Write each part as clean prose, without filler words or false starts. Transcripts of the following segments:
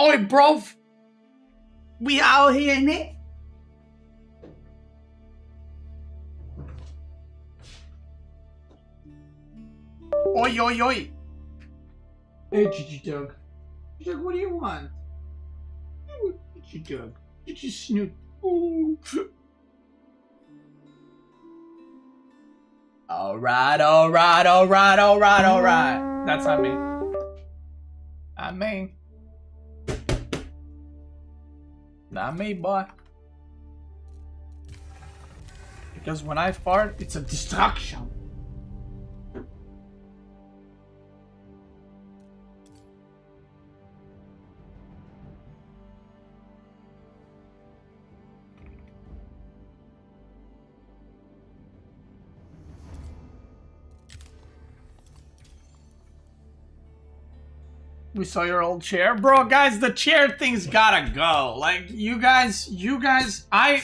Oi, bro. We out here, innit? Oi, oi, oi. Hey, Gigi Doug. Gigi Doug, what do you want? Gigi Doug. Gigi Snoot. Ooh. Alright, alright, alright, alright, alright. That's not me. Not me. Not me, boy. Because when I fart, it's a distraction. We saw your old chair. Bro, guys, the chair thing's gotta go. Like, you guys,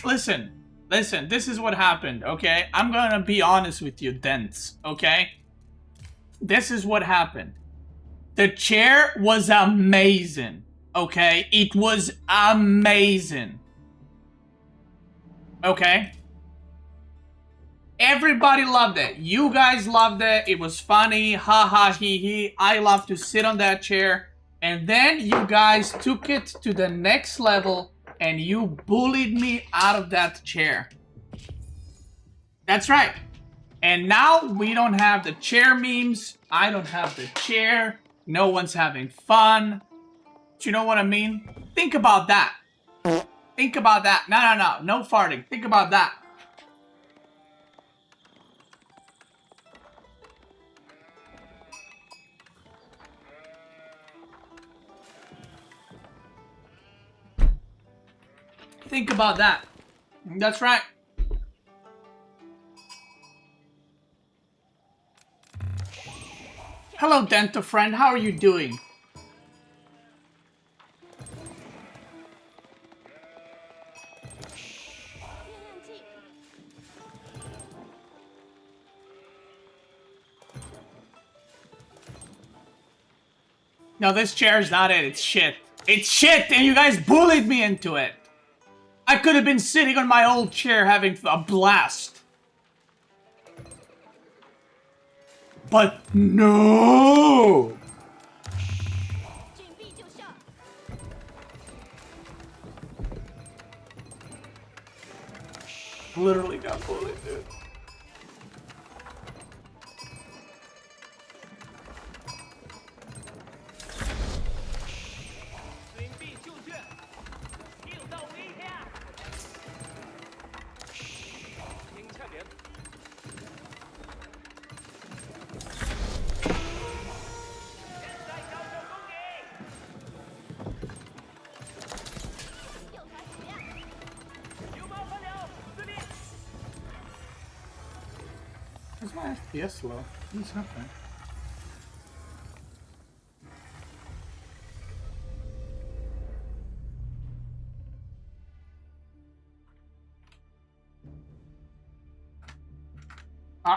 listen, this is what happened, okay? I'm gonna be honest with you, Dents, okay? This is what happened. The chair was amazing, okay? It was amazing. Okay? Everybody loved it. You guys loved it. It was funny. Ha ha he he. I love to sit on that chair. And then you guys took it to the next level and you bullied me out of that chair. That's right. And now we don't have the chair memes. I don't have the chair. No one's having fun. Do you know what I mean? Think about that. Think about that. No. No farting. Think about that. Think about that. That's right. Hello, Dento friend. How are you doing? No, this chair is not it. It's shit. It's shit, and you guys bullied me into it. I could have been sitting on my old chair having a blast. But no! Literally got bullied, dude. Where's my FPS low? What's happening?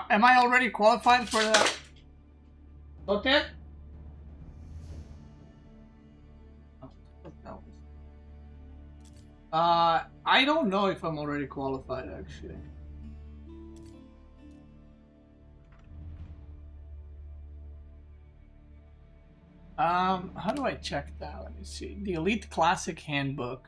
Am I already qualified for that? Okay. I don't know if I'm already qualified, actually. How do I check that? Let me see. The Elite Classic Handbook.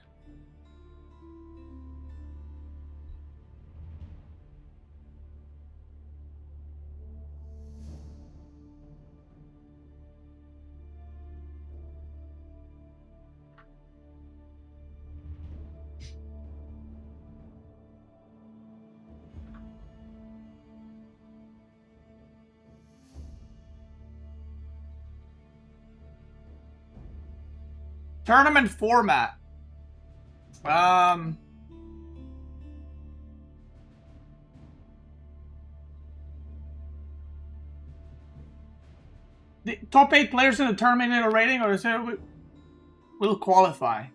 Tournament format. The top 8 players in the tournament rating, or is it will qualify?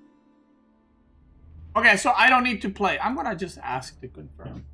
Okay, so I don't need to play. I'm gonna just ask to confirm.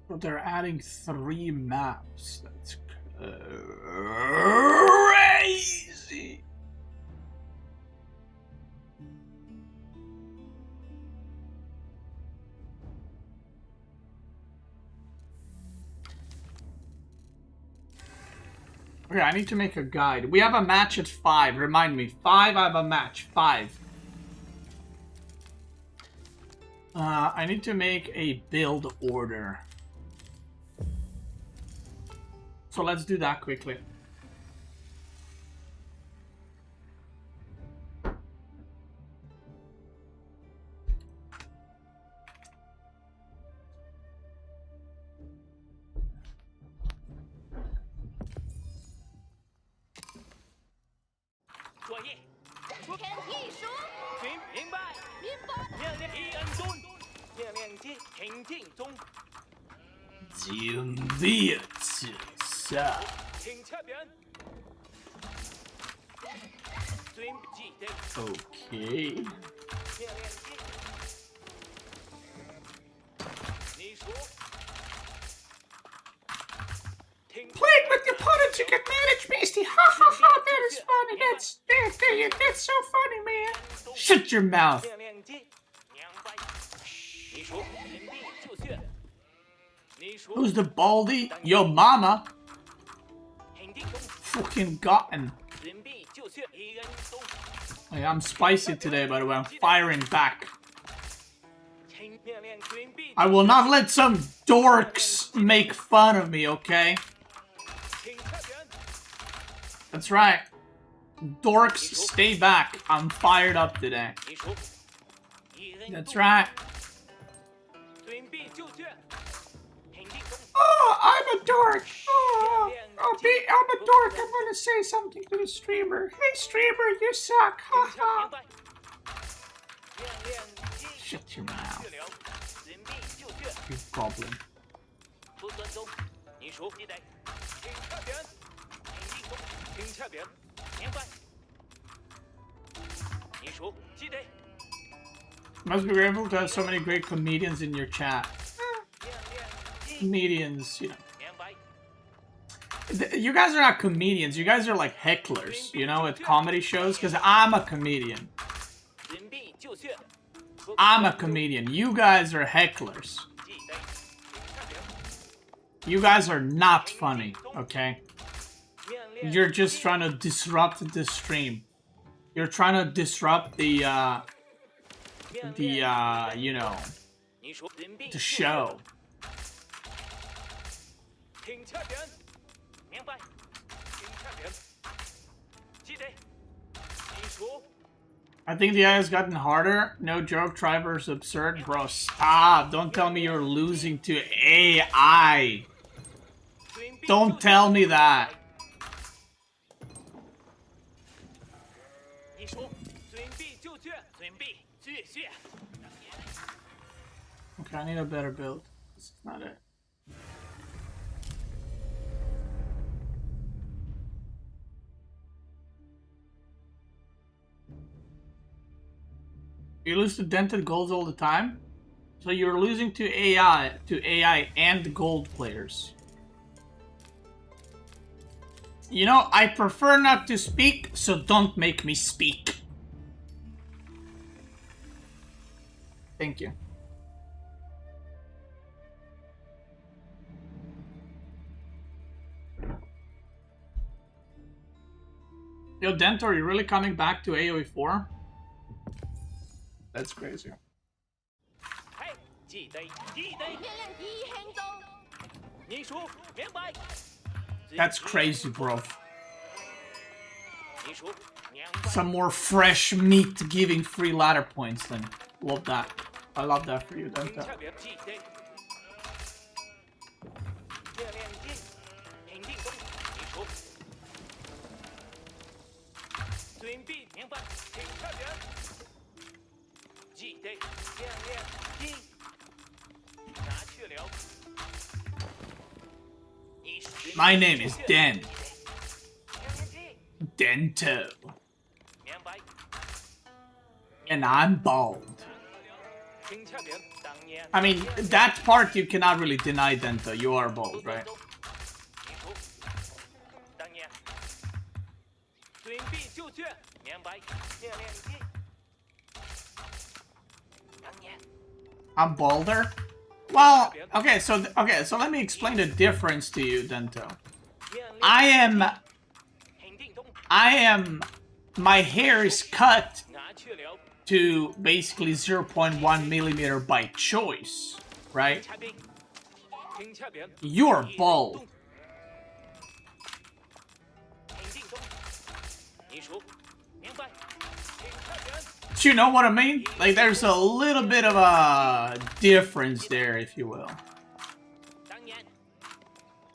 But they're adding 3 maps. That's crazy. Okay, I need to make a guide. We have a match at 5. Remind me. 5, I have a match. 5. I need to make a build order. So let's do that quickly. Okay. Playing with the opponents, you can manage Beastie. Ha ha ha, that is funny. That's so funny, man. Shut your mouth. Who's the baldy? Yo mama. Fucking gotten. Hey, I'm spicy today, by the way. I'm firing back. I will not let some dorks make fun of me, okay? That's right. Dorks, stay back. I'm fired up today. That's right. Oh, I'm a dork. Oh, I'm a dork. I'm gonna say something to the streamer. Hey, streamer, you suck. Ha ha. Shut your mouth. You goblin. Must be grateful to have so many great comedians in your chat. Comedians, you know. You guys are not comedians. You guys are like hecklers, you know, at comedy shows. Because I'm a comedian. I'm a comedian. You guys are hecklers. You guys are not funny, okay? You're just trying to disrupt the stream. You're trying to disrupt the you know, the show. I think the AI has gotten harder. No joke, Triber's absurd. Bro, stop. Don't tell me you're losing to AI. Don't tell me that. Okay, I need a better build. This is not it. You lose to dented golds all the time? So you're losing to AI and gold players. You know, I prefer not to speak, so don't make me speak. Thank you. Yo, Dento, are you really coming back to AoE 4? That's crazy. That's crazy, bro. Some more fresh meat giving free ladder points then. Love that. I love that for you, Dento. My name is Den. Dento. And I'm bald. I mean, that part you cannot really deny, Dento. You are bold, right? I'm bolder? Well, okay, so let me explain the difference to you, Dento. I am, my hair is cut to basically 0.1 millimeter by choice, right? You're bald. Do you know what I mean? Like, there's a little bit of a difference there, if you will.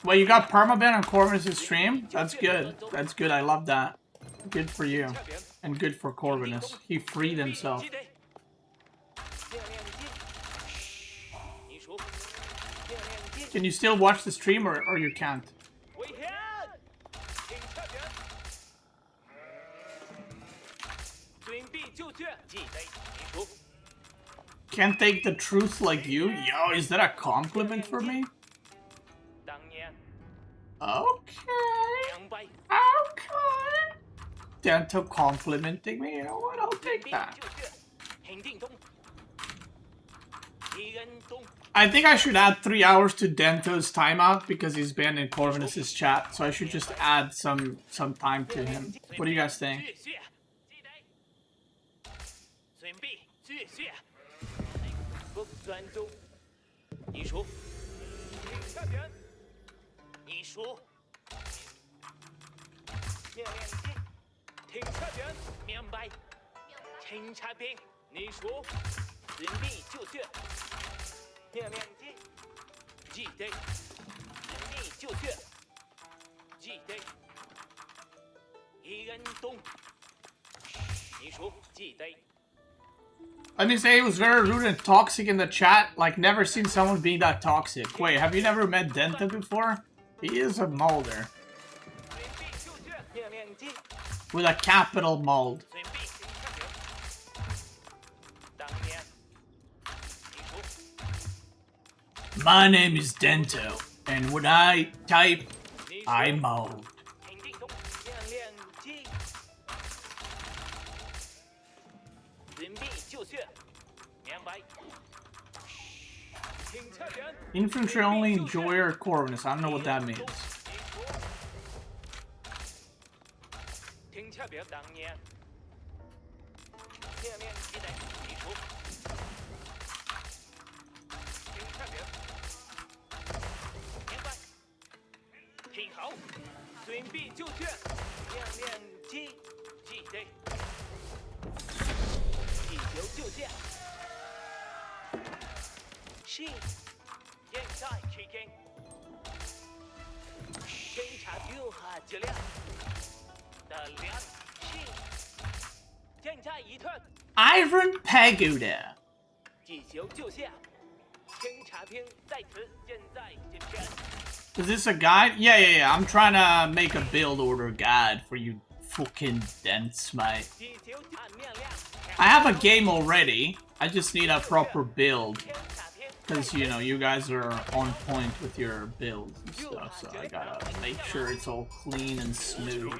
Well, you got permaban on Corvinus' stream? That's good. That's good. I love that. Good for you. And good for Corvinus. He freed himself. Can you still watch the stream or you can't? Can't take the truth like you? Yo, is that a compliment for me? Okay. Okay. Dento complimenting me? You know what? I'll take that. I think I should add 3 hours to Dento's timeout because he's been in Corvinus' chat, so I should just add some time to him. What do you guys think? Let me say, he was very rude and toxic in the chat. Like, never seen someone being that toxic. Wait, have you never met Dento before? He is a molder. With a capital mold. My name is Dento, and when I type, I mold. Infantry only enjoyer Corvinus. I don't know what that means. Iron Pagoda. Is this a guide? Yeah. I'm trying to make a build order guide for you fucking dents, mate. I have a game already. I just need a proper build. Because, you know, you guys are on point with your builds and stuff, so I gotta make sure it's all clean and smooth.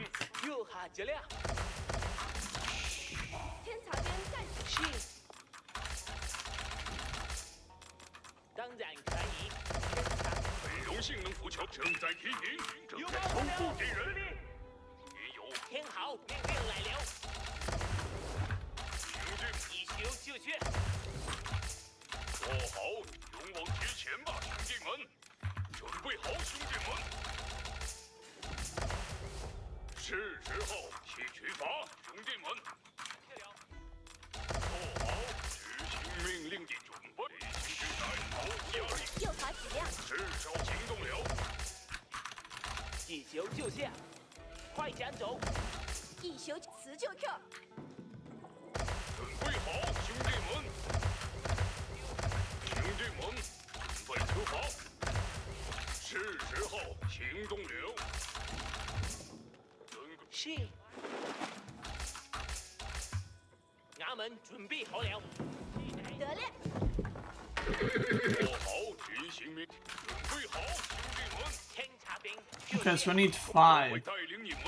Okay, so I need 5. 会带领你们。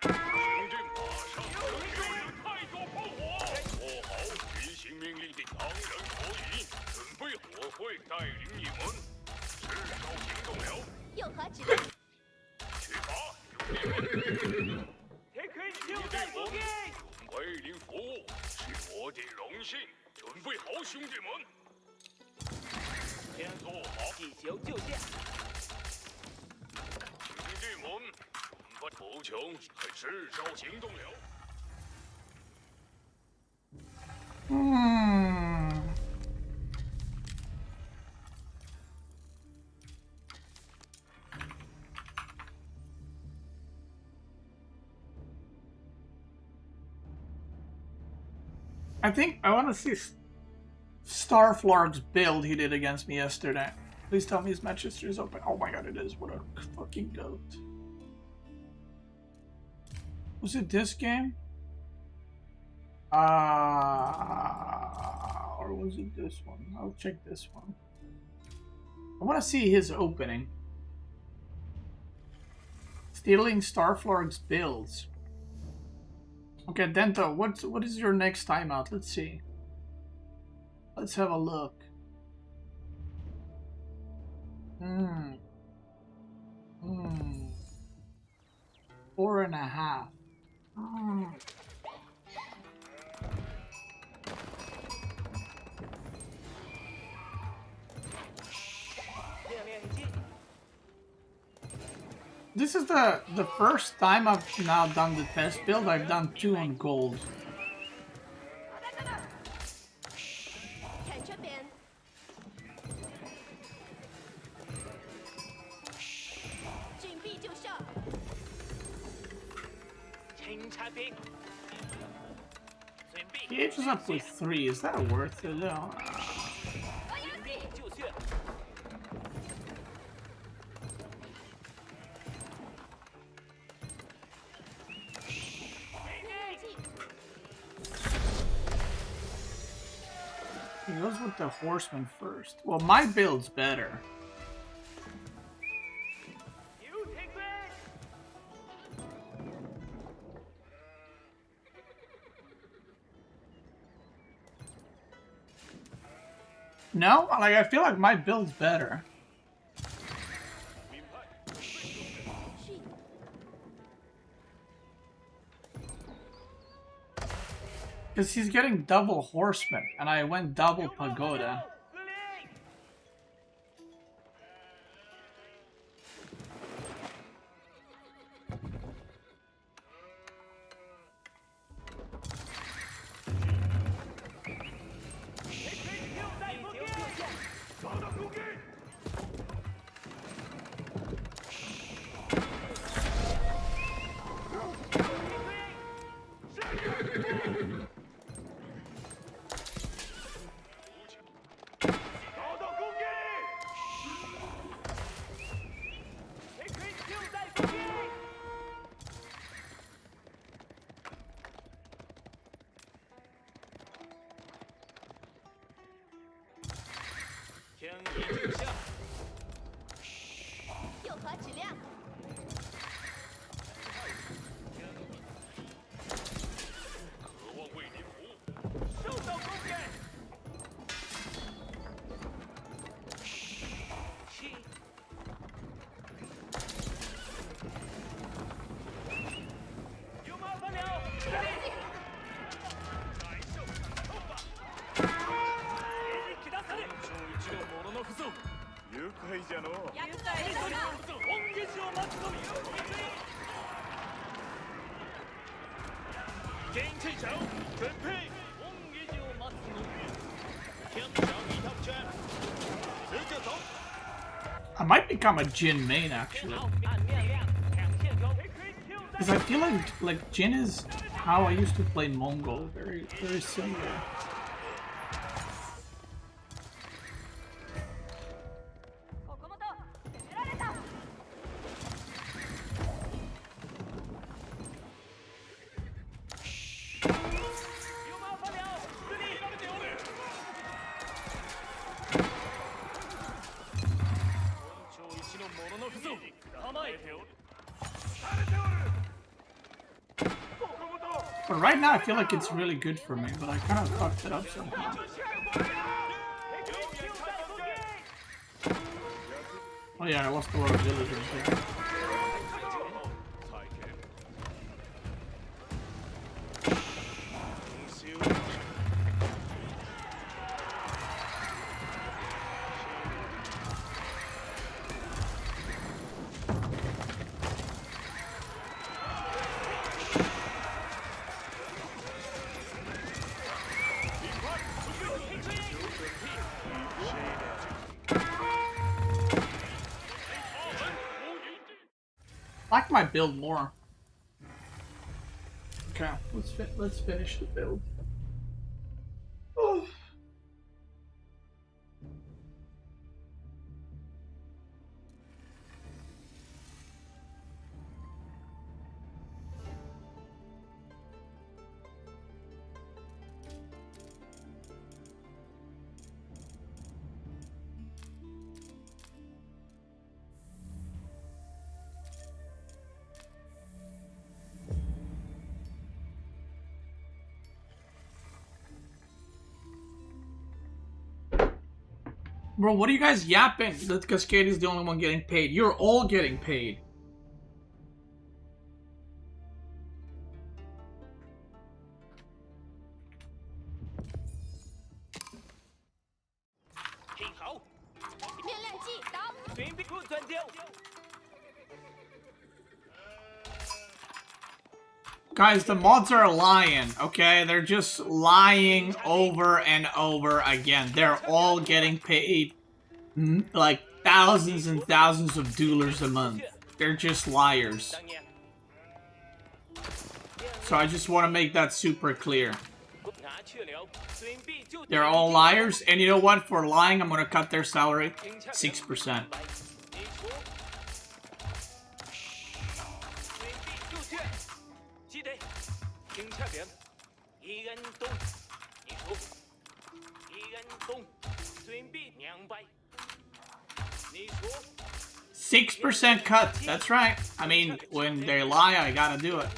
行军马上就有太多炮火。做好执行命令的当然可以，准备我会带领你们。至少行动了。有何指令？去吧，兄弟们！铁盔就在附近。为您服务是我的荣幸。准备好，兄弟们！天做好，地球就下。兄弟们，不图穷，至少行动了。 I think I want to see Starflorg's build he did against me yesterday. Please tell me his match history is open. Oh my god, it is. What a fucking goat. Was it this game? Or was it this one? I'll check this one. I want to see his opening. Stealing Starflorg's builds. Okay, Dento, what is your next timeout? Let's see. Let's have a look. 4.5. 练练技。 This is the first time I've now done the test build. I've done 2 on gold. 看这边，准备就上。清产品。准备。 He ages up with 3. Is that worth it though? 准备就绪。 He goes with the horseman first. Well, my build's better. You take me. No? Like, I feel like my build's better. 明白。是 Because he's getting double horseman, and I went double pagoda. 司令。 找到攻击！ 找到攻击！ 铁盔就在附近。听一就下。 有何指令？渴望为您服务。受到攻击。七。有麻烦了，司令。来受痛吧。给他司令。一のものの不足。愉快じゃのう。役がいるのだ。本決を待つのみ。见气球，准备。本決を待つのみ。天上一趟拳，直接走。 I might become a Jin main, actually. 暗面亮，两线球。 Because I feel like Jin is how I used to play Mongol. Very, very similar. ここもと攻められた。有麻烦了，司令。本庁一のものの不足。構えてお right now I feel like it's really good for me, but I kind of fucked it up somehow. Oh yeah, I lost a lot of villagers there. I like my build more. Okay, let's finish the build. Oh. Bro, what are you guys yapping? That Cascade is the only one getting paid. You're all getting paid. Guys, the mods are lying, okay? They're just lying over and over again. They're all getting paid like thousands and thousands of dollars a month. They're just liars. So I just want to make that super clear. They're all liars, and you know what? For lying, I'm going to cut their salary 6%. Six % cut. That's right. I mean, when they lie, I gotta do it.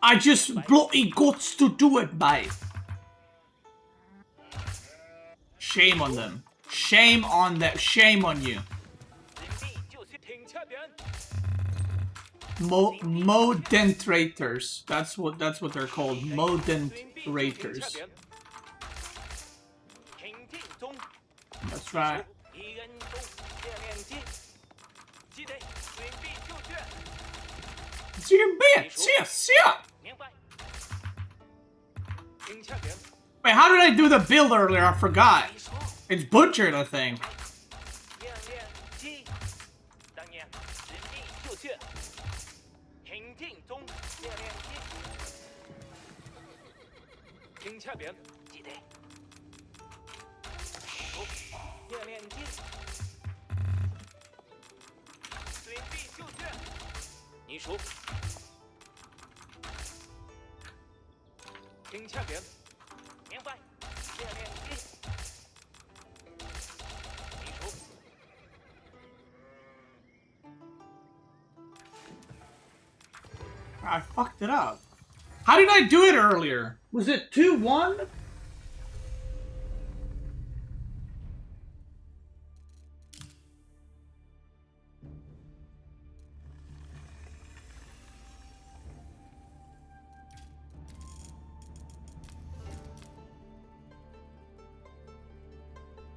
I just bloody got to do it, mate. Shame on them. Shame on that. Shame on you. Modentrators. That's what they're called. Modentrators. That's right. Wait, how did I do the build earlier? I forgot. It's butchered, I think. I fucked it up. How did I do it earlier? Was it 2-1?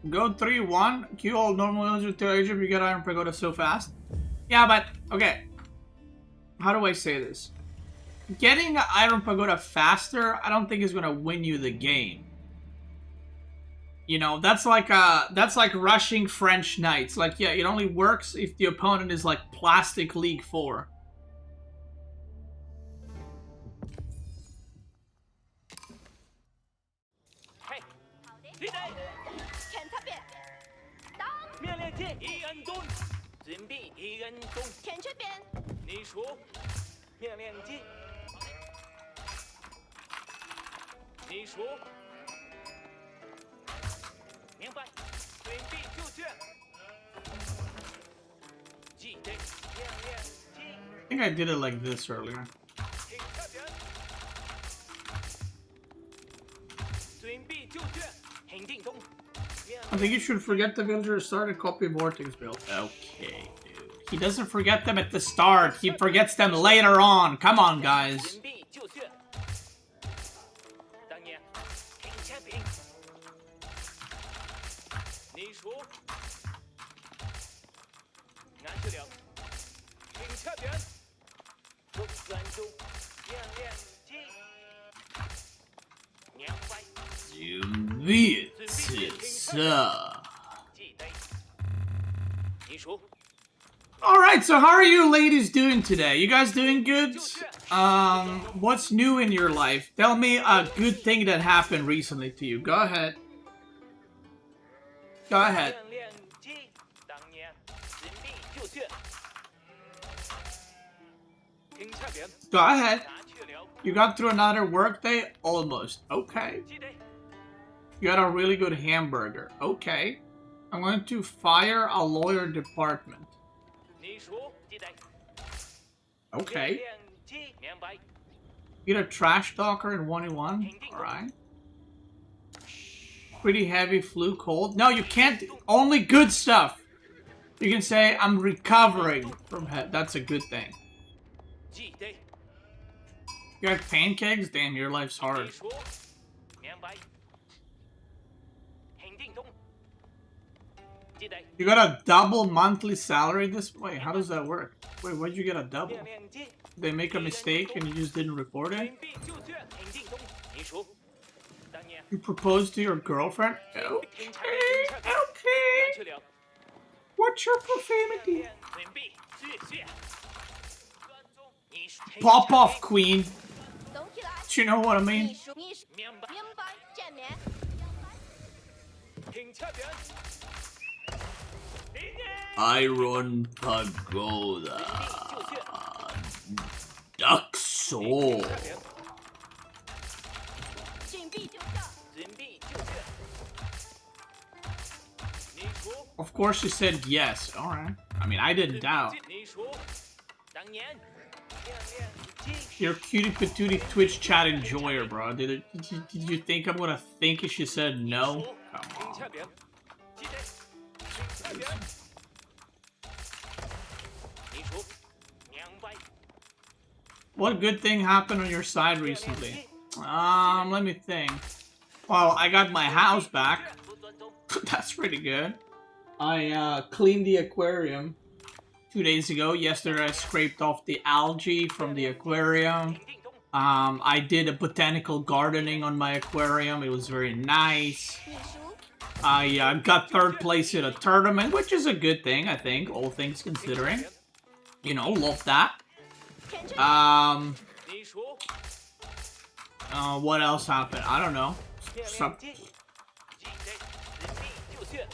Go 3-1. Q all normal users to Egypt. You get Iron Pagoda so fast. Yeah, but okay. How do I say this? Getting Iron Pagoda faster, I don't think is gonna win you the game. You know, that's like rushing French Knights. Like, yeah, it only works if the opponent is like Plastic League 4. I think I did it like this earlier. 行定中。 I think you should forget the villager started copy Vortex build. Okay, dude. He doesn't forget them at the start. He forgets them later on. Come on, guys. 人币就绪。当年停枪柄。你数。按去了。停枪柄。中专中，亮亮机。200。 Alright, so how are you ladies doing today? You guys doing good? What's new in your life? Tell me a good thing that happened recently to you. Go ahead. Go ahead. Go ahead. You got through another workday? Almost. Okay. You got a really good hamburger. Okay. I'm going to fire a lawyer department. Okay. Get a trash talker in 1v1. Alright. Pretty heavy flu cold. No, you can't. Only good stuff. You can say, I'm recovering from head. That's a good thing. You got pancakes? Damn, your life's hard. You got a double monthly salary this way? How does that work? Wait, why'd you get a double? They make a mistake and you just didn't report it? You proposed to your girlfriend? Okay, okay. What's your profanity? Pop off, queen. Do you know what I mean? Iron Pagoda. Duck Soul. Of course she said yes. Alright. I mean, I didn't doubt. You're cutie patootie Twitch chat enjoyer, bro. Did you think I'm gonna think if she said no? Come on. What good thing happened on your side recently? Let me think. Well, I got my house back. That's pretty good. I cleaned the aquarium 2 days ago. Yesterday I scraped off the algae from the aquarium. I did a botanical gardening on my aquarium. It was very nice. I got 3rd place in a tournament, which is a good thing, I think, all things considering. You know, love that. What else happened? I don't know.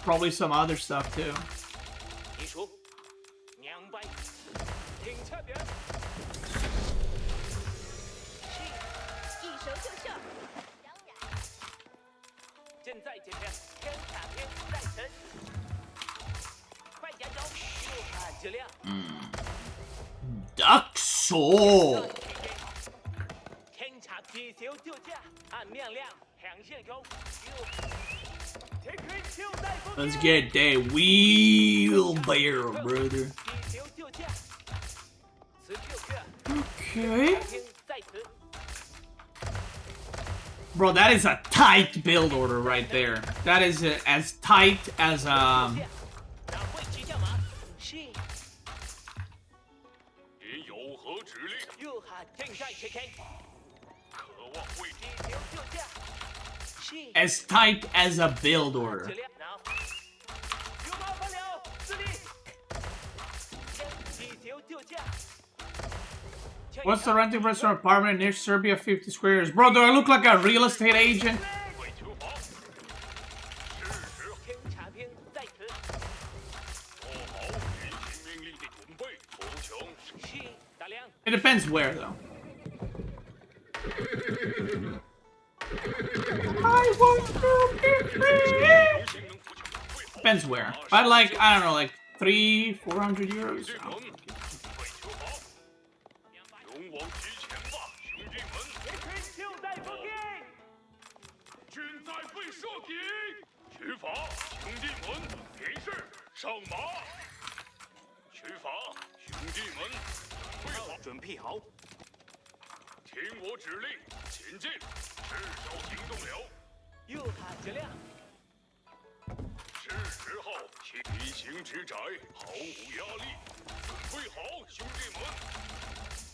Probably some other stuff too. Duck Soul. Let's get that wheelbarrow, brother. Okay. Bro, that is a tight build order right there. That is as tight as as tight as a build order. What's the renting price for an apartment near Serbia? 50 squares. Bro, do I look like a real estate agent? It depends where, though. I want to be free. Depends where. But like, I don't know, like 300-400 euros. Oh. 射击，取法，兄弟们，平视，上马。取法，兄弟们，备好，准备好，听我指令，前进，至少行动了。右卡质量，是时候，地形之窄，毫无压力。准备好，兄弟们，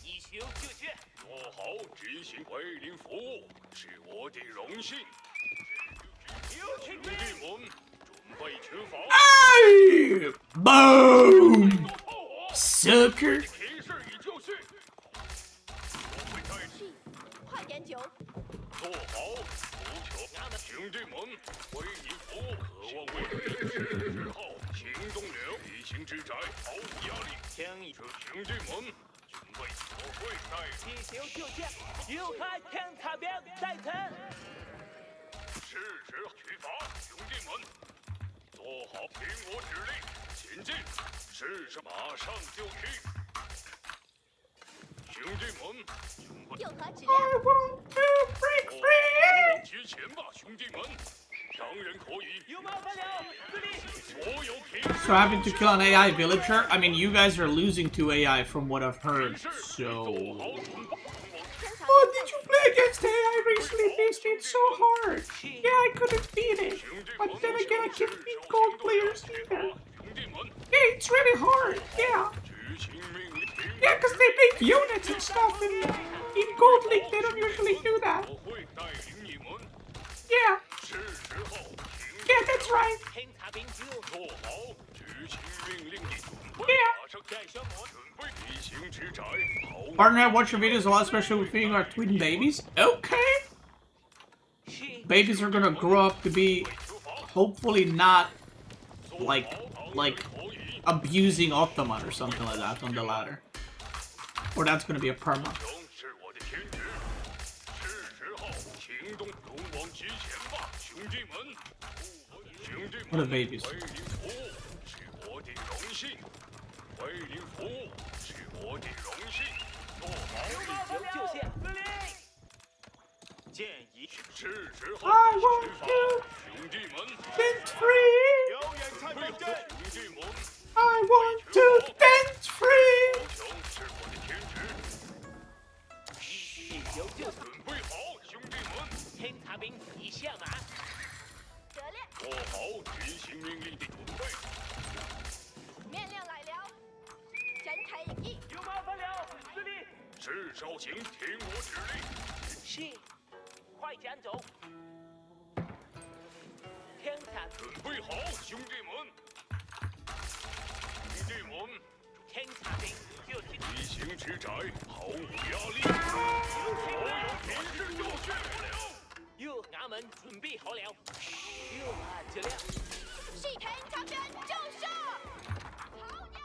一休就绪，做好执行，为您服务是我的荣幸。兄弟们，准备出发。 Hey! Boom! 多炮火， Sucker! 平视已就绪。我会带是，快点酒。做好，不求兄弟们，为您服务，渴望为您是时候行动了。地形之窄，毫无压力。听一这兄弟们，准备，我会带领。一休就绪，右卡天擦边再成，是时取法，兄弟们，做好，听我指令，前进，是时马上就去。兄弟们，准备。右卡质 I 量。 want to break 我 free! 往前前吧，兄弟们，当然可以。有麻烦了，司令。所有平 So having to kill an AI villager? I mean, you guys are losing to AI from what I've heard, 做 so... 好准备。侦察 Oh, 兵 did you play against AI recently? This it's so hard. Yeah, I couldn't beat it. 兄弟 But 们， then again, I 至 can't 少 beat 行 gold 动 players 了。 either. 兄弟们， Yeah, it's really hard. Yeah. 执行命令。 Yeah, because they make units and stuff, and in Gold League, they don't usually do that. 我会带领你们。 Yeah, 是时候，请 yeah, that's right. 天擦兵之路，做好执行命令的准备。 Yeah. 马上盖上模，准备地形之窄，毫无 Partner, I watch your videos a lot, especially with being our twin babies. Okay. 是 Babies are gonna grow up to be, 出发。 hopefully not 做 like- 好 like- 当然可以。 abusing Optimon or something like that on the ladder. Or that's gonna be a perma. 城是我的天职，是时候行动，勇往直前吧，兄弟们！兄弟 What a 们， babies. 为您服务是我的荣幸，为您服务是我的荣幸。做好有麻烦了，司令。建议是时候 I 出 want 发， to 兄弟们！ dent free. 表演裁为何判阵，兄弟们？ I want to dent free. 城是我的天职，一休就绪，准备好，兄弟们！天擦兵已下马，得令，做好执行命令的准备。面令来了。展开演绎。有麻烦了，司令。是少行，听我指令。是，快点走。天擦准备好，兄弟们！兄弟们，天擦兵就绪，地形之窄，毫无压力。所有平视就绪了。右衙门准备好了，右卡质量，是天察兵就绪。好点。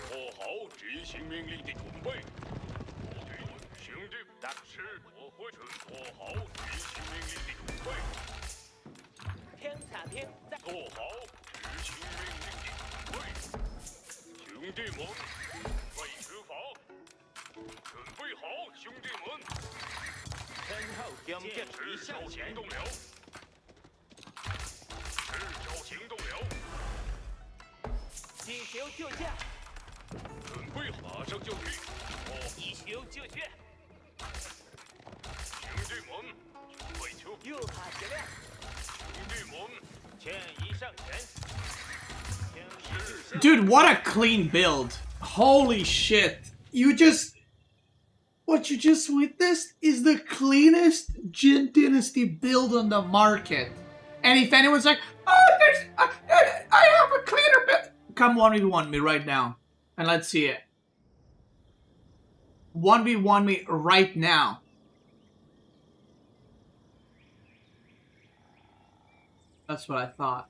做好执行命令的准备。兄弟，但是我会做好执行命令的准备。天擦兵在做好执行命令的准备。兄弟们，为出发。准备好，兄弟们！身后将建至少行动了。至少行动了。一休就下，准备马上就去。一休就绪，兄弟们，准备出。右卡质量，兄弟们，建议上前。是 Dude, what a clean build. Holy shit. What you just witnessed is the cleanest Jin Dynasty build on the market. And if anyone's like, oh, I have a cleaner build. Come 1v1 me right now. And let's see it. 1v1 me right now. That's what I thought.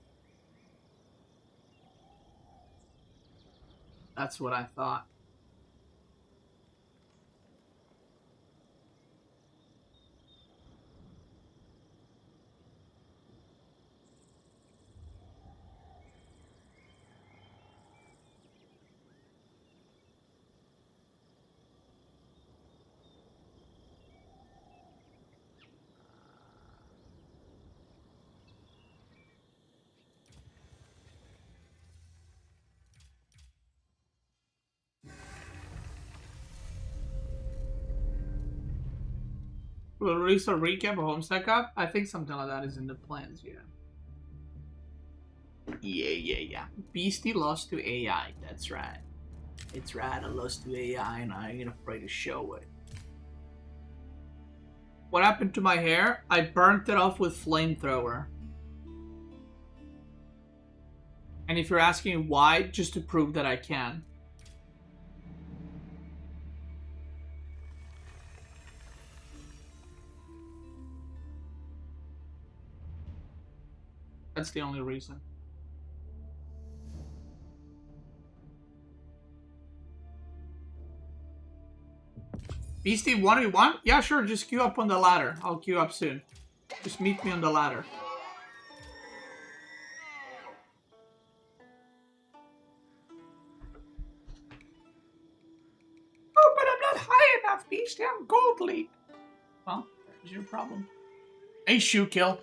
That's what I thought. We'll release a recap of Homestuck Cup. I think something like that is in the plans, yeah. Yeah. Beastie lost to AI. That's right. It's right, I lost to AI and I ain't afraid to show it. What happened to my hair? I burnt it off with flamethrower. And if you're asking why, just to prove that I can. That's the only reason. Beastie 1v1? Yeah, sure, just queue up on the ladder. I'll queue up soon. Just meet me on the ladder. Oh, but I'm not high enough, Beastie. I'm Gold League. Well, there's your problem. Hey, Shukill.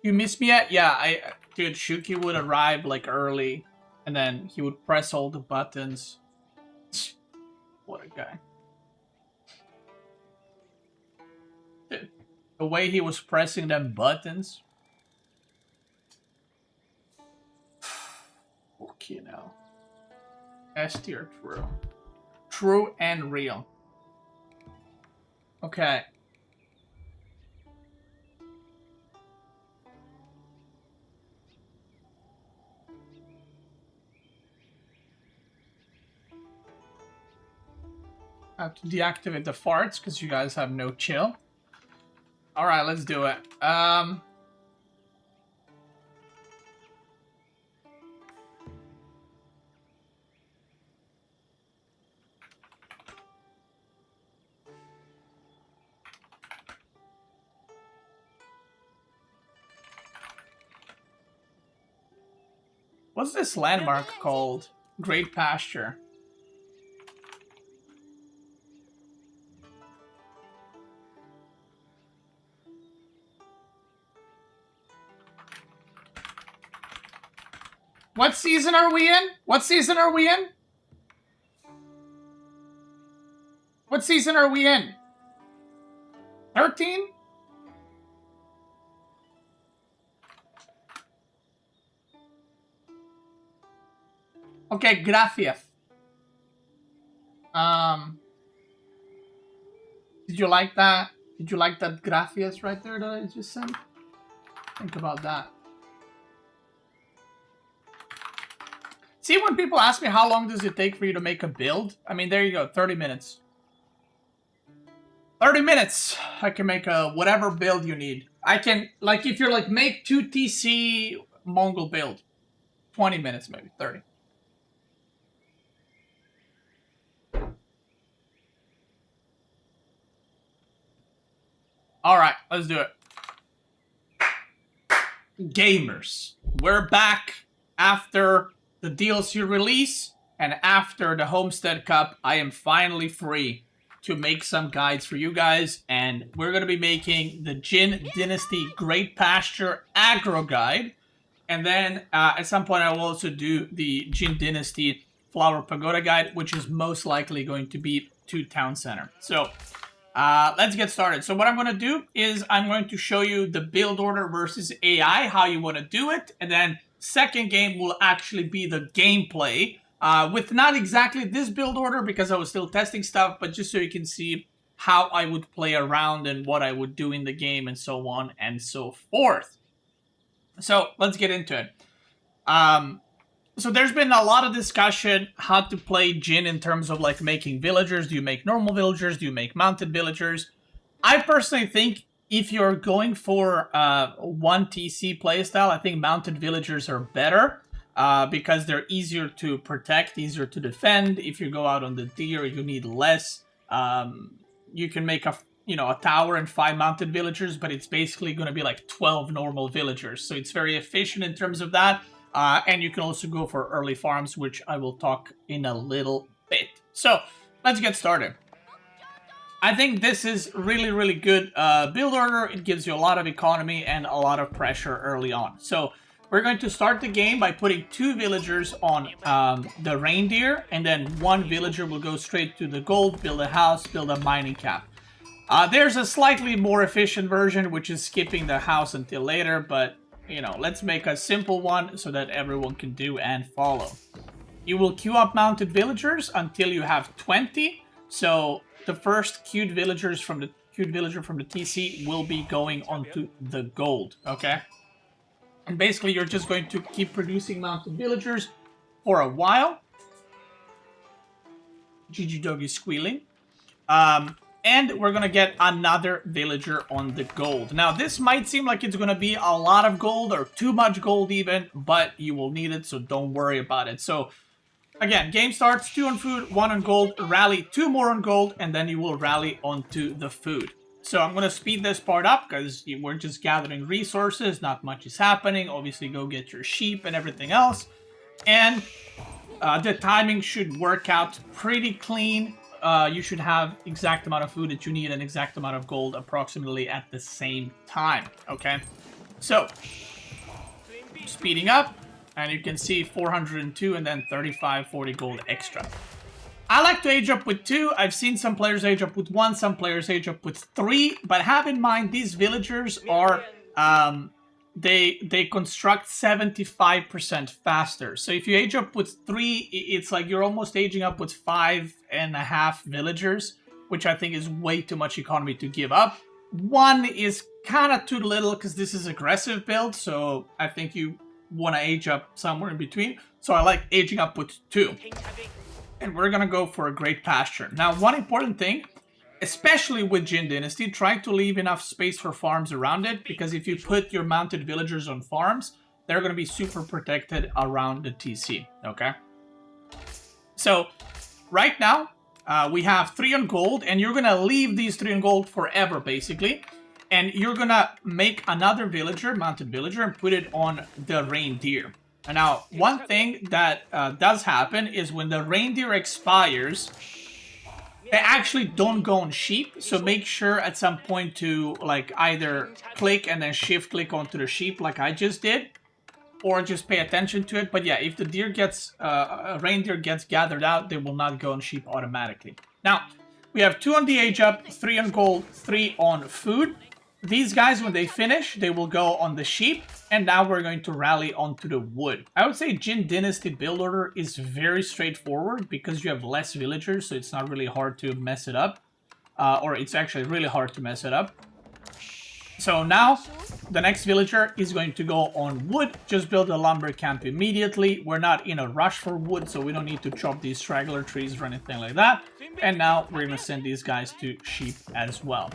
You miss me yet? Yeah, dude, Shuki would arrive like early, and then he would press all the buttons. What a guy. Dude, the way he was pressing them buttons. Okay, now. S tier, true. True and real. Okay. I have to deactivate the farts because you guys have no chill. Alright, let's do it. What's this landmark called? Great Pasture. What season are we in? What season are we in? What season are we in? 13? Okay, gracias. Did you like that? Did you like that gracias right there that I just sent? Think about that. See, when people ask me how long does it take for you to make a build? I mean, there you go, 30 minutes. 30 minutes! I can make a whatever build you need. I can, like, if you're like, make 2 TC Mongol build. 20 minutes, maybe, 30. Alright, let's do it. Gamers, we're back after the DLC release, and after the Homestead Cup, I am finally free to make some guides for you guys, and we're going to be making the Jin Dynasty Great Pasture Aggro Guide, and then at some point I will also do the Jin Dynasty Flower Pagoda Guide, which is most likely going to be to Town Center. So, let's get started. So what I'm going to do is I'm going to show you the build order versus AI, how you want to do it, and then second game will actually be the gameplay with not exactly this build order because I was still testing stuff, but just so you can see how I would play around and what I would do in the game and so on and so forth. So let's get into it. So there's been a lot of discussion how to play Jin in terms of like making villagers. Do you make normal villagers? Do you make mounted villagers? I personally think if you're going for one TC playstyle, I think mounted villagers are better because they're easier to protect, easier to defend. If you go out on the deer, you need less. You can make a tower and 5 mounted villagers, but it's basically going to be like 12 normal villagers. So it's very efficient in terms of that. And you can also go for early farms, which I will talk in a little bit. So let's get started. I think this is really, really good build order. It gives you a lot of economy and a lot of pressure early on. So we're going to start the game by putting 2 villagers on the reindeer, and then 1 villager will go straight to the gold, build a house, build a mining camp. There's a slightly more efficient version, which is skipping the house until later, but, you know, let's make a simple one so that everyone can do and follow. You will queue up mounted villagers until you have 20, so the first queued villager from the TC will be going onto the gold, okay? And basically, you're just going to keep producing mounted villagers for a while. GG Doggy squealing. And we're gonna get another villager on the gold. Now, this might seem like it's gonna be a lot of gold or too much gold even, but you will need it, so don't worry about it. So, again, game starts, 2 on food, 1 on gold, rally 2 more on gold, and then you will rally onto the food. So I'm gonna speed this part up because we're just gathering resources, not much is happening. Obviously, go get your sheep and everything else. And the timing should work out pretty clean. You should have exact amount of food that you need and exact amount of gold approximately at the same time, okay? So, speeding up, and you can see 402 and then 35, 40 gold extra. I like to age up with 2. I've seen some players age up with 1, some players age up with 3, but have in mind these villagers are, they construct 75% faster. So if you age up with 3, it's like you're almost aging up with 5.5 villagers, which I think is way too much economy to give up. 1 is kind of too little because this is aggressive build, so I think you want to age up somewhere in between. So I like aging up with 2. And we're going to go for a great pasture. Now, one important thing, especially with Jin Dynasty, try to leave enough space for farms around it, because if you put your mounted villagers on farms, they're going to be super protected around the TC, okay? So, right now, we have 3 on gold, and you're going to leave these 3 on gold forever, basically. And you're going to make another villager, mounted villager, and put it on the reindeer. And now, one thing that does happen is when the reindeer expires, they actually don't go on sheep, so make sure at some point to like either click and then shift click onto the sheep like I just did, or just pay attention to it. But yeah, if the deer gets, a reindeer gets gathered out, they will not go on sheep automatically. Now, we have 2 on the age up, 3 on gold, 3 on food. These guys, when they finish, they will go on the sheep, and now we're going to rally onto the wood. I would say Jin Dynasty build order is very straightforward because you have less villagers, so it's not really hard to mess it up. Or it's actually really hard to mess it up. So now, the next villager is going to go on wood. Just build a lumber camp immediately. We're not in a rush for wood, so we don't need to chop these straggler trees or anything like that. And now we're going to send these guys to sheep as well.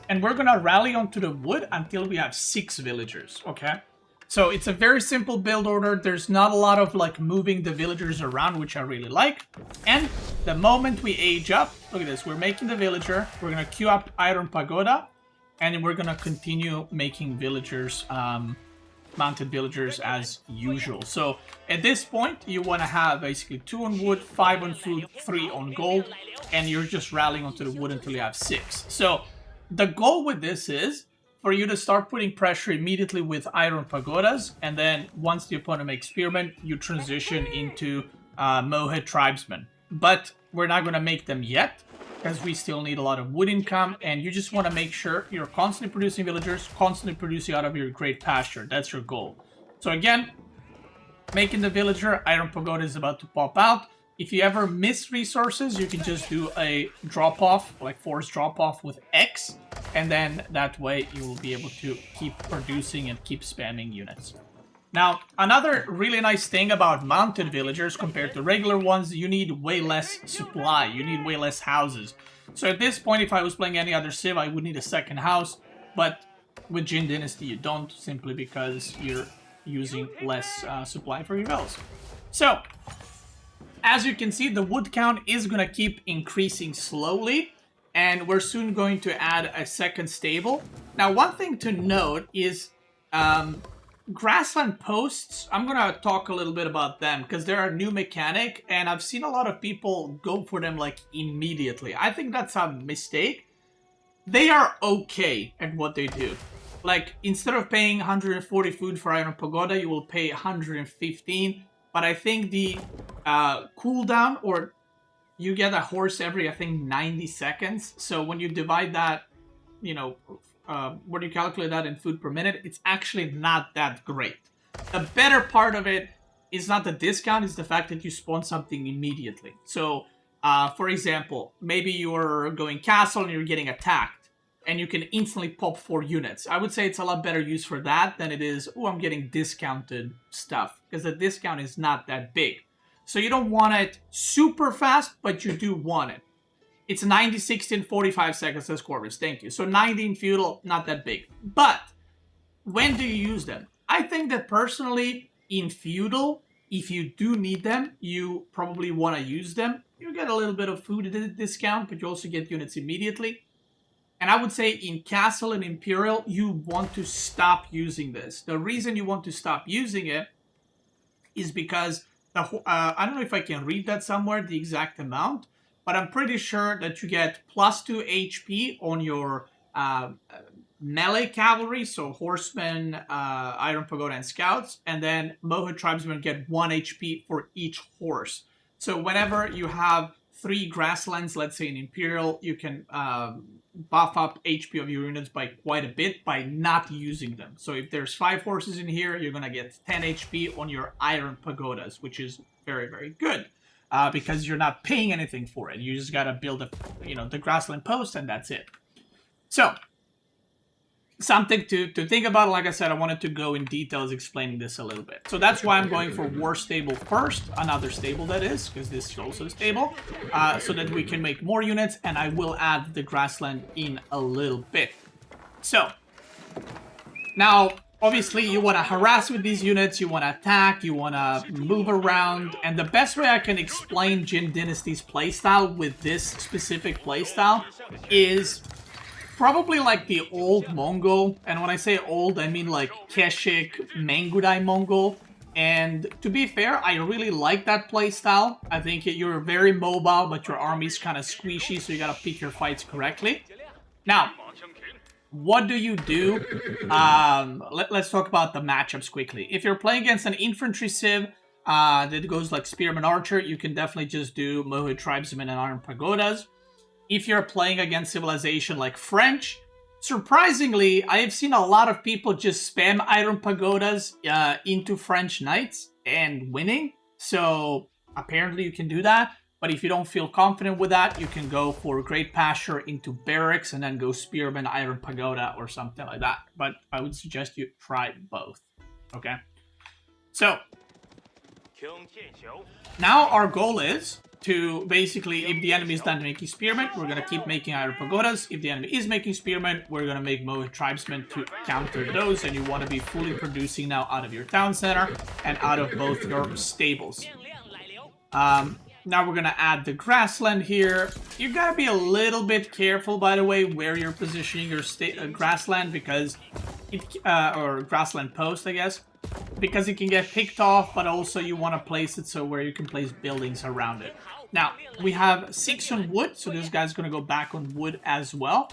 And we're going to rally onto the wood until we have 6 villagers, okay? So it's a very simple build order. There's not a lot of like moving the villagers around, which I really like. And the moment we age up, look at this, we're making the villager. We're going to queue up Iron Pagoda. And then we're going to continue making villagers, mounted villagers as usual. So at this point, you want to have basically 2 on wood, 5 on food, 3 on gold. And you're just rallying onto the wood until you have 6. So the goal with this is for you to start putting pressure immediately with Iron Pagodas, and then once the opponent makes Spearmen, you transition into Mohit Tribesmen. But we're not going to make them yet, because we still need a lot of wood income, and you just want to make sure you're constantly producing villagers, constantly producing out of your great pasture. That's your goal. So again, making the villager, Iron Pagoda is about to pop out. If you ever miss resources, you can just do a drop-off, like force drop-off with X, and then that way you will be able to keep producing and keep spamming units. Now, another really nice thing about mounted villagers compared to regular ones, you need way less supply, you need way less houses. So at this point, if I was playing any other civ, I would need a second house, but with Jin Dynasty you don't, simply because you're using less supply for your villas. So, as you can see, the wood count is going to keep increasing slowly, and we're soon going to add a second stable. Now, one thing to note is grassland posts. I'm going to talk a little bit about them because they're a new mechanic, and I've seen a lot of people go for them like immediately. I think that's a mistake. They are okay at what they do. Like, instead of paying 140 food for Iron Pagoda, you will pay 115. But I think the cooldown, or you get a horse every, I think, 90 seconds. So when you divide that what do you calculate that in food per minute, it's actually not that great. The better part of it is not the discount, it's the fact that you spawn something immediately. So, for example, maybe you're going castle and you're getting attacked, and you can instantly pop 4 units. I would say it's a lot better use for that than it is, oh, I'm getting discounted stuff, because the discount is not that big. So you don't want it super fast, but you do want it. It's 90, 60, and 45 seconds, says Corvus. Thank you. So 90 in feudal, not that big. But when do you use them? I think that personally, in feudal, if you do need them, you probably want to use them. You get a little bit of food discount, but you also get units immediately. And I would say in castle and imperial, you want to stop using this. The reason you want to stop using it is because I don't know if I can read that somewhere, the exact amount, but I'm pretty sure that you get +2 HP on your melee cavalry, so horsemen, Iron Pagoda, and scouts, and then Mohawk tribesmen get 1 HP for each horse. So whenever you have 3 grasslands, let's say in Imperial, you can buff up HP of your units by quite a bit by not using them. So if there's 5 horses in here, you're going to get 10 HP on your Iron Pagodas, which is very, very good. Because you're not paying anything for it. You just gotta build the grassland post, and that's it. So, something to think about. Like I said, I wanted to go in details explaining this a little bit. So that's why I'm going for War Stable first, another stable that is, because this is also a stable, so that we can make more units, and I will add the grassland in a little bit. So, now, obviously, you want to harass with these units, you want to attack, you want to move around, and the best way I can explain Jin Dynasty's playstyle with this specific playstyle is probably like the old Mongol, and when I say old, I mean like Keshik, Mangudai Mongol, and to be fair, I really like that playstyle. I think you're very mobile, but your army's kind of squishy, so you gotta pick your fights correctly. Now, what do you do? Let's talk about the matchups quickly. If you're playing against an infantry civ that goes like Spearman Archer, you can definitely just do Mohawk Tribesmen and Iron Pagodas. If you're playing against civilization like French, surprisingly, I have seen a lot of people just spam Iron Pagodas into French Knights and winning. So apparently you can do that. But if you don't feel confident with that, you can go for Great Pasture into Barracks and then go Spearman, Iron Pagoda, or something like that. But I would suggest you try both. Okay? So, now our goal is to basically, if the enemy is done making Spearmen, we're going to keep making Iron Pagodas. If the enemy is making Spearmen, we're going to make Mohawk Tribesmen to counter those. And you want to be fully producing now out of your town center and out of both your stables. Now we're going to add the grassland here. You got to be a little bit careful, by the way, where you're positioning your grassland, because or grassland post, I guess, because it can get picked off, but also you want to place it so where you can place buildings around it. Now, we have 6 on wood, so this guy's going to go back on wood as well.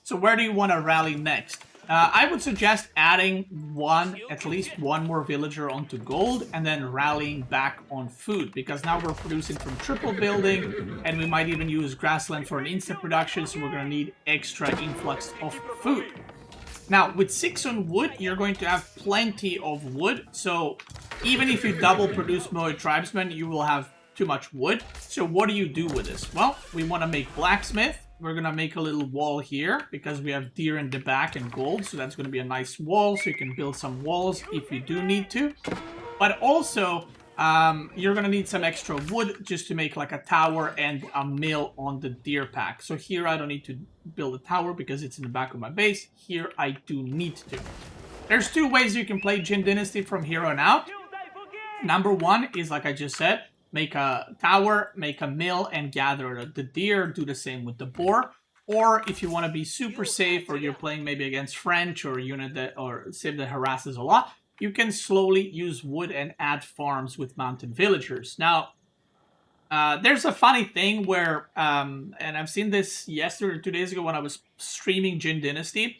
So where do you want to rally next? I would suggest adding at least one more villager onto gold and then rallying back on food, because now we're producing from triple building and we might even use grassland for an instant production, so we're going to need extra influx of food. Now, with 6 on wood, you're going to have plenty of wood, so even if you double produce Mohawk Tribesmen, you will have too much wood. So what do you do with this? Well, we want to make blacksmith. We're going to make a little wall here because we have deer in the back and gold. So that's going to be a nice wall. So you can build some walls if you do need to. But also, you're going to need some extra wood just to make like a tower and a mill on the deer pack. So here I don't need to build a tower because it's in the back of my base. Here I do need to. There's 2 ways you can play Jin Dynasty from here on out. Number 1 is, like I just said, make a tower, make a mill, and gather the deer. Do the same with the boar. Or if you want to be super safe, or you're playing maybe against French or a unit that, or civ that harasses a lot, you can slowly use wood and add farms with mounted villagers. Now, there's a funny thing where, and I've seen this yesterday or 2 days ago when I was streaming Jin Dynasty,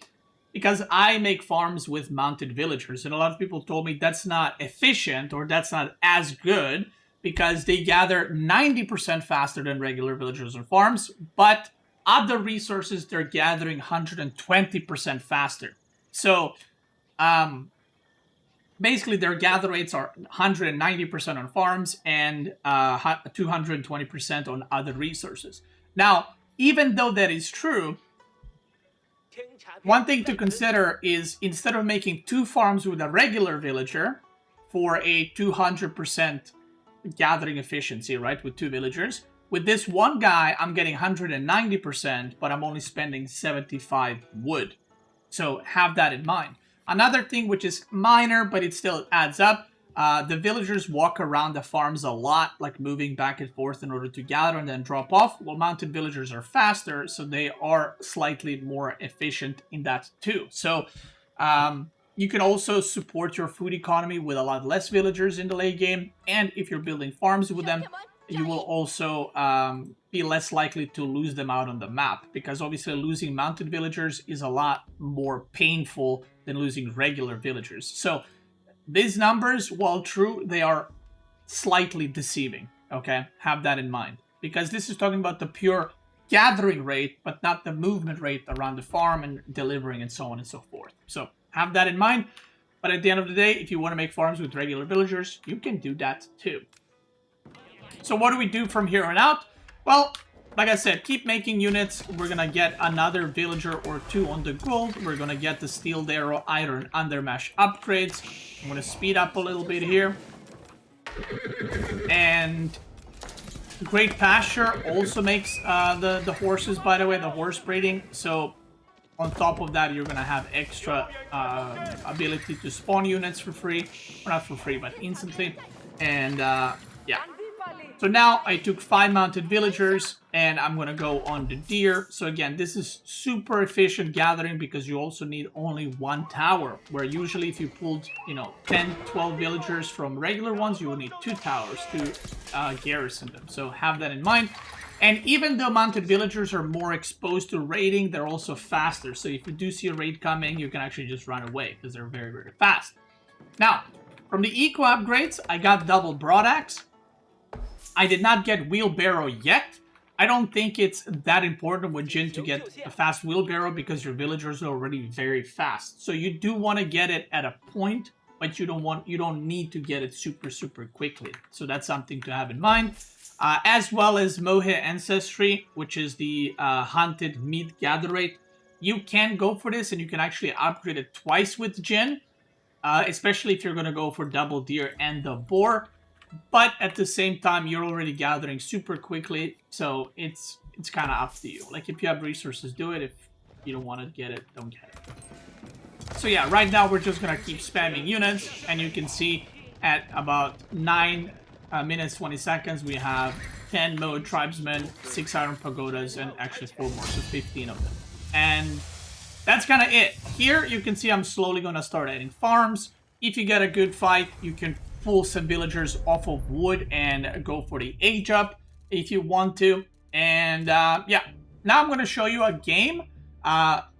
because I make farms with mounted villagers, and a lot of people told me that's not efficient or that's not as good, because they gather 90% faster than regular villagers on farms, but other resources, they're gathering 120% faster. So, basically, their gather rates are 190% on farms and 220% on other resources. Now, even though that is true, one thing to consider is instead of making 2 farms with a regular villager for a 200% gathering efficiency, right, with 2 villagers, with this one guy, I'm getting 190%, but I'm only spending 75 wood. So have that in mind. Another thing which is minor, but it still adds up, the villagers walk around the farms a lot, like moving back and forth in order to gather and then drop off. Well, mounted villagers are faster, so they are slightly more efficient in that too. So you can also support your food economy with a lot less villagers in the late game, and if you're building farms with them, you will also be less likely to lose them out on the map, because obviously losing mounted villagers is a lot more painful than losing regular villagers. So these numbers, while true, they are slightly deceiving, okay? Have that in mind, because this is talking about the pure gathering rate, but not the movement rate around the farm and delivering and so on and so forth. So have that in mind, but at the end of the day, if you want to make farms with regular villagers, you can do that too. So what do we do from here on out? Well, like I said, keep making units. We're gonna get another villager or 2 on the gold. We're gonna get the steel arrow, iron, undermesh upgrades. I'm gonna speed up a little bit here. And Great Pasture also makes the horses, by the way, the horse breeding. So on top of that, you're gonna have extra ability to spawn units for free. Well, not for free, but instantly. And yeah. So now I took 5 mounted villagers and I'm going to go on the deer. So again, this is super efficient gathering because you also need only 1 tower, where usually if you pulled, 10, 12 villagers from regular ones, you will need 2 towers to garrison them. So have that in mind. And even though mounted villagers are more exposed to raiding, they're also faster. So if you do see a raid coming, you can actually just run away because they're very, very fast. Now, from the eco upgrades, I got double broadaxe. I did not get wheelbarrow yet. I don't think it's that important with Jin to get a fast wheelbarrow because your villagers are already very fast. So you do want to get it at a point, but you don't need to get it super, super quickly. So that's something to have in mind. As well as Mohe Ancestry, which is the hunted meat gather rate. You can go for this and you can actually upgrade it twice with Jin, especially if you're going to go for double deer and the boar. But at the same time, you're already gathering super quickly, so it's kind of up to you. Like, if you have resources, do it. If you don't want to get it, don't get it. So yeah, right now we're just going to keep spamming units, and you can see at about 9 minutes, 20 seconds, we have 10 mode tribesmen, 6 iron pagodas, and actually 4 more, so 15 of them. And that's kind of it. Here, you can see I'm slowly going to start adding farms. If you get a good fight, you can pull some villagers off of wood and go for the age up if you want to. And yeah, now I'm going to show you a game that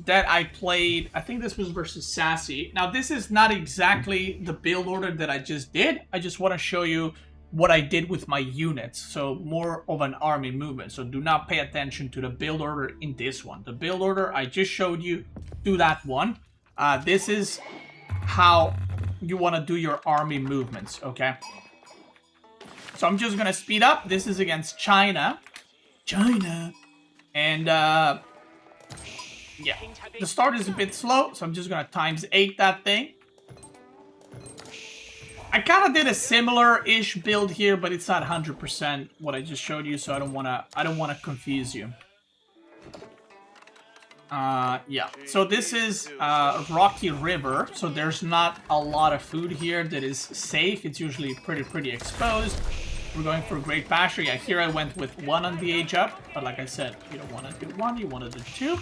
I played. I think this was versus Sassy. Now, this is not exactly the build order that I just did. I just want to show you what I did with my units. So more of an army movement. So do not pay attention to the build order in this one. The build order I just showed you, do that one. This is how you want to do your army movements, okay? So I'm just gonna speed up. This is against China. And yeah, the start is a bit slow, so I'm just gonna ×8 that thing. I kind of did a similar-ish build here, but it's not 100% what I just showed you, so I don't wanna confuse you. Yeah, so this is Rocky River, so there's not a lot of food here that is safe. It's usually pretty exposed. We're going for Great Pasture. Yeah, here I went with 1 on the age up, but like I said, you don't want to do 1, you want to do 2.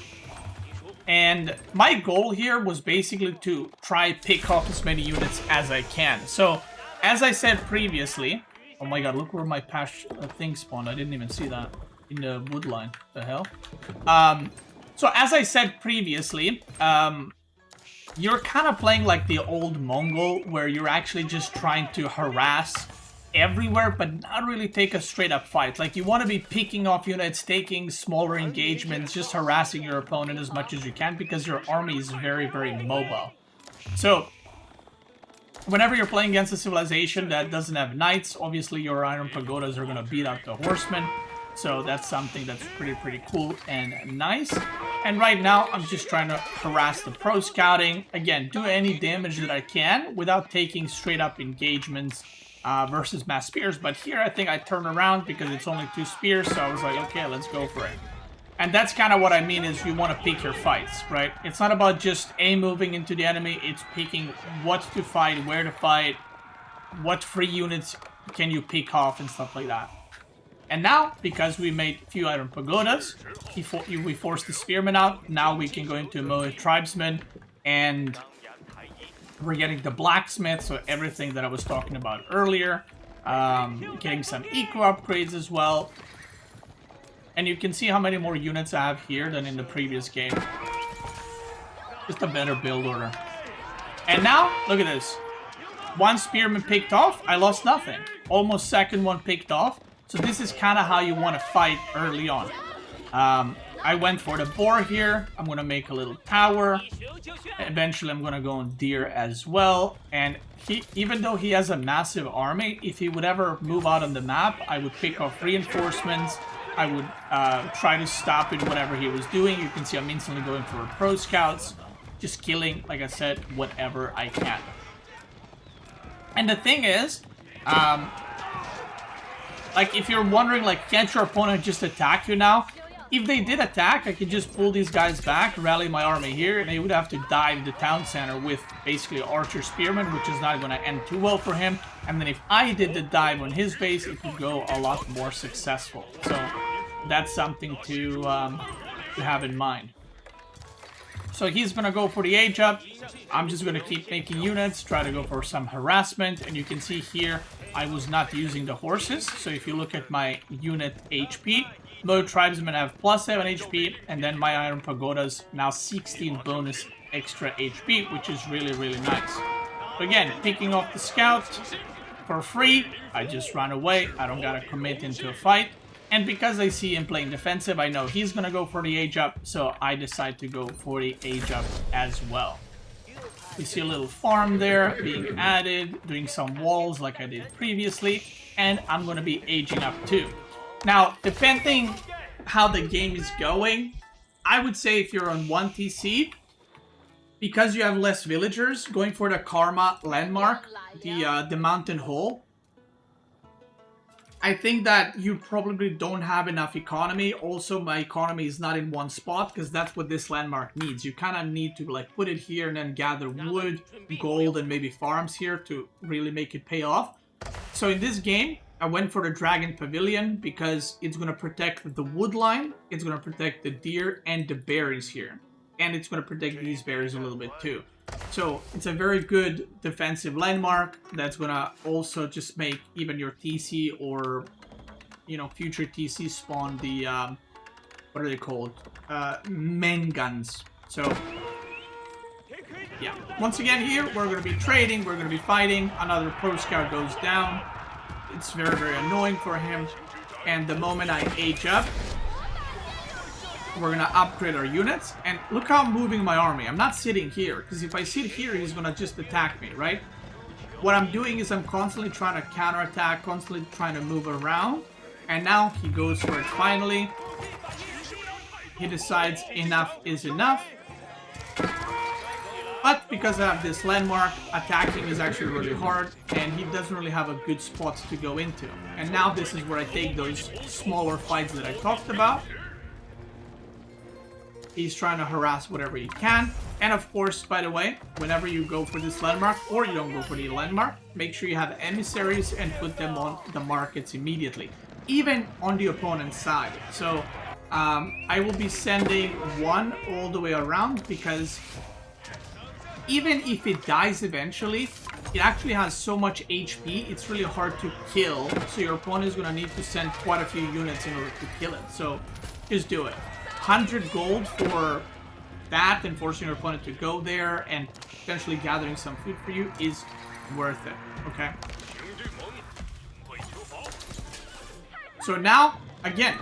And my goal here was basically to try pick off as many units as I can. So, as I said previously, oh my god, look where my thing spawned. I didn't even see that in the wood line. The hell? So as I said previously, you're kind of playing like the old Mongol, where you're actually just trying to harass everywhere, but not really take a straight up fight. Like, you want to be picking off units, taking smaller engagements, just harassing your opponent as much as you can, because your army is very, very mobile. So, whenever you're playing against a civilization that doesn't have knights, obviously your iron pagodas are going to beat up the horsemen. So that's something that's pretty cool and nice. And right now, I'm just trying to harass the pro scouting. Again, do any damage that I can without taking straight up engagements versus mass spears. But here, I think I turn around because it's only 2 spears. So I was like, okay, let's go for it. And that's kind of what I mean is you want to pick your fights, right? It's not about just moving into the enemy. It's picking what to fight, where to fight, what free units can you pick off and stuff like that. And now, because we made a few iron pagodas, we forced the spearmen out. Now we can go into mode tribesmen, and we're getting the blacksmith, so everything that I was talking about earlier. Getting some eco upgrades as well. And you can see how many more units I have here than in the previous game. Just a better build order. And now, look at this. 1 spearman picked off, I lost nothing. Almost second one picked off. So this is kind of how you want to fight early on. I went for the boar here. I'm going to make a little tower. Eventually, I'm going to go on deer as well. And even though he has a massive army, if he would ever move out on the map, I would pick off reinforcements. I would try to stop it, whatever he was doing. You can see I'm instantly going for pro scouts. Just killing, like I said, whatever I can. And the thing is, like, if you're wondering, like, can't your opponent just attack you now? If they did attack, I could just pull these guys back, rally my army here, and they would have to dive the town center with basically archer spearmen, which is not going to end too well for him. And then if I did the dive on his base, it would go a lot more successful. So that's something to have in mind. So he's going to go for the age up. I'm just going to keep making units, try to go for some harassment. And you can see here, I was not using the horses. So if you look at my unit HP, most tribesmen have +7 HP. And then my iron pagodas now 16 bonus extra HP, which is really, really nice. So again, picking off the scout for free. I just run away. I don't got to commit into a fight. And because I see him playing defensive, I know he's going to go for the age up, so I decide to go for the age up as well. You see a little farm there being added, doing some walls like I did previously, and I'm going to be aging up too. Now, depending how the game is going, I would say if you're on 1 TC, because you have less villagers, going for the Karma landmark, the mountain hole, I think that you probably don't have enough economy. Also, my economy is not in one spot because that's what this landmark needs. You kind of need to like put it here and then gather wood, gold, and maybe farms here to really make it pay off. So in this game, I went for the Dragon Pavilion because it's going to protect the wood line, it's going to protect the deer and the berries here. And it's going to protect these berries a little bit too. So it's a very good defensive landmark that's going to also just make even your TC or, you know, future TC spawn the, what are they called? Men guns. So, yeah. Once again here, we're going to be trading, we're going to be fighting. Another pro scout goes down. It's very, very annoying for him. And the moment I age up, we're going to upgrade our units. And look how I'm moving my army. I'm not sitting here. Because if I sit here, he's going to just attack me, right? What I'm doing is I'm constantly trying to counterattack, constantly trying to move around. And now he goes for it finally. He decides enough is enough. But because I have this landmark, attacking is actually really hard. And he doesn't really have a good spot to go into. And now this is where I take those smaller fights that I talked about. He's trying to harass whatever he can. And of course, by the way, whenever you go for this landmark, or you don't go for the landmark, make sure you have emissaries and put them on the markets immediately. Even on the opponent's side. So, I will be sending one all the way around because even if it dies eventually, it actually has so much HP, it's really hard to kill. So your opponent is going to need to send quite a few units in order to kill it. So, just do it. 100 gold for that and forcing your opponent to go there and potentially gathering some food for you is worth it, okay? So now, again,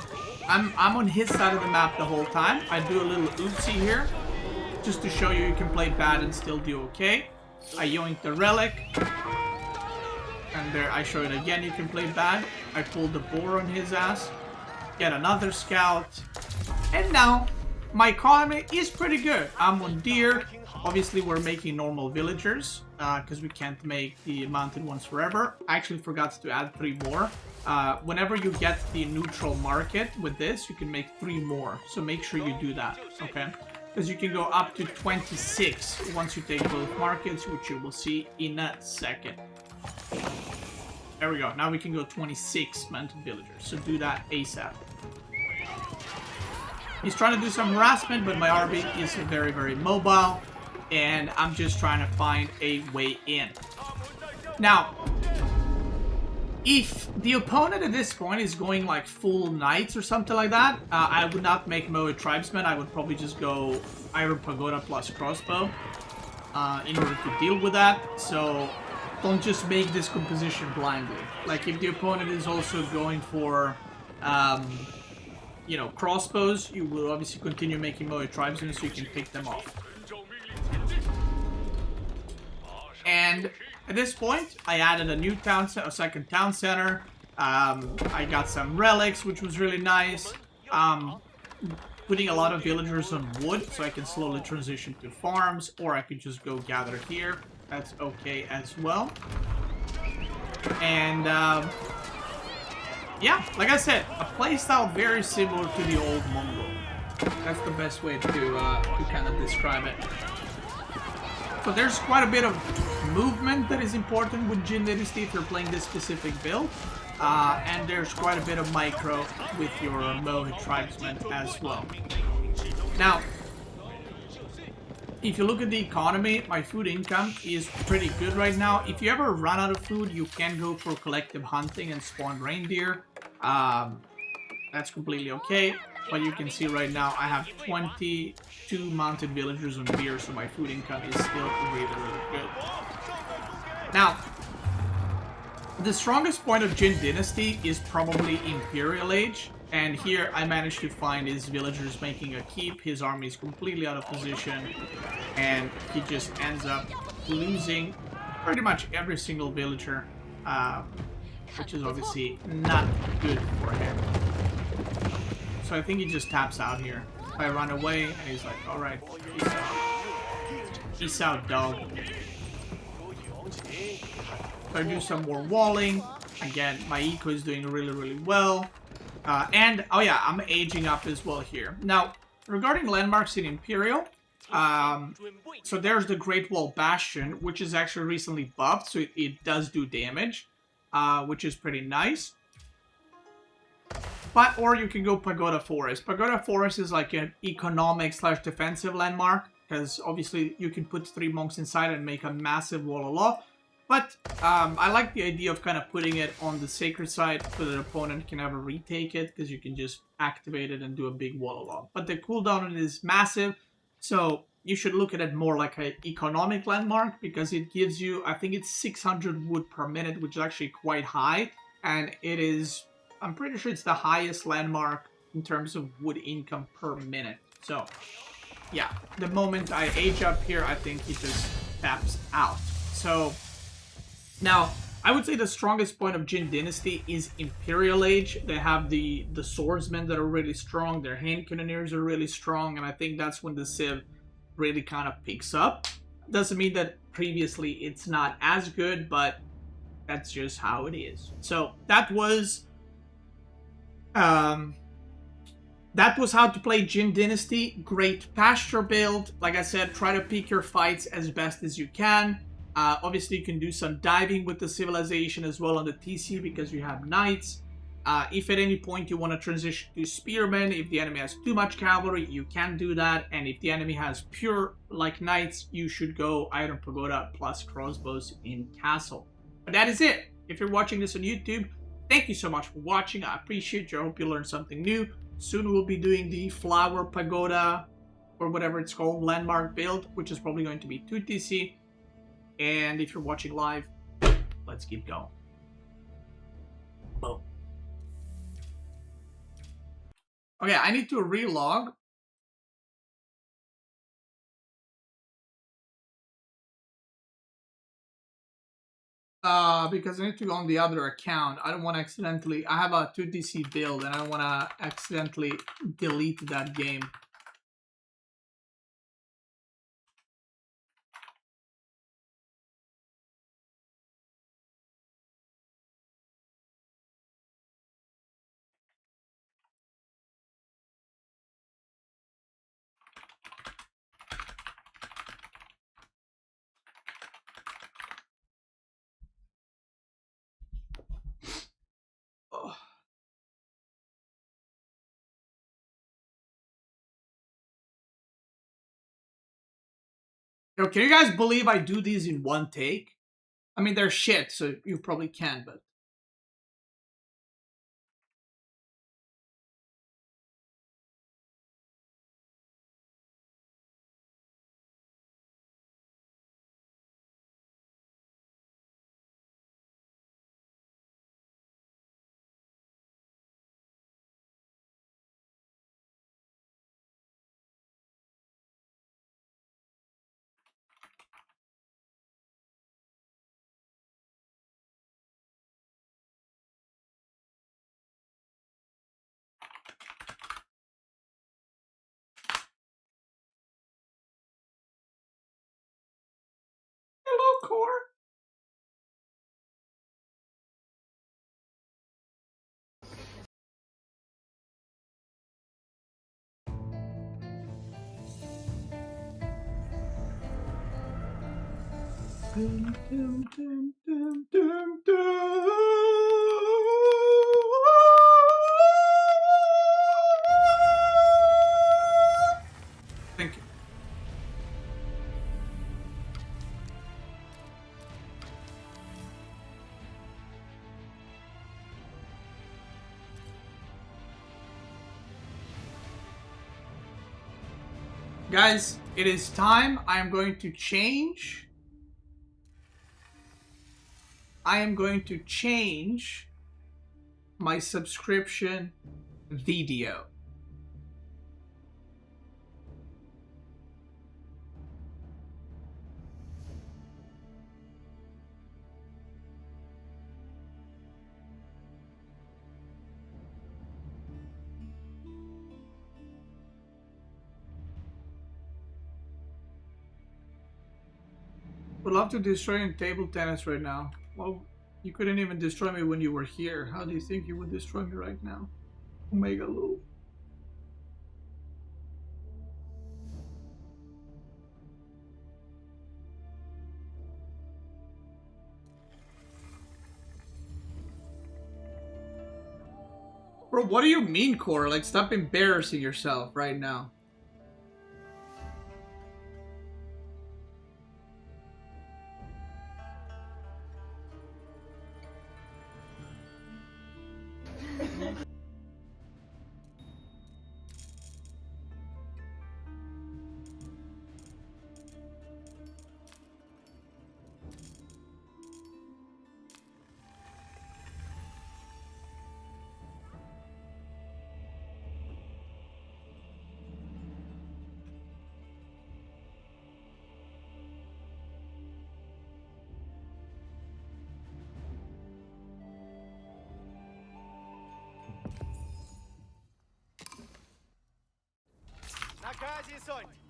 I'm on his side of the map the whole time. I do a little oopsie here, just to show you can play bad and still do okay. I yoink the relic. And there, I show it again, you can play bad. I pulled the boar on his ass. Get another scout. And now, my economy is pretty good. I'm on deer. Obviously, we're making normal villagers, because we can't make the mounted ones forever. I actually forgot to add 3 more. Whenever you get the neutral market with this, you can make 3 more. So make sure you do that, okay? Because you can go up to 26 once you take both markets, which you will see in a second. There we go. Now we can go 26 mounted villagers. So do that ASAP. He's trying to do some harassment, but my army is very, very mobile. And I'm just trying to find a way in. Now, if the opponent at this point is going like full knights or something like that, I would not make Moe tribesmen. I would probably just go Iron Pagoda plus crossbow in order to deal with that. So don't just make this composition blindly. Like if the opponent is also going for, you know, crossbows, you will obviously continue making Moe tribesmen so you can pick them off. And at this point, I added a new a second town center. I got some relics, which was really nice. Putting a lot of villagers on wood, so I can slowly transition to farms, or I could just go gather here. That's okay as well. And yeah, like I said, a playstyle very similar to the old Mongol. That's the best way to kind of describe it. So there's quite a bit of movement that is important with Jin Dynasty if you're playing this specific build. And there's quite a bit of micro with your Mohe tribesmen as well. Now, if you look at the economy, my food income is pretty good right now. If you ever run out of food, you can go for collective hunting and spawn reindeer. That's completely okay. But you can see right now I have 22 mounted villagers on deer, so my food income is still really, really good. Now, the strongest point of Jin Dynasty is probably Imperial Age. And here I managed to find his villagers making a keep. His army is completely out of position. And he just ends up losing pretty much every single villager. Which is obviously not good for him. So I think he just taps out here. If I run away, and he's like, alright, peace out. Peace out, dog. So I do some more walling. Again, my eco is doing really, really well. And, oh yeah, I'm aging up as well here. Now, regarding landmarks in Imperial, so there's the Great Wall Bastion, which is actually recently buffed, so it does do damage, which is pretty nice. But, or you can go Pagoda Forest. Pagoda Forest is like an economic / defensive landmark, because obviously you can put 3 monks inside and make a massive wall of law. But I like the idea of kind of putting it on the sacred side so that the opponent can never retake it, because you can just activate it and do a big wall of law. But the cooldown on it is massive, so you should look at it more like an economic landmark, because it gives you, I think it's 600 wood per minute, which is actually quite high. And it is, I'm pretty sure it's the highest landmark in terms of wood income per minute. So, yeah, the moment I age up here, I think he just taps out. So, now, I would say the strongest point of Jin Dynasty is Imperial Age. They have the swordsmen that are really strong, their hand cannoneers are really strong, and I think that's when the Civ really kind of picks up. Doesn't mean that previously it's not as good, but that's just how it is. So that was how to play Jin Dynasty. Great pasture build. Like I said, try to pick your fights as best as you can. Obviously, you can do some diving with the civilization as well on the TC because you have knights. If at any point you want to transition to spearmen, if the enemy has too much cavalry, you can do that. And if the enemy has pure, like knights, you should go Iron Pagoda plus crossbows in castle. But that is it. If you're watching this on YouTube, thank you so much for watching. I appreciate you. I hope you learned something new. Soon we'll be doing the Flower Pagoda, or whatever it's called, landmark build, which is probably going to be 2 TC. And if you're watching live, let's keep going. Boom. Okay, I need to relog. Because I need to go on the other account. I don't want to accidentally... I have a 2DC build and I don't want to accidentally delete that game. Oh. Yo, can you guys believe I do these in one take? I mean, they're shit, so you probably can, but... Hello, Core. Dum, dum, dum, dum, dum, dum. Thank you. Guys, it is time. I am going to change. I am going to change my subscription video. Would love to destroy you in table tennis right now. Well, you couldn't even destroy me when you were here. How do you think you would destroy me right now? Omega Lou. Bro, what do you mean, Core? Like, stop embarrassing yourself right now.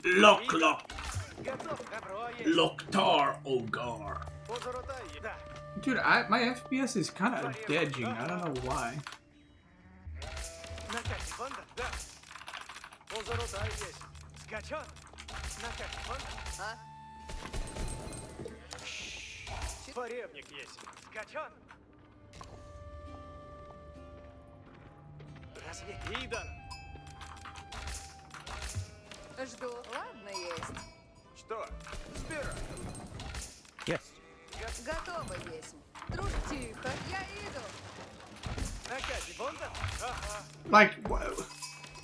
Lock. Loktar Ogar. Dude, my FPS is kind of edging. I don't know why. Поребник есть. Скачан. Разведидан. Жду. Ладно, есть. Что? Спира. Есть. Готово есть. Друг, тихо. Я иду. Накати, вон там. Ага. Like,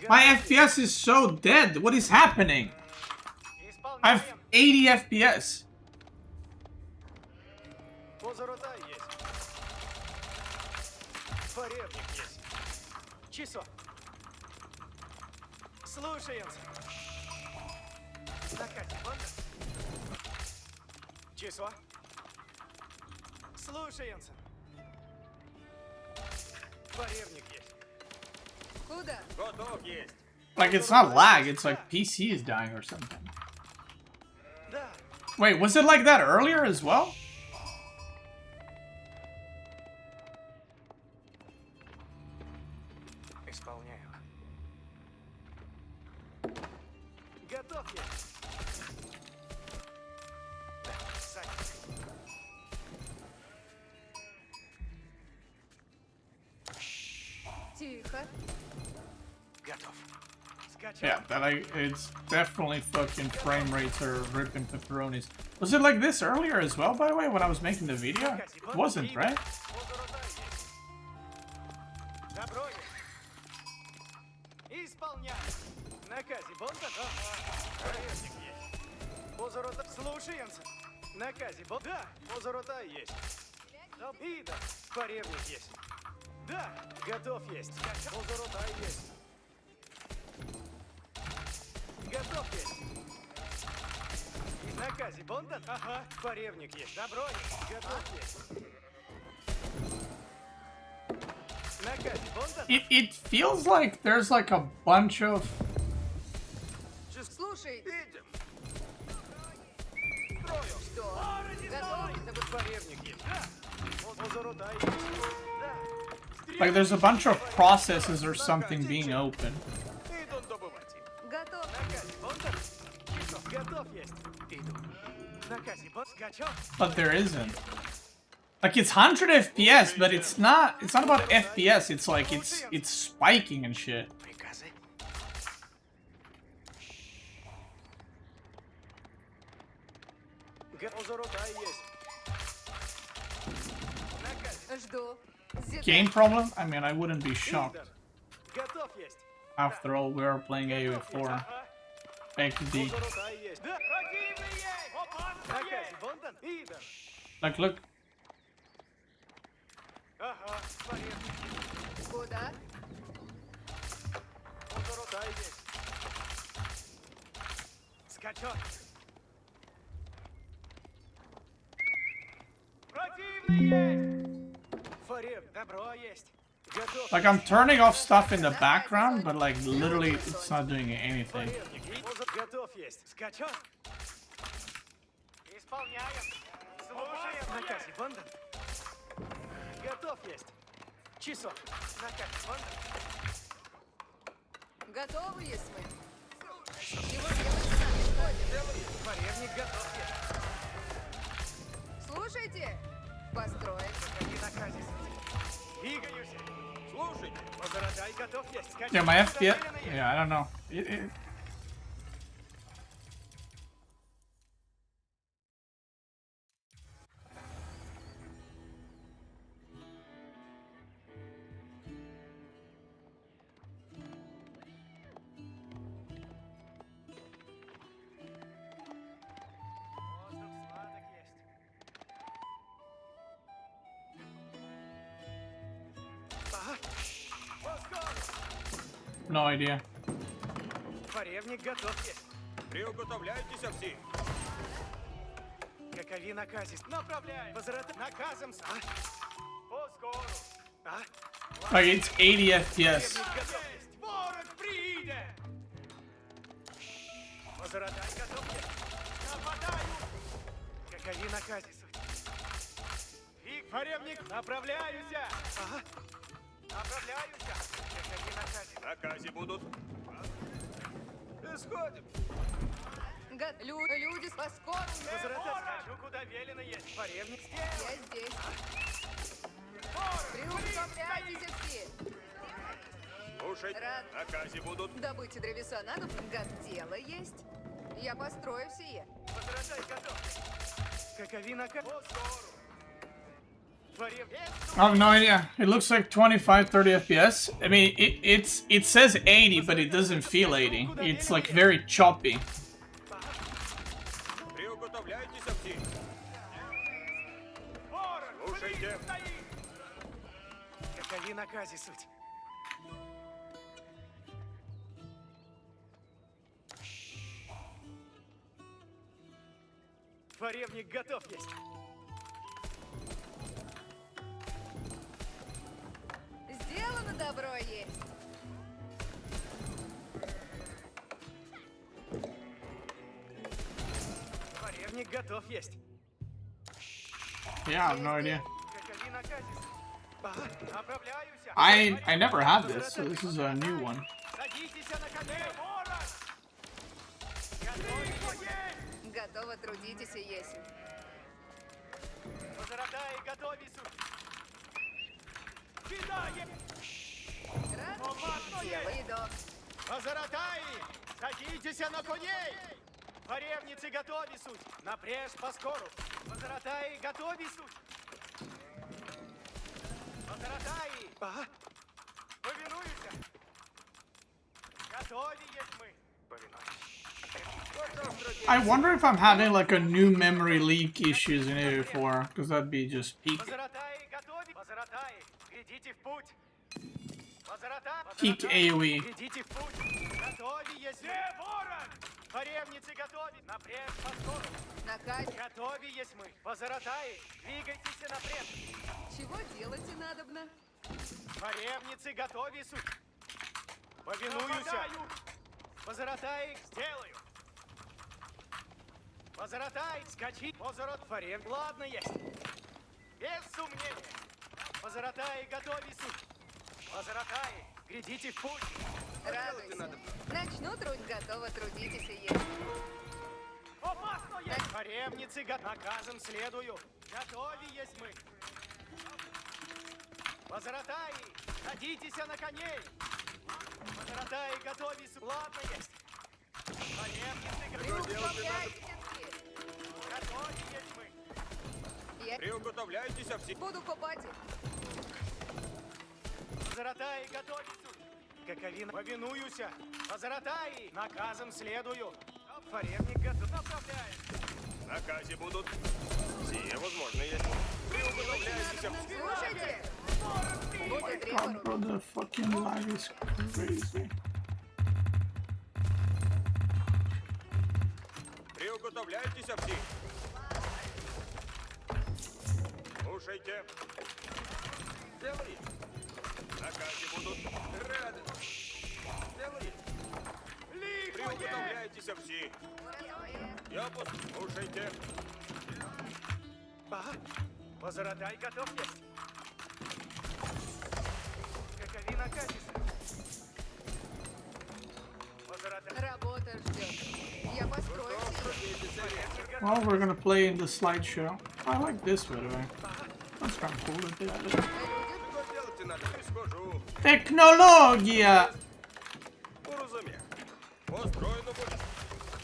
my FPS is so dead. What is happening? I have 80 FPS. Позоротай есть. Поребник есть. Чисо. Слушаемся. Наказе, банда. Число. Слушаемся. Поревник есть. Куда? Готов есть. Like, it's not lag, it's like PC is dying or something. Да. Wait, was it like that earlier as well? Исполняю. Готов есть. Да, занят. Тихо. Готов. Скачал. Yeah, that it's definitely fucking frame rates are ripping pepperonis. Was it like this earlier as well, by the way, when I was making the video? It wasn't, right? Добро есть. Исполняю. Наказе, бонда. Поревник есть. Позорота. Слушаемся. Наказе, бонда. Да, позорота есть. Ида. Поревник есть. Да, готов есть. Позорота есть. Готов есть. Наказе, бонда. Ага, поревник есть. Добро есть. Готов есть. Наказе, бонда. It feels like there's like a bunch of... Слушай. Идем. Что? Готов? Да вот Поревник есть. Да. Позорота есть. Да. Like, there's a bunch of processes or something being open. Иду добывать. готов. Наказе, бонда. Готов есть. Иду. Наказе, бонда. Скачал. But there isn't. Like, it's 100 FPS, but it's not about FPS, it's like, it's spiking and shit. Приказы. Позорота есть. Наказе. Жду. Game problem? I mean, I wouldn't be shocked. Готов есть. After all, we are playing AU4. XD. Позорота есть. Да. Противный есть. Наказе, бонда. Иду. Like, look. Ага, поревник. Куда? Позорота есть. Скачок. Противный есть. Фарев, добро есть. Готов. Like, I'm turning off stuff in the background, but like, literally, it's not doing anything. Готов есть. Скачок. Исполняем. Слушаем. Наказе, банда. Готов есть. Часов. Наказе, банда. Готовы, если мы? Чего делать сами? Поревник готов есть. Слушайте. Построить. Не наказе. Двигаюсь. Слушайте. Позоротай, готов есть. Скачок. Yeah, my FPS... Yeah, I don't know. Воздух сладок есть. Ага. Поскорее. No idea. Поревник готов есть. Приготовляйтесь всі. Какові наказі. Направляем. Возврат наказом. А? Поскору. А? Like, it's 80 FPS. Готов есть. Ворог прииде. Возвратай готов есть. Нападаю. Какові наказі. Поревник. Направляюся. Ага. Направляюся. Какові наказі. Накази будуть. Исходим. Люди по скорости. Возвратай. Скажу, куда велено есть. Поревник здесь. Я здесь. Приготовляйтесь все. Слушайте. Рад. Накази будуть. Добыча древеса надо. Дело есть. Я построю сие. Возвратай готов. Какові наказі. Поскору. Поревник. I have no idea. It looks like 25, 30 FPS. I mean, it says 80, but it doesn't feel 80. It's like very choppy. Приготовляйтесь всі. Ворог. Слушайте. Какові наказі суть. Варевник готов есть. Сделано добро есть. Варевник готов есть. Yeah, I have no idea. Каковина казис. Ага, направляюсь. I never had this, so this is a new one. Садитесь на коне, ворон! Готовь есть! Готово трудитесь и есть. Возратай, готовись! Кидаем! Все выйду. Возратай! Садитесь на коней! Варевницы готові суть! Напряж поскору! Возратай, готові суть! Возратай! Ага! Повинуюся! Готові єсть ми! Повинуюся! I wonder if I'm having like a new memory leak issues in AO4, because that'd be just peak Возратай, готові! Возратай! Грядите в путь! Возратай! peak AOE. Грядите в путь! Готові єсть ми! Ворон! Варевницы готові! Напряж поскору! Накать. Готові есть мы! Возратай! Двигайтесь напред! Чего делать и надобно? Варевницы готові суть! Повинуюся! Возратай! Сделаю! Возратай! Скачи! Возрат! Варев! Ладно есть! Без сомнения! Возратай! Готові суть! Возратай! Грядите в путь! Радуйся. Начну труд. Готово трудитесь и есть. Опасно есть! Варевницы наказом следую! Готові есть мы! Возратай! Садитесь на коней! Возратай! Готові суть! Ладно есть! Варевницы Приуправляйтесь все. готові есть мы! Я Приготовляйтесь всі. буду копать. Возратай! Готові суть! Каковина! Повинуюся! Возратай! Наказом следую! Варевник готов! Направляет! В наказе будут все возможные есть. Приготовляйтесь всі. Слушайте. Вот и God, требую. bro, the fucking lag is crazy. Приготовляйтесь всі. Слушайте. Делай. В наказе будут рады. Делай. Приготовляйтесь всі. Я послушайте. Ага. Возратай! Готов есть! Каковина катится! Возратай! Работа ждет. Я построю. Well, we're gonna play in the slideshow. I like this, by the way. That's kind of cool that they added. Що делати надо? Скажу. Технология! Урозумів. Построєно буде.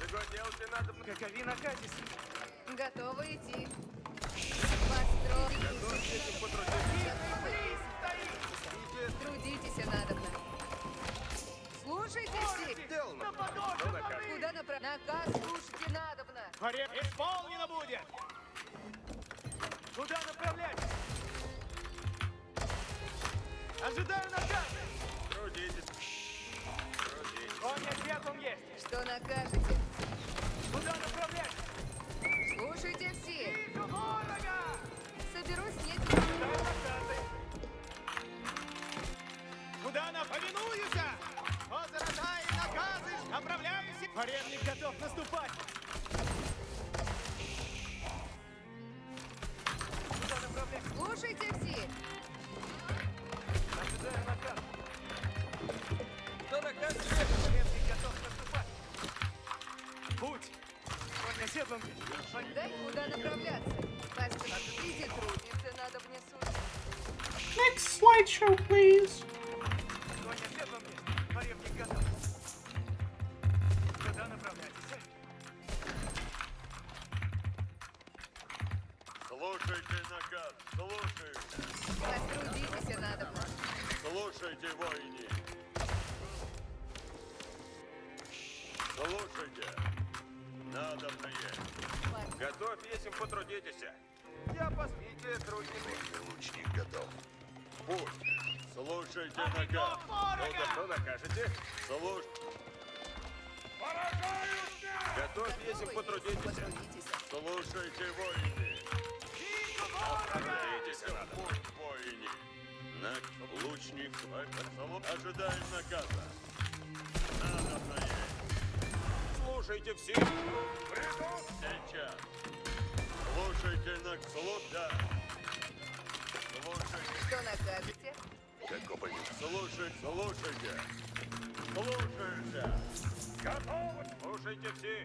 Що делати надо? Каковина катится! Готово идти. Построю. Этим потрудитесь. Трудитесь и надобно. Слушайте все. Сделано. Что наказ? Куда направить? Наказ слушайте надобно. Варев исполнено будет! Куда направлять? Ожидаю наказа! Трудитесь. Трудитесь. Коня светом есть! Что накажете? Куда направлять? Слушайте все. Вижу ворога! Соберусь нет. Ожидаю наказы! Куда на повинуюся? Возратай наказы! Направляюсь! Варевник готов наступать! Куда направлять? Слушайте все. Ожидаю наказ! Что наказ? Варевник готов наступать! Путь! Коня седлом есть! Дай куда направляться. Постройте трудиться надо внесу. Next slideshow, please. Коня седлом есть! Варевник готов! Куда направляетесь? Слушайте наказ, слушайте. Пострудитесь надо. Слушайте, воїни. Слушайте. Надо мне. Готовь, если потрудитесь. Я посмите труднику. Лучник готов. Путь. Слушайте наказ. Ворога! Что накажете? Слушайте. Готов, если потрудитесь. Слушайте, воины. Направляйтесь в путь, воины. Лучник, ожидаем наказа. Надо наесть. Слушайте все. Приду сейчас. Слушайте на слуга. Слушайте. Что накажете? Слушайте. Слушайте. Готовы? Слушайте все.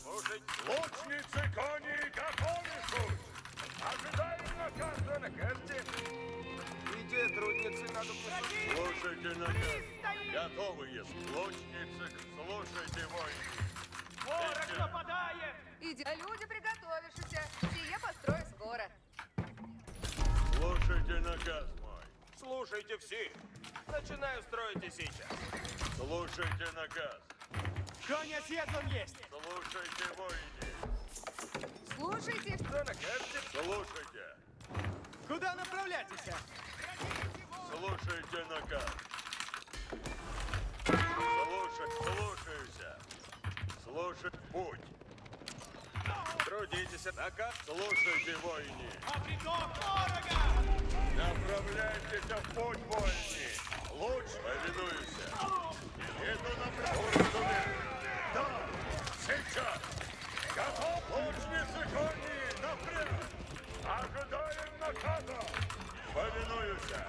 Слушайте. Лучницы, кони, готовы суть. Ожидаем наказа. Накажете? Иди, трудницы, надо послушать. Слушайте наказ. Готовые лучницы. Слушайте, воины. Ворог нападает! Иди, а люди приготовившиеся. Сие построю скоро. Слушайте наказ мой. Слушайте все. Начинаю строить и сейчас. Слушайте наказ. Конь оседлан есть! Слушайте, воины. Слушайте, Что накажете? Слушайте. Куда направляетесь? Слушайте наказ. Слушаюся. Слушай путь. Трудитесь, наказ. Слушайте, воины. Обреток ворога! Направляйтесь в путь, воины. Луч, повинуйся. Иду направо. Да, сейчас. Готов, лучницы, кони, напрямик. Ожидаем наказа. Повинуйся.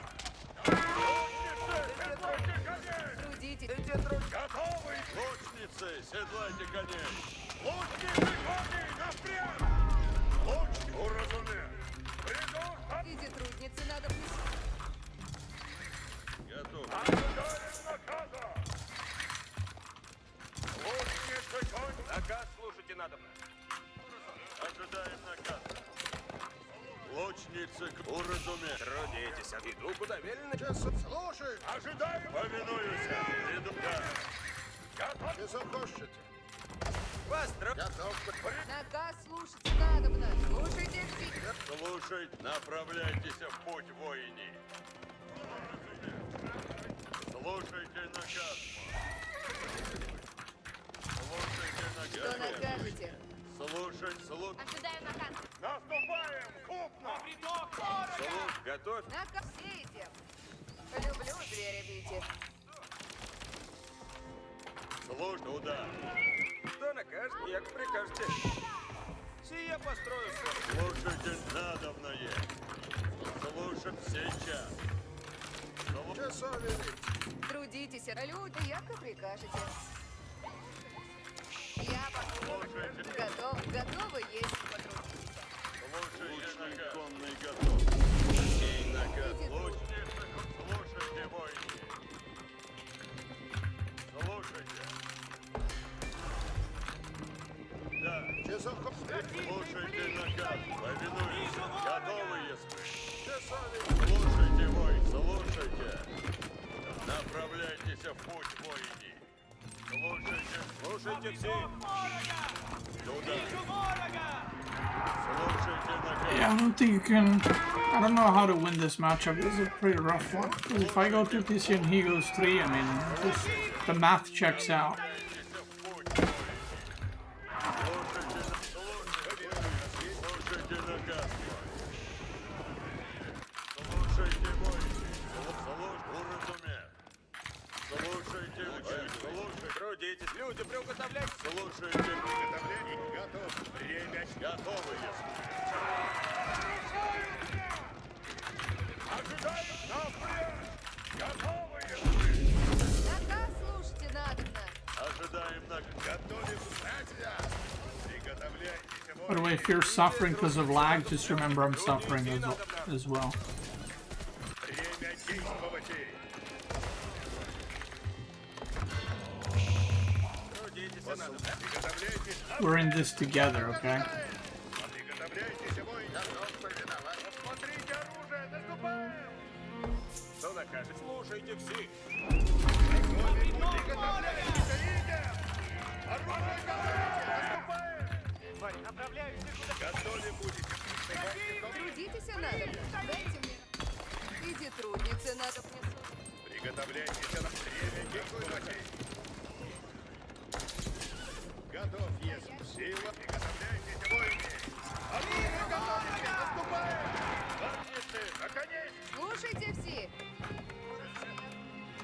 Лучницы, седлайте коней. трудитесь. Готовы, лучницы, седлайте коней. Лучницы, кони, напрямик. Луч, уразумел. Приду, Иди, трудницы, надо внести. готов. Ожидаем наказа. Лучницы, кони. Наказ слушайте надо. Ожидаем наказа. Лучницы, уразумел. Трудитесь, иду куда велено. Слушай, ожидаем. Повинуюся. Иду, да. Готов. Не захочете. Построить. Наказ слушать надобно. Слушайте все. Слушай, направляйтесь в путь, воини. Слушайте наказ мой. Слушайте Что наказ. накажете? Слушай. Ожидаю наказ. Наступаем, крупно. Обреток ворога! Готовь. Наказ сейте. Люблю зверя бить. Слушай, туда. Что накажете, як прикажете. Сие построю все. Слушайте, надобное. Слушай сейчас. Трудитесь, люди, яко прикажете. Я послушаю. Готовы есть потрудитесь. Слушайте наказ. Конный готов. Сей наказ. Лучницы, слушайте, воины. Слушайте. Да. Слушайте наказ. Повинуйтесь. Готовые вы. Слушайте, воин, слушайте. Направляйтесь в путь, воини. Слушайте все. Туда. Слушайте наказ. Yeah, I don't think you can. I don't know how to win this matchup. This is a pretty rough one. Because if I go 2 TC and he goes 3, I mean, just, the math checks out. Слушайте наказ. Слушайте, воины. Слушайте, слушайте. Трудитесь, люди, приуготовляйтесь. Слушайте. Приготовление готов. Время готово, Ожидаем напрямик. Готовые. Наказ слушайте надобно. Ожидаем на готове братья. Приготовляйтесь. By the way, if you're suffering because of lag, just remember I'm suffering as well. Время действовать. Трудитесь, надо. Приготовляйтесь. We're in this together, okay? Приготовляйтесь, воин. Готов повиновать. Смотрите оружие, наступаем. Что накажете? Слушайте все. Приготовляйтесь, идем. Оружие готовите, наступаем. Парень, направляюсь куда? Готовы будете. Трудитесь надобно. Дайте мне. Иди, трудницы, надо внесу. Приготовляйтесь на время действовать. Готов, если сила. Приготовляйтесь, воины. Приготовьтесь, наступаем. Конницы, на конец. Слушайте все.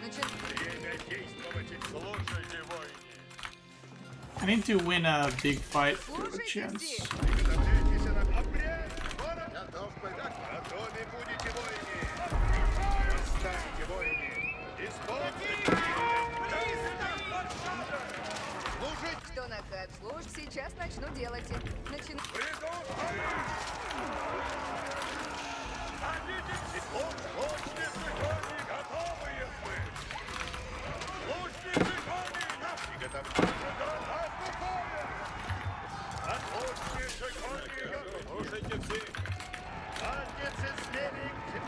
Время действовать. Слушайте, воины. I need to win a big fight for a chance. Приготовляйтесь на обряд. Готов пытать. Готовы будете, воины. Восстаньте, воины. Исполните. Служить. Что накат? Слушай, сейчас начну делать. Начну. Слушайте все. Ангельцы смелите.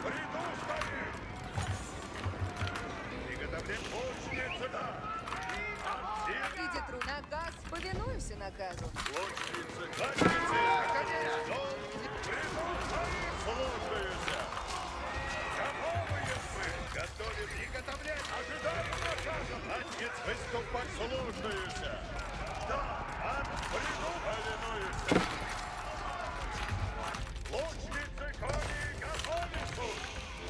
Приготовлен лучницы, да. Видит ру. Наказ. Повинуемся наказу. Лучницы, ангельцы, наконец. Слушаются. Готовые мы. Готовим приготовлять. Ожидаем наказа. Отец, выступать. Слушаются. Да, повинуются. Лучницы, кони, готовятся.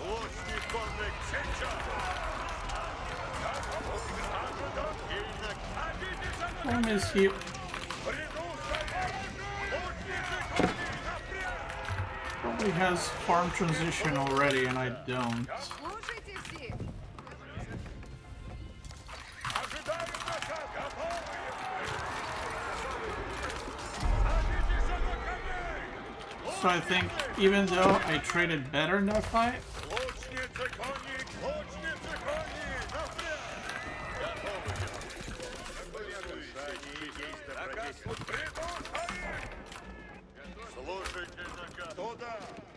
Лучник конных сейчас. Problem is he probably has farm transition already, and I don't. Слушайте все. So I think even though I traded better in that fight,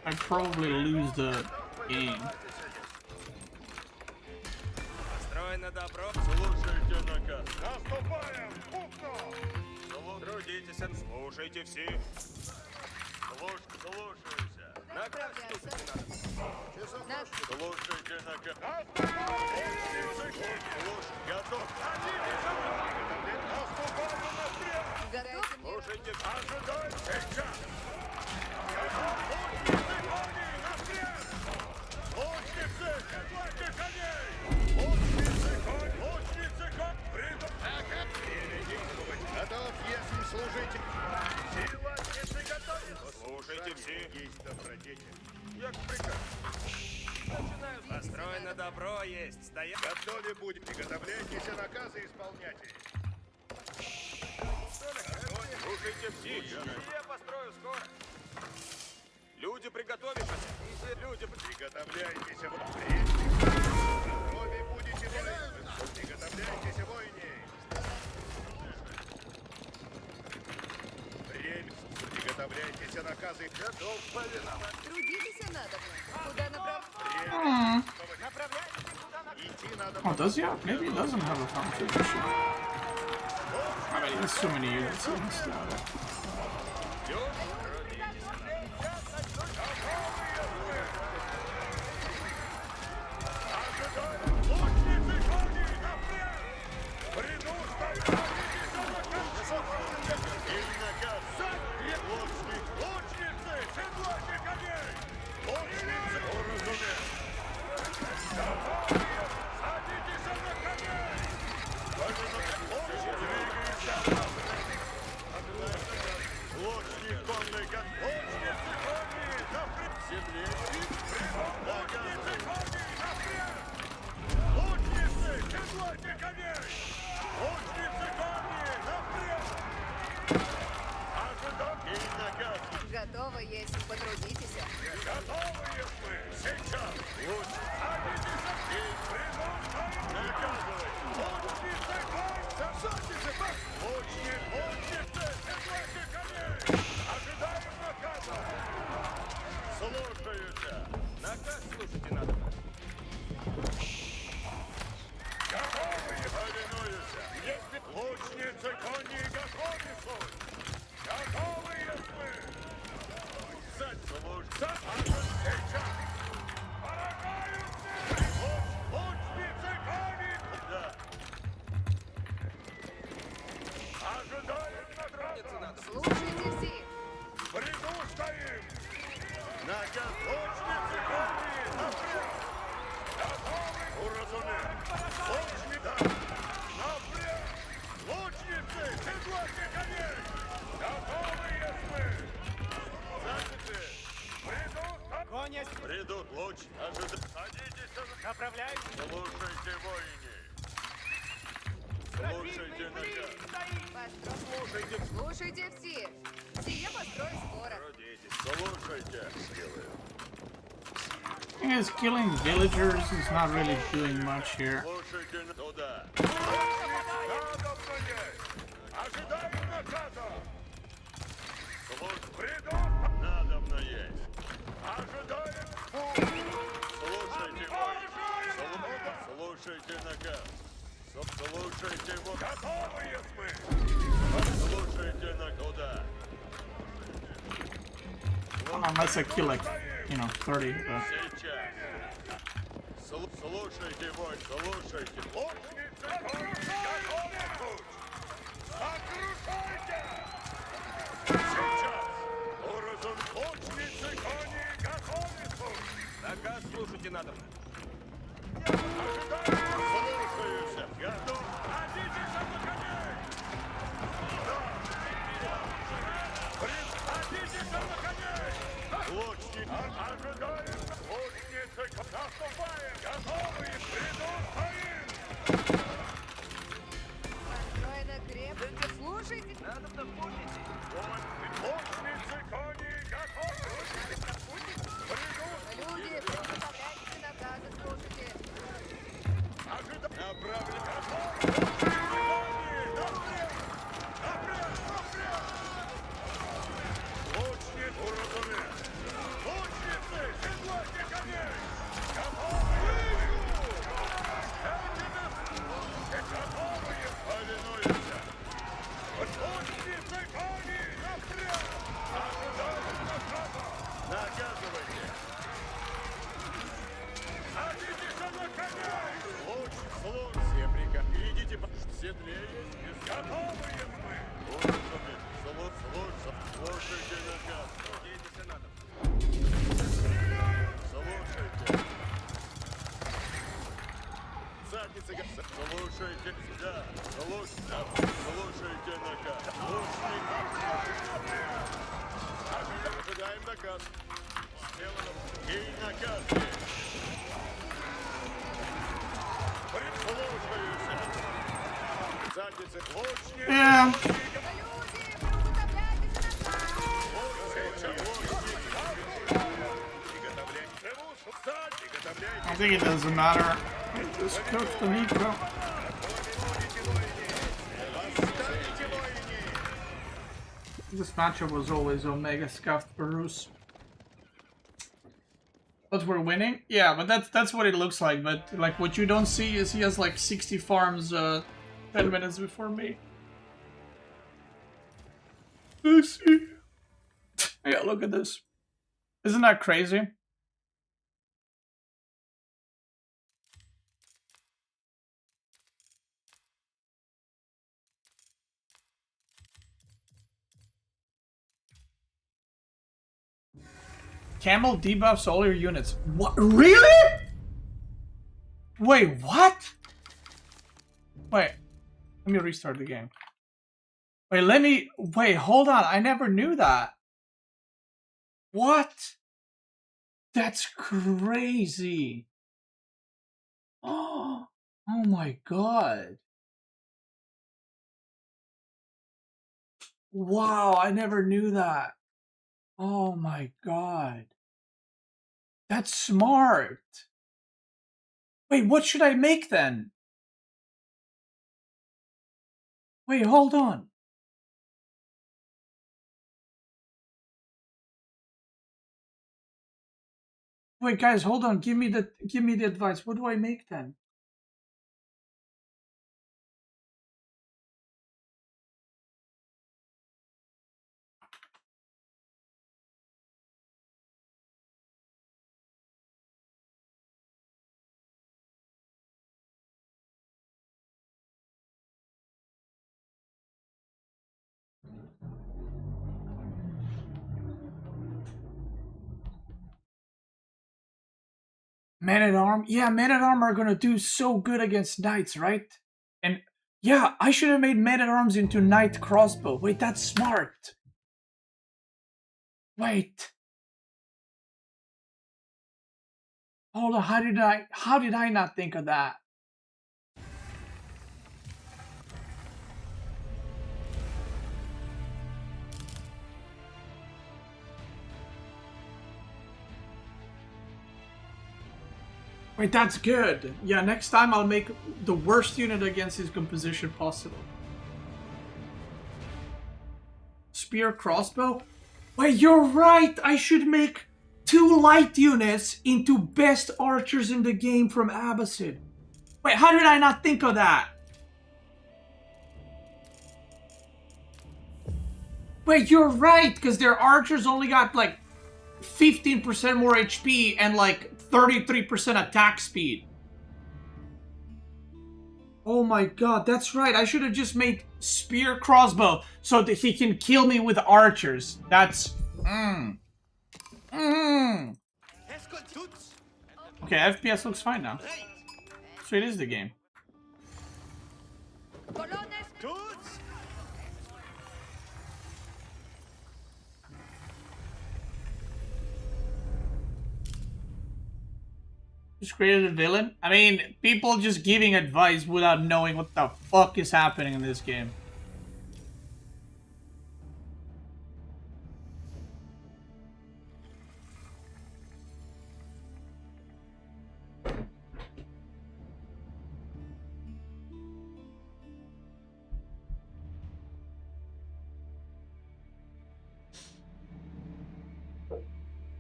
I probably lose the game. Настроено добро. Слушайте наказ. Наступаем! Пукно! Трудитесь, слушайте все. Слушайся. Наказ слушайте надо. Слушайте наказ. Готов. Наступаем на стрел. Готов? Слушайте. Ожидай. Сейчас. Лучницы, кони, на стрел. Лучницы, седлайте коней. Лучницы, конь. Время действовать. Готов, если служите. Сила, если готовится. Слушайте все. Есть добродетель. Як приказ. Настроено добро есть. Стоять. Готовы будем. Приготовляйтесь, наказы исполняйте. Слушайте все. Я построю скоро. Люди приготовились. Люди Приготовляйтесь, готовы будете, воины. Приготовляйтесь, воины. Время. Приготовляйтесь, наказы. Готов повиновать. Трудитесь надо. Куда направить? Идти надо. Oh, does he? Maybe he doesn't have a farm transition. I mean, he has so many units. He can still have it. Направляюсь. Слушайте, воине. Слушайте наказ. Слушайте. Слушайте все. Сие построю скоро. Слушайте. Сделаю. I guess killing villagers is not really doing much here. Слушайте туда. Ожидаем наказа. Надо мной есть. Ожидаем. Слушайте, воин. Слушайте наказ. Слушайте, вот. Готовые мы. Слушайте на куда. Unless I kill like, 30. But... Сейчас. Слушайте, воин, слушайте. Лучницы, готовы путь. Окружайте. Сейчас. Уразум, лучницы, кони, готовы путь. Наказ слушайте надо. Слушаюсь. Готов. Садитесь на коней. Садитесь на коней. Лучницы. Ожидаем. Лучницы. Наступаем. Готовы. Придут стоим. Построено крепко. Слушайте. Надо слушайте. Лучницы, кони, готовы. Придут. Люди, представляйте наказы, слушайте. Ожидаем. Направлен. Готовы. Напрямик. Лучницы. Уразумел. Лучницы. Седлайте коней. Готовы. Готовые. Повинуемся. Лучницы, кони, напрямик. Ожидаем наказа. Наказывайте. Садитесь на коней. Слушай, все приказ. Идите по седлее. Готовые мы. Слушайте наказ. Трудитесь надо. Слушайте. Задница. Слушайте. Да. Слушайте наказ. Ожидаем наказ. Сделано. И наказ есть. Прислушаюсь. Задница. Лучницы. Yeah. Люди, представляйтесь I think it doesn't matter. Just cook the meat, bro. This matchup was always Omega Scuffed Barus. But we're winning? Yeah, but that's what it looks like. But like what you don't see is he has like 60 farms 10 minutes before me. Let's see. Yeah, look at this. Isn't that crazy? Camel debuffs all your units. What? Really? Wait, what? Wait. Let me restart the game. Wait, hold on. I never knew that. What? That's crazy. Oh my god. Wow, I never knew that. Oh my god. That's smart. Wait, what should I make then? Wait, hold on. Wait, guys, hold on. Give me the advice. What do I make then? Man-at-Arm? Yeah, Man-at-Arm are gonna do so good against Knights, right? And yeah, I should have made Man-at-Arms into Knight Crossbow. Wait, that's smart. Wait. Hold on, how did I not think of that? Wait, that's good. Yeah, next time I'll make the worst unit against his composition possible. Spear crossbow? Wait, you're right! I should make 2 light units into best archers in the game from Abbasid. Wait, how did I not think of that? Wait, you're right, because their archers only got like 15% more HP and like 33% attack speed. Oh my god, that's right. I should have just made spear crossbow so that he can kill me with archers. That's... Okay, FPS looks fine now. So it is the game. Toots! Just created a villain? I mean, people just giving advice without knowing what the fuck is happening in this game.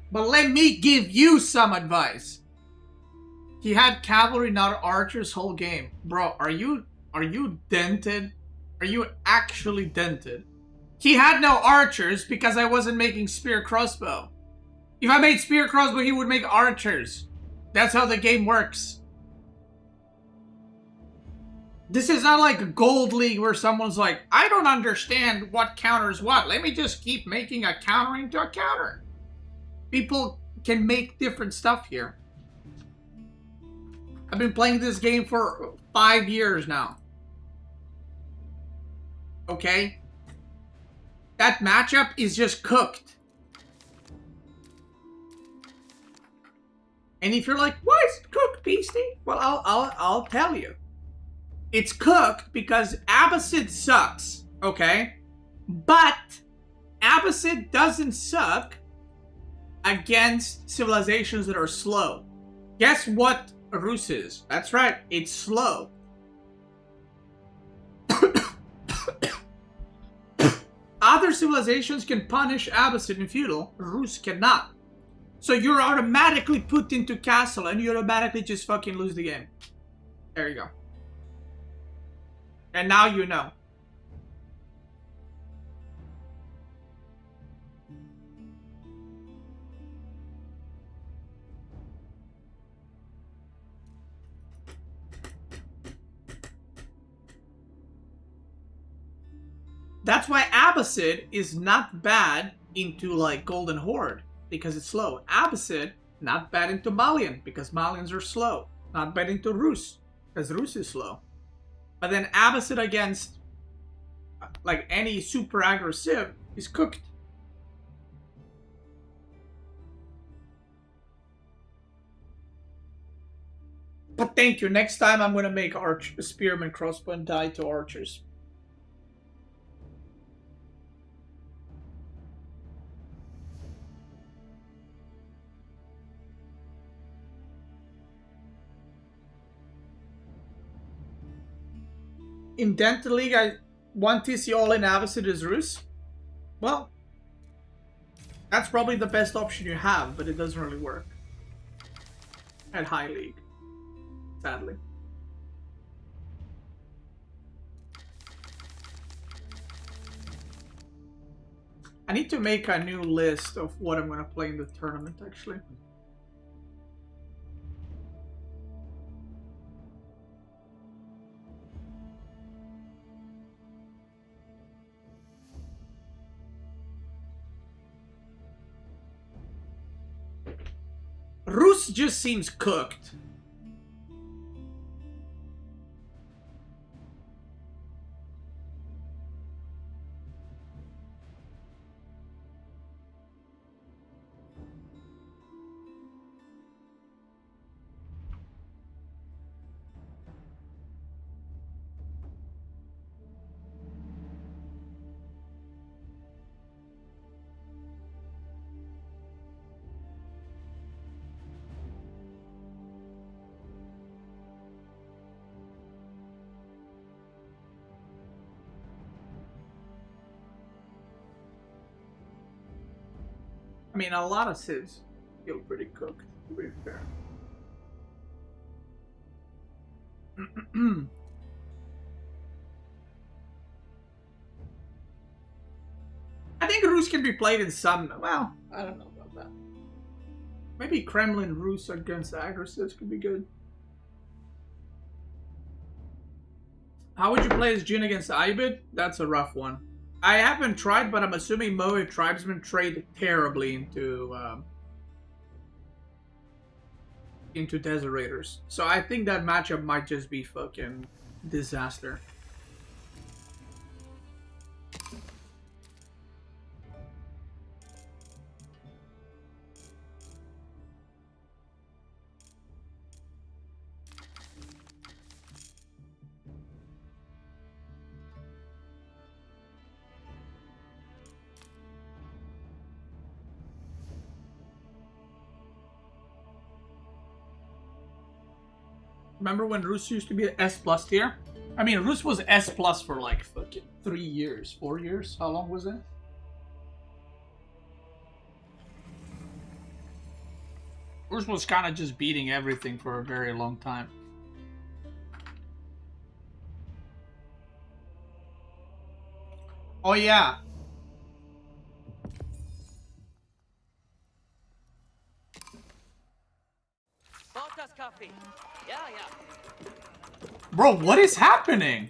But let me give you some advice. He had cavalry, not archers, whole game. Bro, are you dented? Are you actually dented? He had no archers because I wasn't making spear crossbow. If I made spear crossbow, he would make archers. That's how the game works. This is not like a Gold League where someone's like, I don't understand what counters what. Let me just keep making a counter into a counter. People can make different stuff here. I've been playing this game for 5 years now. Okay? That matchup is just cooked. And if you're like, why is it cooked, Beastie? Well, I'll tell you. It's cooked because Abbasid sucks, okay? But Abbasid doesn't suck against civilizations that are slow. Guess what Rus is? That's right, it's slow. Other civilizations can punish Abbasid and feudal, Rus cannot. So you're automatically put into castle and you automatically just fucking lose the game. There you go. And now you know. That's why Abbasid is not bad into like Golden Horde, because it's slow. Abbasid, not bad into Malian, because Malians are slow. Not bad into Rus, because Rus is slow. But then Abbasid against like any super aggressive is cooked. But thank you. Next time I'm gonna make spearman crossbow and die to archers. In Dental League, I want TC all in Abbasid is Rus. Well, that's probably the best option you have, but it doesn't really work at High League, sadly. I need to make a new list of what I'm going to play in the tournament, actually. Rus just seems cooked. I mean, a lot of civs feel pretty cooked, to be fair. I think Rus can be played in some... Well, I don't know about that. Maybe Kremlin Rus against aggressives could be good. How would you play as Jin against Ibid? That's a rough one. I haven't tried, but I'm assuming Moe tribesmen trade terribly into Deserators. So I think that matchup might just be fucking disaster. Remember when Rus used to be an S+ tier? I mean, Rus was S+ for like fucking 3 years, 4 years. How long was it? Rus was kind of just beating everything for a very long time. Oh yeah. Bro, what is happening?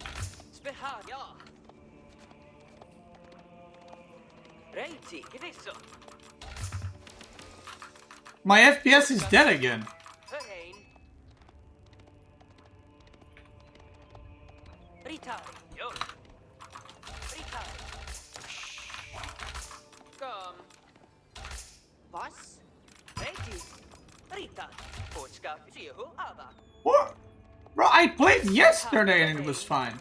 My FPS is dead again. What? Bro, I played yesterday and it was fine.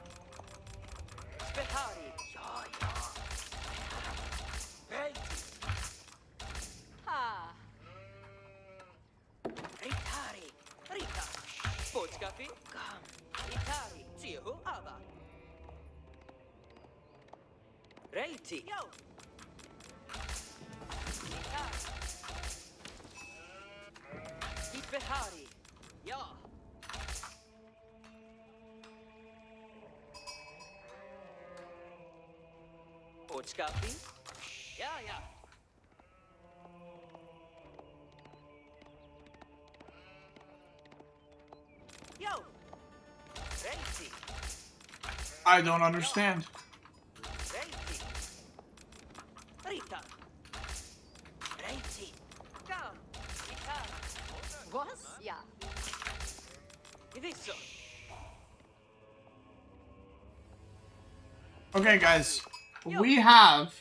I don't understand. Okay, guys, we have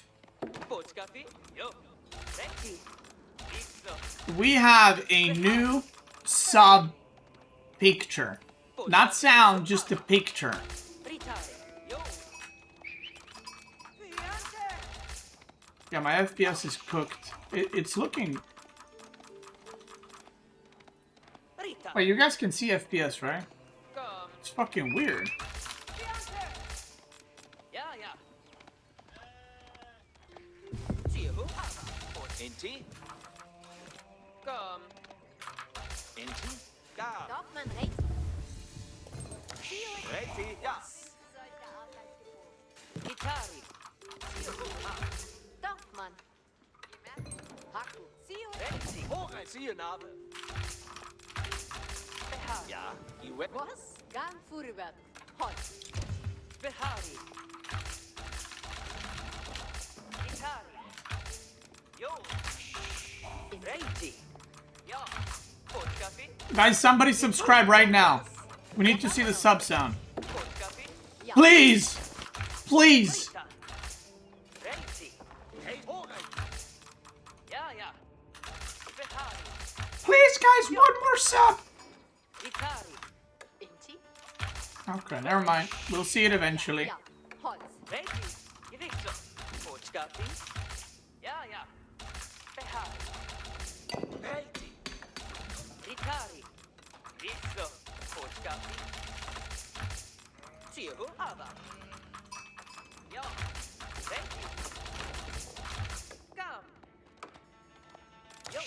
a new sub picture, not sound, just a picture. Yeah, my FPS is cooked. It's looking... Wait, you guys can see FPS, right? It's fucking weird. Guys, somebody subscribe right now. We need to see the sub sound. Please! Please! Please, guys, one more sub! Okay, never mind. We'll see it eventually. Yo.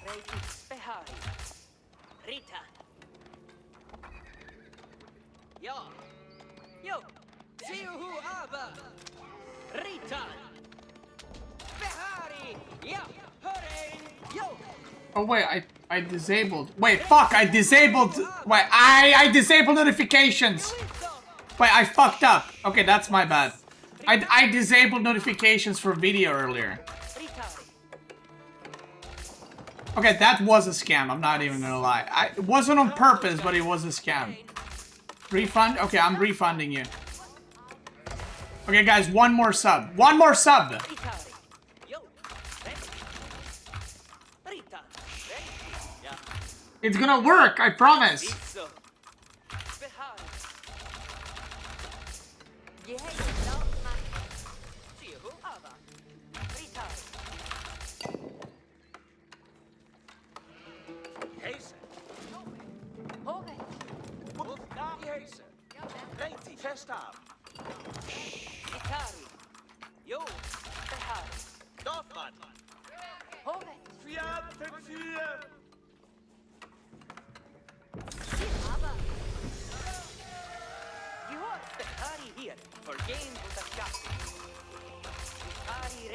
Reiki Spehari. Rita. Ja. Yo. Siuhu Aba. Rita. Spehari. Ja. Hurry. Yo. Oh wait, I disabled. Wait, fuck! I disabled. Wait, I disabled notifications. Wait, I fucked up. Okay, that's my bad. I disabled notifications for video earlier. Okay, that was a scam. I'm not even gonna lie. It wasn't on purpose, but it was a scam. Refund? Okay, I'm refunding you. Okay, guys, one more sub. One more sub. It's gonna work, I promise.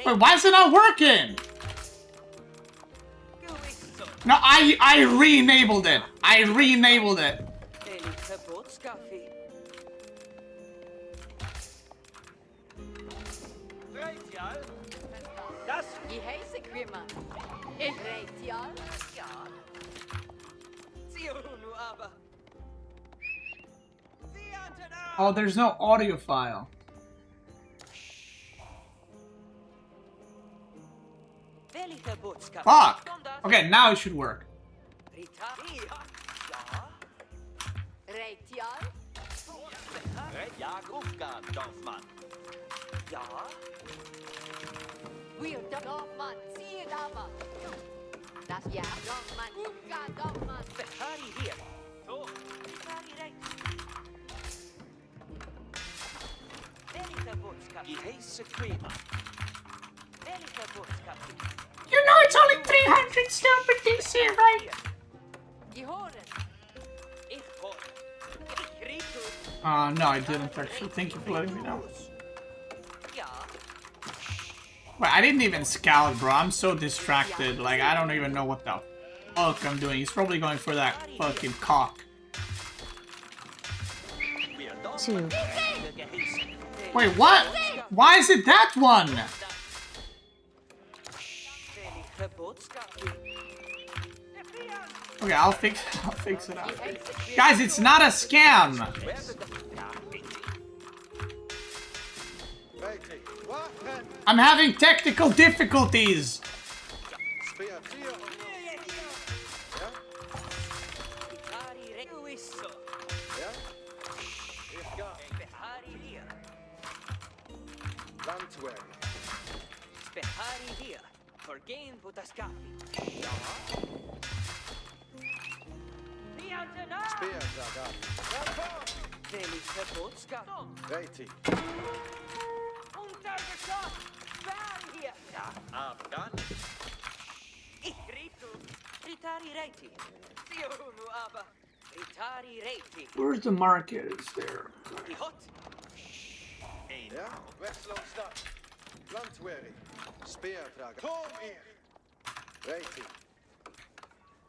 Wait, why is it not working? No, I re-enabled it. I re-enabled it. Oh, there's no audio file. Fuck! Okay, now it should work. You know it's only 300 stupid this year, right? No, I didn't actually. Thank you for letting me know. Wait, I didn't even scout, bro. I'm so distracted. Like, I don't even know what the fuck I'm doing. He's probably going for that fucking cock. 2. Wait, what? Why is it that one? Okay, I'll fix it up. Guys, it's not a scam. I'm having technical difficulties. Where's the market? Is there?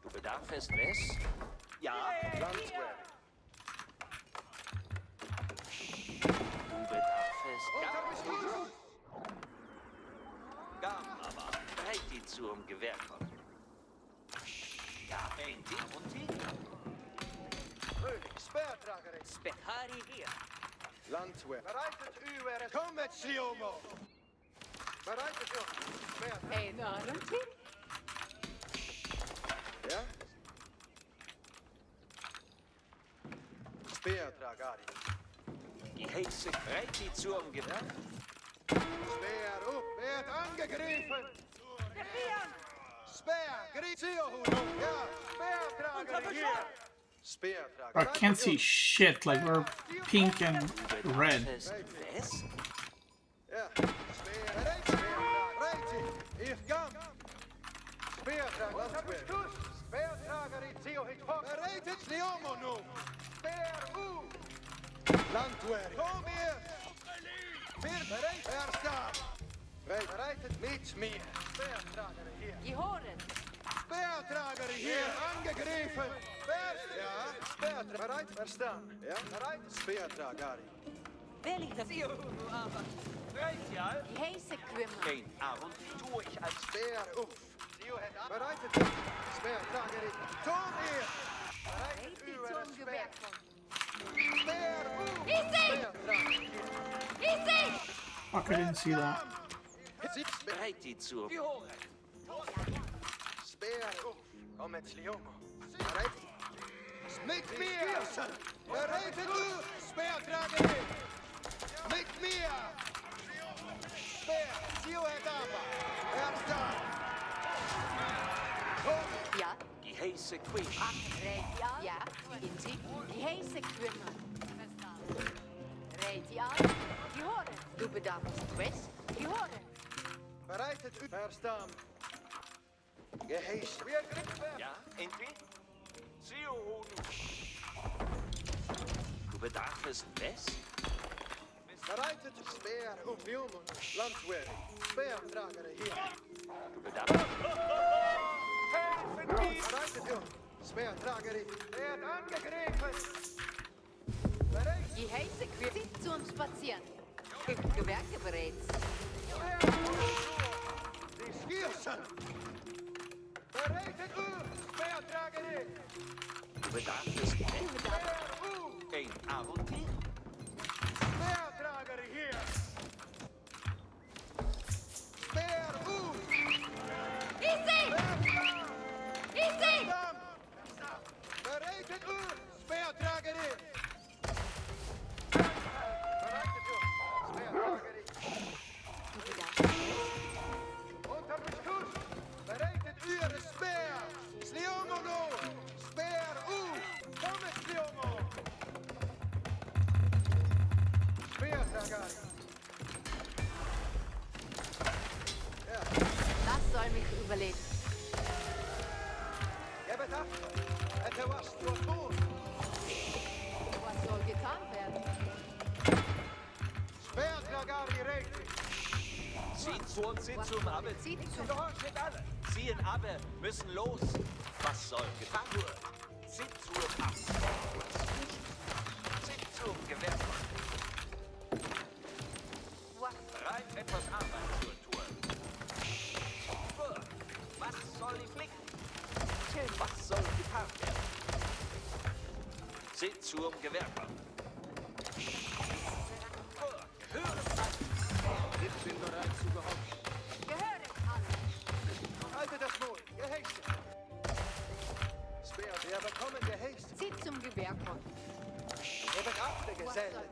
Du bedarfst es? Ja, Landwehr. Du bedarfst Gam, aber bereit die zum Gewehr kommen. Ja, ein Team und Team. Spehari hier. Landwehr. Bereitet uw Kom met Sliomo. Bereitet u. Enorm Team. Ja? Speer Dragari. Die Hexe bereit die zum Gewehr. Speer op, werd angegriffen. Speer, Grizio. Ja, Speer Dragari hier. Speer Dragari. I can't see shit. Like we're pink and red. Es? Ja, Speer, Speer, Dragari. Ich gang. Speer Unterbeschuss. Speertrager i Zio hit fast. Bereitet Leomo nu. Speer u. Landwehr. Kom hier. Weer bereid. Er staat. Bereitet niets meer. Speertrager hier. Gehoren. Speertrager hier. Angegriffen. Ja. Speertrager. Bereit. Verstaan. Ja. Bereit. Speertrager. Wer liegt das? Geheise Quimmer. Geen avond doe ich als Speer oef. Zio het aan. Bereitet. Speertrager hier. Kom hier. Bereitet Die uw zum speer. Gewehr kommt. Speer oef. Easy! Speertrager hier. Easy! Fuck, I didn't see that. bereit die zur Speer oef. Kom met Leomo. Bereitet. Mit mir! Bereitet u! Speertrager hier. Mit mir! Speer! Zio het aan. Er staat. Kom. Ja, Geheise Queen. Radial. Ja, Inti. Geheise Quimmer. Verstanden. Radial. Gehoren. Du bedarfst Quest. Gehoren. Bereitet u. Verstaan. Gehees. Weer grip. Ja, Entry? Zio nu. Du bedarfst West? Bereitet Speer op Leomo. Landwehr. Speertrager hier. Du bedarfst Bereitet u. Speertrager hier. Werd angegriffen. Bereit. Geheise Quimmer. Zum Spazieren. Gewerke bereits. Die schiersen. Bereitet u. Speertrager hier. du bedarfst West? Speer u. Geen avontuur? Speertrager hier. Speer u. Easy! Easy! Bereitet u. Speertrager hier. Bereitet u. Speertrager hier. Du bedarfst Unterbeschuss. Bereitet uw speer. Sliomo nu. Speer u. Kom met Sliomo. Speertrager. Ja. Das soll mich überleben. Gebt af. Het was door dood. Was soll getan werden? Speertrager hier recht. Zieht zur Sitzung ab. Zieht zum Gehorchet alle. Ziehen ab, müssen los. Was soll getan werden? Sitzung ab. Sitzung Gewehr. Was? Bereit, etwas Arbeit zu tun. Was soll ich blicken? Was soll getan werden? Sitzung Gewehr. Hören an. Ich bin bereit zu behaupten. Gehören alle. Halte das Wohl. Gehext. Speer, wir bekommen gehext. Zieht zum Gewehr kommt. Gebt acht, der Gesellen.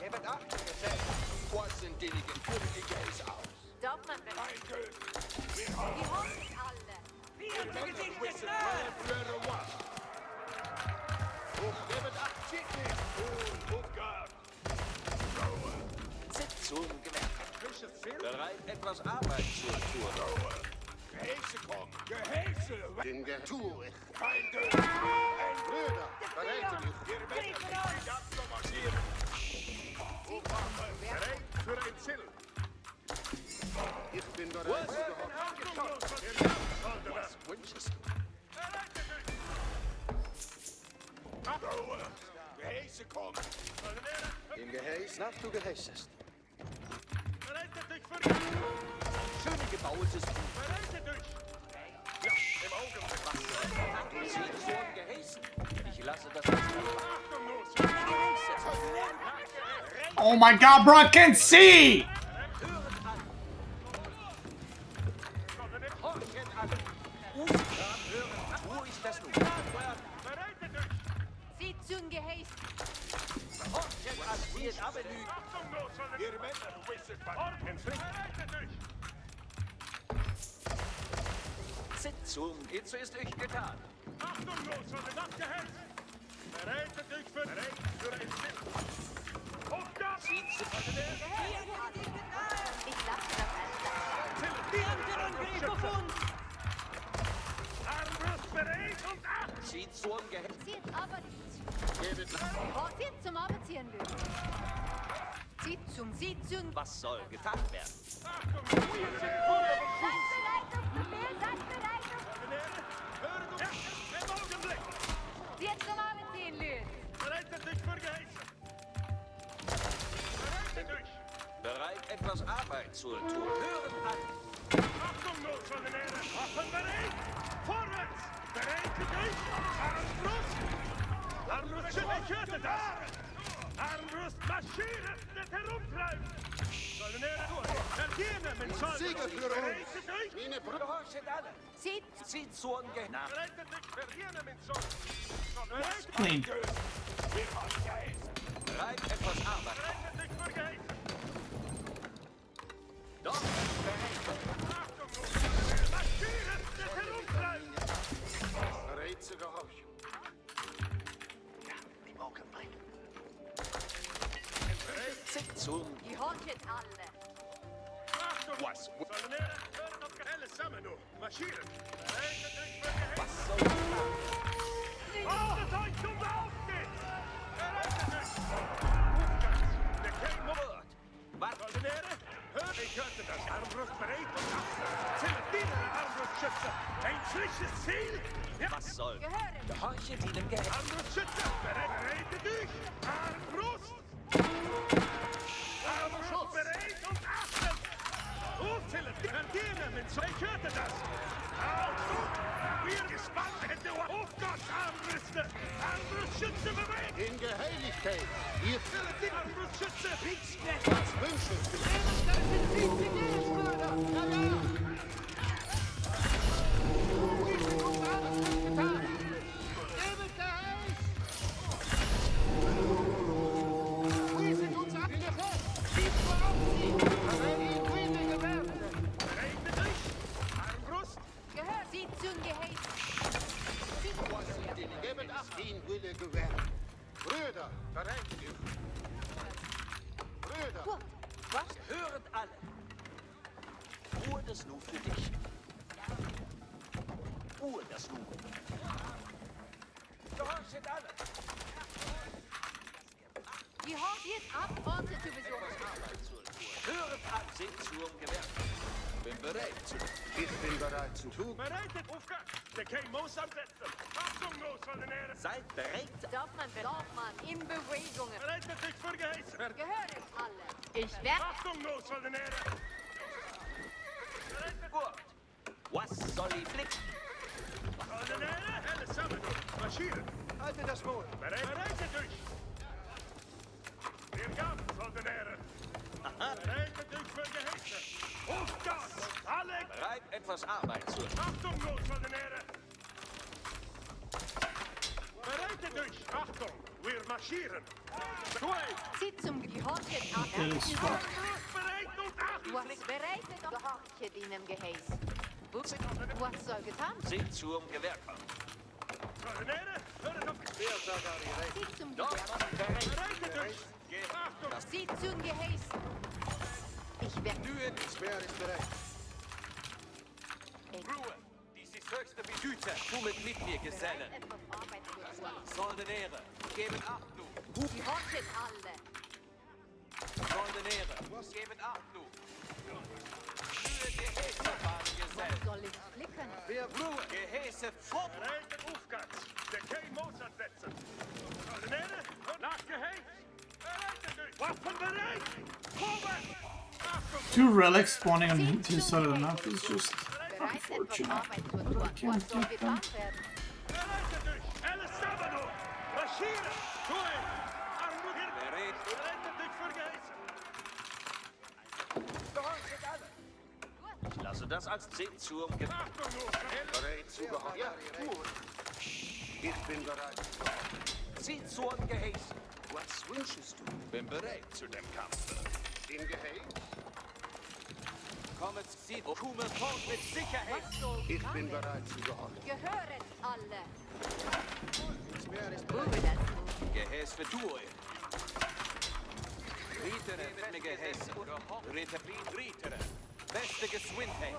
Gebt acht, der Gesellen. Was sind die Gehäuse aus? Darf man bereit? Die hoffen alle. Gebt acht, Chicken! Hochgab! Sitzung Gewehr. Bereit, etwas Arbeit zu tun. Gehäuse kommen! Gehäuse! Den Getuch. Feinde! Ein Brüder. Bereiten dich. Ihr werdet nicht abzumarschieren! Bereit für ein Ziel! Ich bin bereit zu behaupten. Was wünschest du? Gehäuse kommen! Im Geheis, nach du geheißest. Schön gebautes Buch. Ja, im Augenblick! Sitzung geheißen. Ich lasse das als Oh my god, bro, I can't see! Horchen alle. Usgrad hören. Wo ist das nun? Zieht zum Geheiß. Horchen alle. Ziehen ab, Lügen. Ihr Männer wisset, was entfliegt! Sitzung. Jetzt ist euch getan. Achtung, los, nachgehängt! Bereitet euch für ein Ziel! Hochgab! Sitzung. Ich lasse das als Zieht zum Gehäß. Zieht aber zieht zum Abziehen lösen. Zieht zum. Was soll getan werden? Seid bereit auf Befehl, seid bereit auf. Im Augenblick! Zieht zum Abziehen lösen. Bereitet dich für Geheißen! Bereitet euch! Bereit, etwas Arbeit zu tun. Hören an! Achtung, Notsoldatäre! Waffen bereit! Vorwärts! Bereitet euch! Armbrust! Armbrust, ich hörte das! Armbrust, marschieren! Nicht herumtreiben! Soldatäre, vergehen mit Soldaten! Sieger für uns! Bereitet euch! Meine Brüder! Gehorchet alle! Zieht. Zieht zum Gehäß. Bereitet euch, vergehen mit Soldaten! Clean. Bereit, etwas Arbeit. Bereitet euch für Geheißen! Doch, bereit. Achtung, Notsoldatäre! Marschieren! Nicht herumtreiben! Bereit zu gehorchen. Zieht zum Gehorchet alle. Achtung! Was? Soldatäre, hören auf Gehelle zusammen, du! Marschieren! Bereitet euch für Geheißen! Was soll getan werden? Achtet euch zum Lauf geht's! Bereitet euch! Aufwärts! Der King Wort. Was? Soldatäre, hört, ich hörte das. Armbrust bereit und absatz. Zellendienere Armbrustschütze. Ein frisches Ziel. Ja. Was soll? Gehören. Gehorchet ihnen Gehäß. Armbrustschütze, bereitet dich. Armbrust. Armbrust bereit und achten. Hochzellen, vergehen mit so. Ich hörte das. Achtung! Wir gespannt hätte Hochgott Armbrüste. Armbrustschütze bereit. In Geheiligkeit. Ihr Die Armbrustschütze. Kriegsknecht. was wünschest du? Bereitet dich. Armbrust. Gehört. Zieht zum Geheiß. Gebet acht, den Wille gewährt. Brüder, bereit euch. Brüder, Gut. Was? Hören alle. Ruhe das Nu für dich. Ruhe das Nu. Gehorchet alle. Gehorchet ab, Orte zu besuchen. Arbeit zur Tour. Hören an. Seht zum Gewerk. Bin bereit zu. ich bin bereit zu tun. Bereitet, Aufgang! Der King muss ansetzen! Achtung, Notsoldatäre! Seid bereit. Darf man in Bewegungen. Bereitet dich für Geheißen! Gehören alle. Ich werde. Achtung, Notsoldatäre! Bereitet, Wort. Was soll ich flicken? Soldatäre! Alle zusammen, marschieren! Haltet das Maul. Bereitet euch! Wir gaben, Soldatäre! Bereitet euch für Geheißen! Aufgang! Alle! Bereit, etwas Arbeit zu. Achtung, Notsoldatäre! Bereitet euch! Achtung! Wir marschieren! Zwei! Zieht zum Gehorchet ab. Armbrust bereit und achten! Was bereitet und gehorchet ihnen Geheiß. Was soll getan? Seht zum Gewerk. Soldatäre, hört auf! Zieht zum Doch, Geheiß. bereit. Bereitet euch! Achtung! Zieht zum Geheiß. Ich werde. Das Meer ist bereit. Ruhe. Dies ist höchste Güte. Du mit mir, Gesellen. Etwas Arbeit zu tun. Soldatäre, geben Acht, du. Gehorchet alle. Soldatäre, geben Acht, du. Für Gehäse fahren, Gesellen. Soll ich flicken? Ruhe. Gehäse fort. Bereitet Aufgangs! Der King muss ansetzen! Soldatäre, nach Geheiß! Bereitet euch! Waffen bereit! Vorwärts! Achtung! Two relics spawning on two side of the map is just Bereit, etwas unfortunate. Arbeit zu tun. Was soll getan werden? Bereitet euch! Alles zusammen! Marschieren! Tue! Armut! Bereit. Bereitet euch für Geheißen! Gehorchet alle. Ich lasse das als Seht zum Gewerk. Achtung, Notsoldatäre! Bereit zu gehorchen. Ja, gut. Ich bin bereit. Seht zum Gehäse. Was wünschest du? Bin bereit zu dem Kampf. In Geheiß? Kommet, zieht, komme fort mit Sicherheit. Was soll Ich getan bin werden? bereit zu gehorchen. Gehöret alle. Das Meer ist Ruhe bereit. dazu. Gehäse für du. Ritere mit mir Gehäse. Ritere. Beste Geswindheit.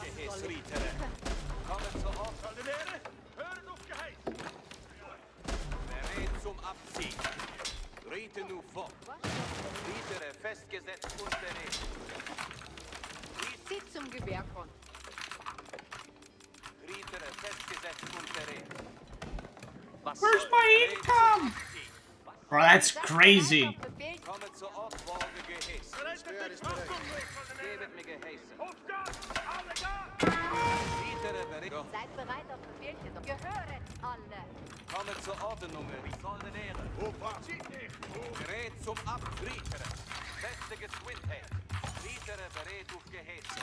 Gehäse Ritere. Kommet zur Ort. Soldatäre, hört auf Geheiß! Abziehen. Rite nu fort. Ritere festgesetzt und berät. Zieht zum Gewehr von. Ritere festgesetzt und berät. Was Where's soll my income? Bro, that's crazy. Komme zur Ortwahl geheißen. Gebet mir geheißen. Ritere berät. Seid bereit auf Befehlchen. Gehöret alle. Komme zur Ordnung, wie soll denn Ehre? Gerät zum Abtriebere. Feste Geschwindheit. Ritere berät auf geheißen.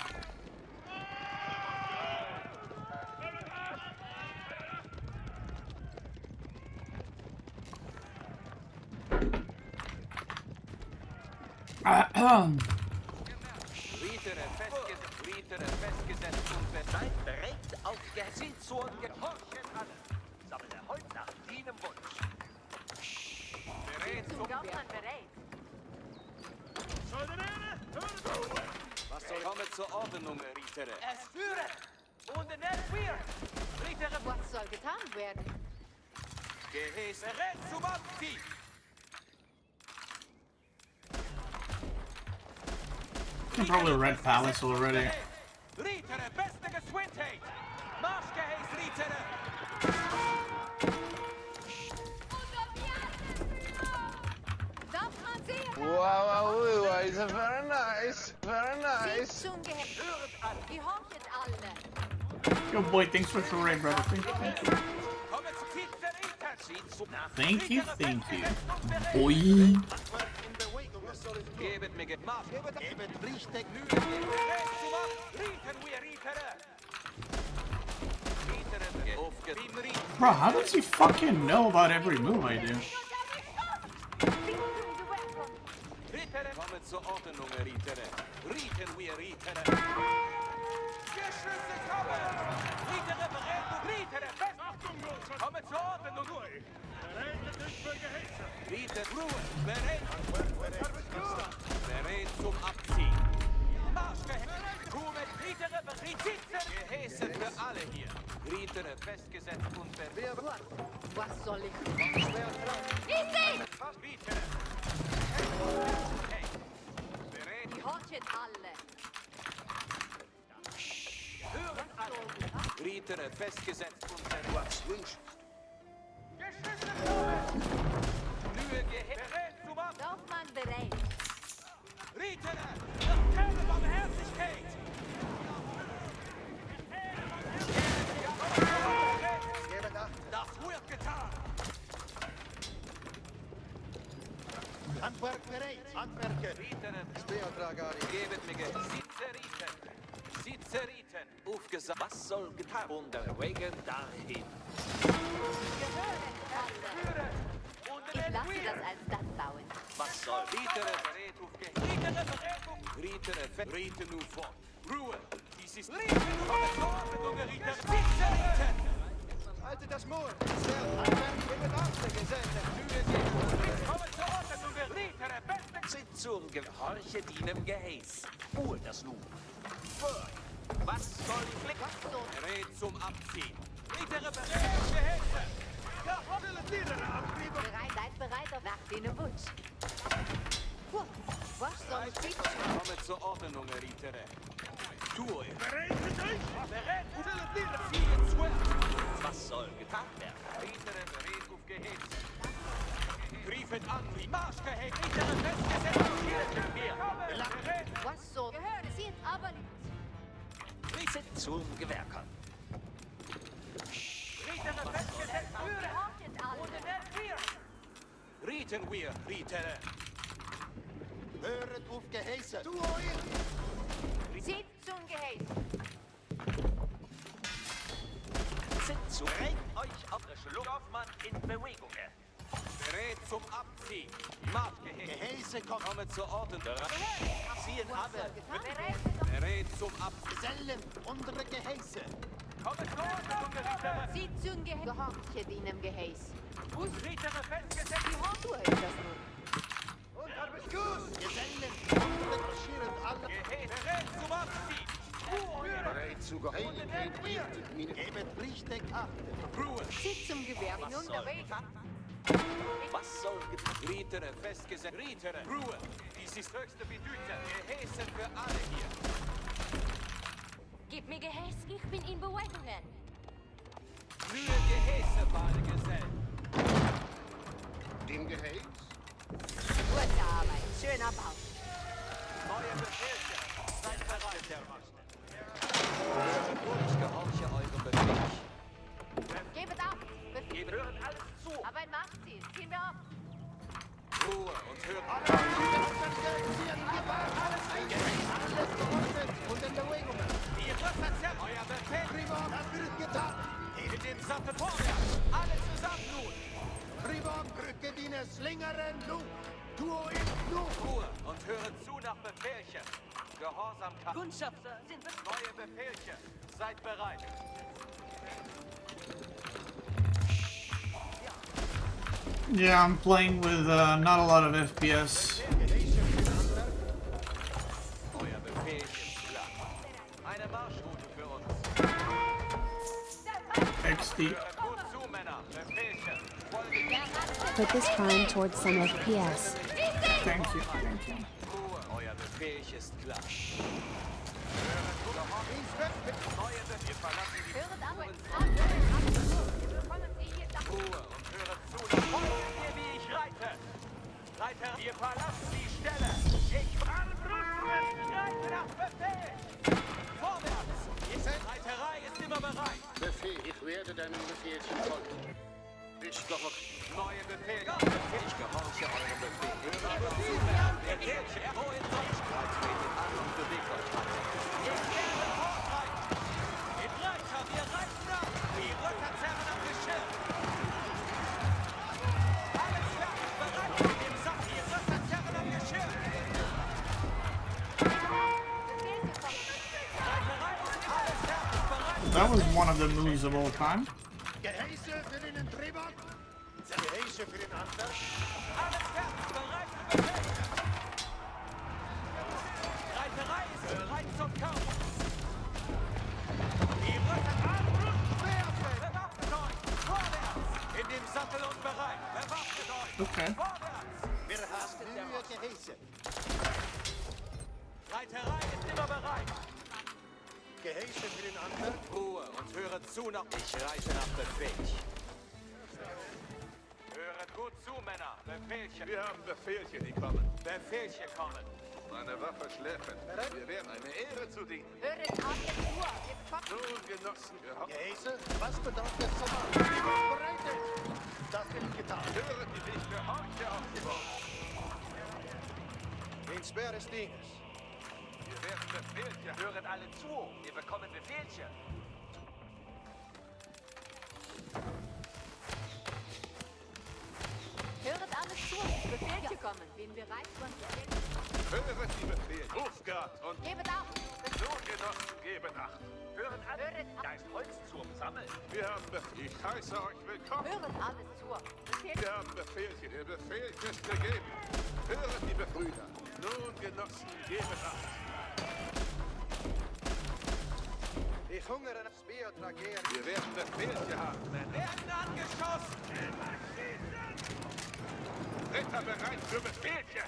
Ritere festgesetzt und seid bereit auf Geheißen zur Gehorchen alle. Sammle heute nach deinem Wunsch. Berät Zum zum Gaufmann bereit. Was soll komme zur Ordnung, Ritere? Es führe! Und in der Queer! Ritere Was soll getan werden? Geheißen. Berät zum Abziehen. I'm probably Red Palace already. Ritere, beste Geschwindheit! Marschgeheiß, Ritere! Darf man sehen? Wow, it's very nice. Very Zieht nice. zum Gewehr. Gehorchet alle. Yo, boy, thanks for the raid, brother. Thank you, thank you. Komme zu Zizeriter! Thank you, thank you. Boy. Gebet mir gemacht. Gebet richtig. Berät zum Ab. Riten wir, Ritere! Ritere, aufgerieben, Ritere. Bro, how does he fucking know about every move I do? Zieht zum Gewehr von. Ritere, komme zur Ordnung, Ritere. Riten wir, Ritere. Geschütze kommen! Ritere, berät du, Ritere, fest! Achtung, komme zur Ordnung! Ritere, Ruhe, berät! Berät zum Abziehen. Marschgeheißen! Tu mit Ritere, berät! Geheißen für alle hier. Ritere, festgesetzt und berät. Was soll ich? Ich seh! Ritere! Hey! Berät! Gehorchet alle. Hören alle! Ritere, festgesetzt und berät. Was wünscht? Geschütze kommen! Mühe berät zum Ab! Dorfmann bereit. Ritere! Noch keine Barmherzigkeit! Das wird getan! Handwerk bereit. Handwerker. Ritere, Speertragari. gebet mir Sitzeriten! Sitzeriten! Aufgesagt! Was soll getan? Unterwegen dahin! Gehöret alle. Ich lasse das als das bauen. Was soll? Ritere, berät auf Ritere, berät auf! Ritere, Riete nu fort! Ruhe! Dies ist Riete nu fort! Ritere, Sitzeriten! Halte das Maul. Stellt Handwerk mit Achte gesendet. Komme zur Ordnung, Ritere, beste Sitzung, gehorche deinem Geheiß. Fuhr das nun. Was soll die Flick? Was so? Berät zum Abziehen! Ritere, berät Gehälter! Bereit, seid bereit auf nach deinem Wunsch. Puh, was soll ich bieten? Komme zur Ordnung, Ritere! Tue! Berät! Ziehe zu! Was soll getan werden? Ritere, berät auf Gehälter! Griffet an, wie Marschgehälter! Ritere, festgesetzt! Hier sind wir! Berät! Was so? Gehört, zieht aber nicht. Sitzung, Gewerker. Ritere, festgesetzt! Gehorchet alle. Rieten wir, Ritere! Höret auf Geheißen. Du Zieht zum Geheiß. Sitzung, bringt euch auf der Schluckaufmann in Bewegung. Berät zum Abziehen! Marschgehälter! Geheißen kommt. Komme zur Ordnung! Ziehen Was alle. soll getan werden? Berät zum Abziehen! Gesellen unsere Geheißen. Komme zur Ordnung, Ritere! Zieht zum Geheiß. Gehorchet ihnen Geheiß. Ritere, festgesetzt! Wie hoch du ist das nun? Und hab es gut. Gesellen unsere marschieren alle. Berät zum Abziehen! Bereit zu Geheiligkeit. Gebet richtig Achte. Ruhe! Zieht zum Gewehr. Was Nun soll der Weg. getan? Was soll Ritere festgesetzt? Ritere, Ruhe! Dies ist höchste Bedüte. Gehäse für alle hier. Gib mir Gehäß, ich bin in Bewegungen. Mühe Gehäse, beide Gesellen. Dem Gehäß? Gute Arbeit, schöner Bau. Neue Befehle. Seid bereit, Herr Master. Ich gehorche eurem Befehl. Gebet ab. Befehl. Ihr hört alles zu. Aber ein Machtziel. Ziehen wir ab. Ruhe und hört Alles gerostet und in Bewegungen. Ihr verzerrt euer Befehl. Tribord, das wird getan. Mit dem Sattel vorwärts. Alle zusammen nun. Tribord, rücke die Slingeren, nu. Duo in, nu. Ruhe und höret zu nach Befehlchen. Gehorsamkeit. Kundschafter sind Neue Befehlchen. Seid bereit. Yeah, I'm playing with not a lot of FPS. Euer Befehlchen ist klar. Eine Marschroute für uns. XD. Hört gut zu, Männer. Befehlchen. Folgt Put this time towards some FPS. Thank you. Thank you. Ruhe. Euer Befehl ist klar. Neue Befehl. Wir verlassen die Höret ab. Ruhe und höret zu. Folgt mir, wie ich reite. Reiter, wir verlassen die Stelle. Ich reite nach Befehl. Vorwärts. Die Reiterei ist immer bereit. Befehl, ich werde deinem Befehlchen folgen. Ich gehorche. Neue Befehl. Ich gehorche eurem Befehl. Befehlchen. Wohin soll ich? Tretet an und bewegt euch weiter. Ich werde fortreiten. In Reiter, wir reiten ab. Die Röcker zerren am Geschirr. Alles fertig, bereit mit dem Sack. Die Röcker zerren am Geschirr. Reiterei ist alles fertig, bereit. That was one of the moves of all time. Gehäse für den Tribord. Gehäse für den Anker. Alles fertig, bereit für Befehl. Reiterei ist bereit zum Kampf. Die Röcker bewaffnet euch. Vorwärts. In dem Sattel und bereit. Bewaffnet euch. Okay. Vorwärts. Wir haben Mühe Gehäse. Reiterei ist immer bereit. Gehäse für den Anker. Ruhe und höret zu nach... Ich reite nach Befehl. Höret gut zu, Männer. Befehlchen. Wir haben Befehlchen, die kommen. Befehlchen kommen. Meine Waffe schläfen. Wir werden eine Ehre zu dienen. Höret ab jetzt Uhr. Jetzt kommt Nun, Genossen, wir hoffen, Gehäse, was bedarf der Sommer? Tribord bereitet. Das wird getan. hören die dich gehorche auf die Worte. Den Speer des Dienes. Wir werden Befehlchen. Höret alle zu. Wir bekommen Befehlchen. Höret alles zu. Befehlchen kommen. Bin bereit von Höret die Befehle. Hofgard und Gebet ab. nun, Genossen, geben Acht. Hören alle. Höret ab. Da ist Holz zum Sammeln. Wir haben Befehl. Ich heiße euch willkommen. Höret alles zu. Befehlchen. Wir haben Befehlchen. Der Befehl ist gegeben. Höret die Brüder. Nun, Genossen, geben Acht. Ich hungere nach Speer tragieren. Wir werden Befehlchen haben. Männer. Werden angeschossen. Ritter bereit für Befehlchen.